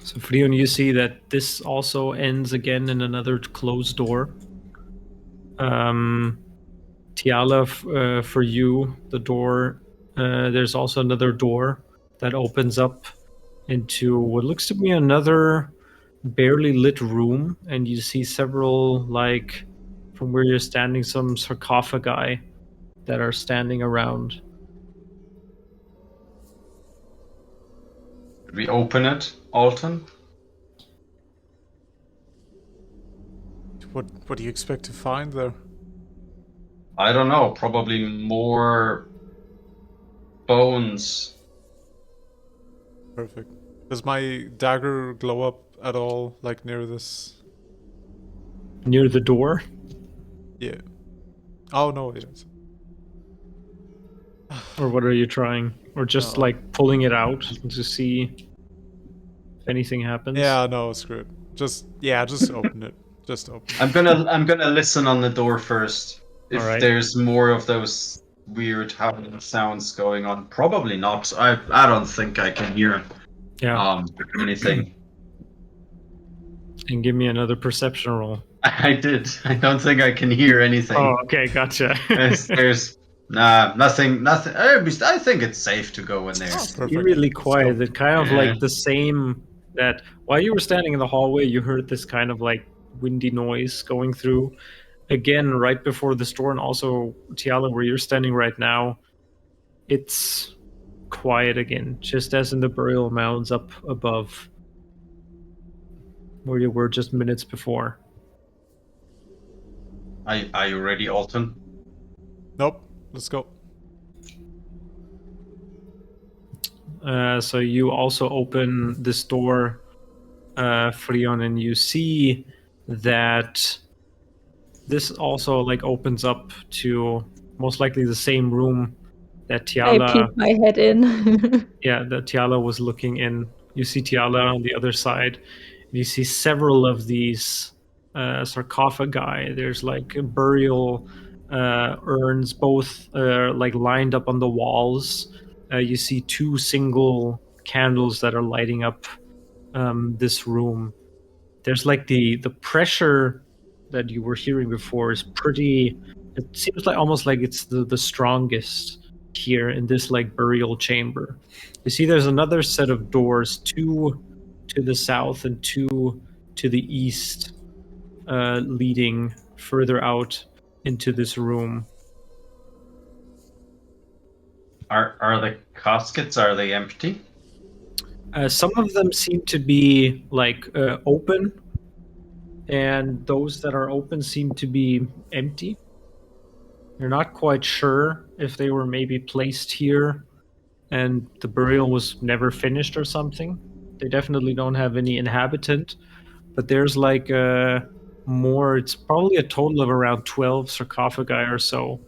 So, Freon, you see that this also ends again in another closed door. Tiala, for you, the door, there's also another door that opens up into what looks to be another barely lit room, and you see several, like, from where you're standing, some sarcophagi that are standing around. Should we open it, Alton? What do you expect to find there? I don't know. Probably more bones. Perfect. Does my dagger glow up at all, like near this? Near the door, Yeah. Oh no, it is. or what are you trying? Or just, No. like, pulling it out to see if anything happens? Yeah, no, screw it. Just open it. Just open it. I'm gonna listen on the door first. If All right. there's more of those weird howling sounds going on, probably not. I don't think I can hear Yeah. anything. And give me another perception roll. I did. I don't think I can hear anything. Oh, okay, gotcha. There's nothing. I think it's safe to go in there. Oh, perfect. You're really Let's quiet. go. It kind of Yeah. like the same that while you were standing in the hallway, you heard this kind of like windy noise going through. Again, right before the store, and also Tiala, where you're standing right now, it's quiet again, just as in the burial mounds up above, where you were just minutes before. Are you ready, Alton? Nope. Let's go. So you also open this door, Freon, and you see that this also like opens up to most likely the same room that I Tiala, peek my head in. that Tiala was looking in. You see Tiala on the other side. You see several of these sarcophagi. There's like burial urns, both like lined up on the walls. You see two single candles that are lighting up this room. There's like the pressure that you were hearing before is pretty. It seems like almost like it's the strongest here in this like burial chamber. You see, there's another set of doors, two to the south and two to the east, leading further out into this room. Are the caskets, are they empty? Some of them seem to be like open, and those that are open seem to be empty. You're not quite sure if they were maybe placed here and the burial was never finished or something. They definitely don't have any inhabitant, but there's like more. It's probably a total of around 12 sarcophagi or so,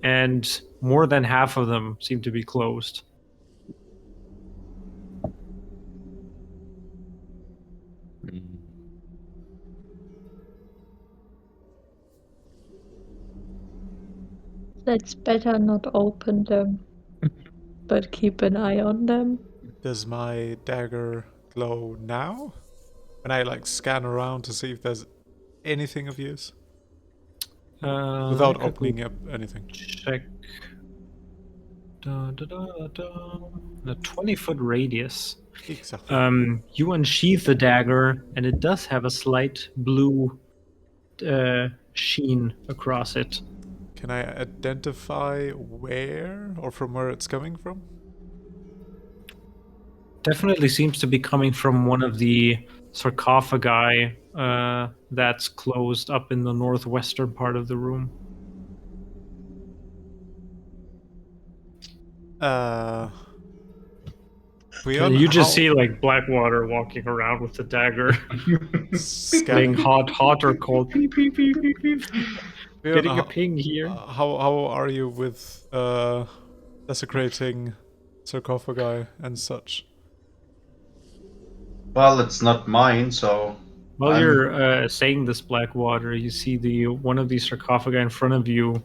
and more than half of them seem to be closed. Let's better not open them, but keep an eye on them. Does my dagger glow now? When I like scan around to see if there's anything of use? Without I could opening up anything. check. A 20-foot radius. Exactly. You unsheath the dagger, and it does have a slight blue sheen across it. Can I identify where or from where it's coming from? Definitely seems to be coming from one of the sarcophagi that's closed up in the northwestern part of the room. Beyond You just how see like Blackwater walking around with the dagger, playing scanning. hot or cold. Beep, beep, beep, beep, beep. Beyond Getting a ping here. How are you with desecrating sarcophagi and such? Well, it's not mine, so While you're saying this, Blackwater, you see the one of these sarcophagi in front of you.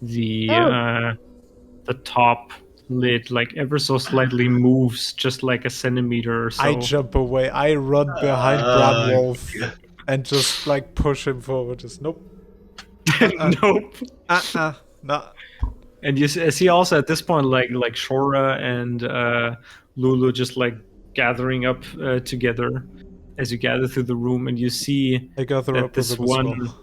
The top lid, like ever so slightly, moves just like a centimeter or so. I jump away. I run behind Branwolf and just like push him forward. Just nope. Nope. No. And you see also at this point, like Shora and Lulu just like gathering up together as you gather through the room, and you see I gather that up with this them as well.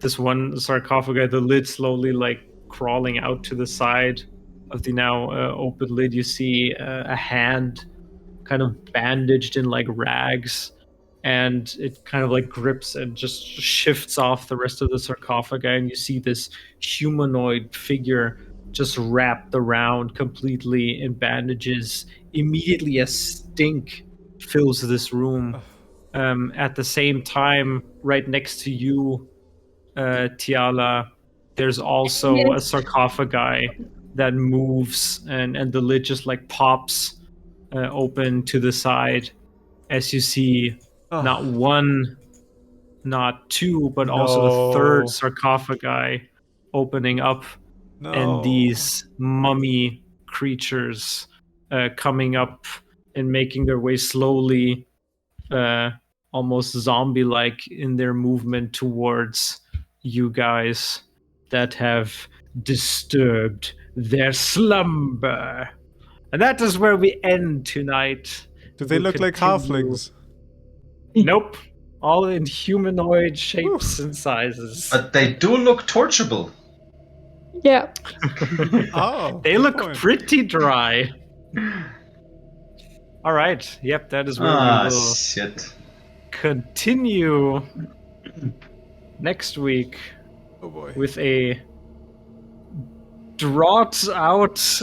this one sarcophagi, the lid slowly like crawling out to the side of the now open lid. You see a hand kind of bandaged in like rags, and it kind of like grips and just shifts off the rest of the sarcophagi, and you see this humanoid figure just wrapped around completely in bandages. Immediately a stink fills this room. At the same time, right next to you, Tiala, there's also a sarcophagi that moves, and the lid just like pops open to the side as you see not one, not two, but also a third sarcophagi opening up, and these mummy creatures coming up and making their way slowly, almost zombie-like in their movement towards you guys that have disturbed their slumber. And that is where we end tonight. Do they look like halflings? Nope. All in humanoid shapes and sizes. But they do look torchable. Yeah. They look pretty dry. All right. Yep, that is where we will continue next week with a drought out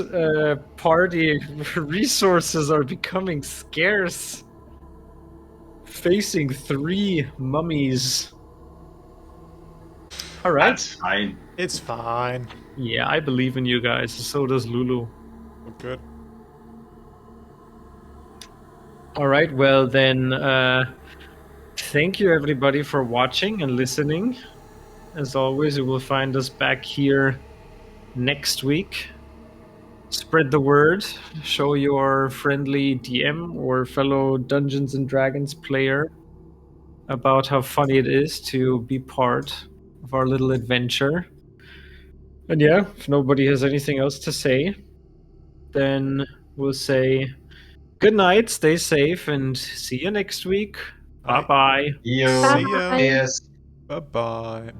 party. Resources are becoming scarce. Facing 3 mummies. All right. That's fine. It's fine. Yeah, I believe in you guys. So does Lulu. Oh, good. All right. Well, then, thank you everybody for watching and listening. As always, you will find us back here next week. Spread the word. Show your friendly DM or fellow Dungeons and Dragons player about how funny it is to be part of our little adventure. And yeah, if nobody has anything else to say, then we'll say good night, stay safe, and see you next week. Bye-bye. See ya. Yes. Bye-bye.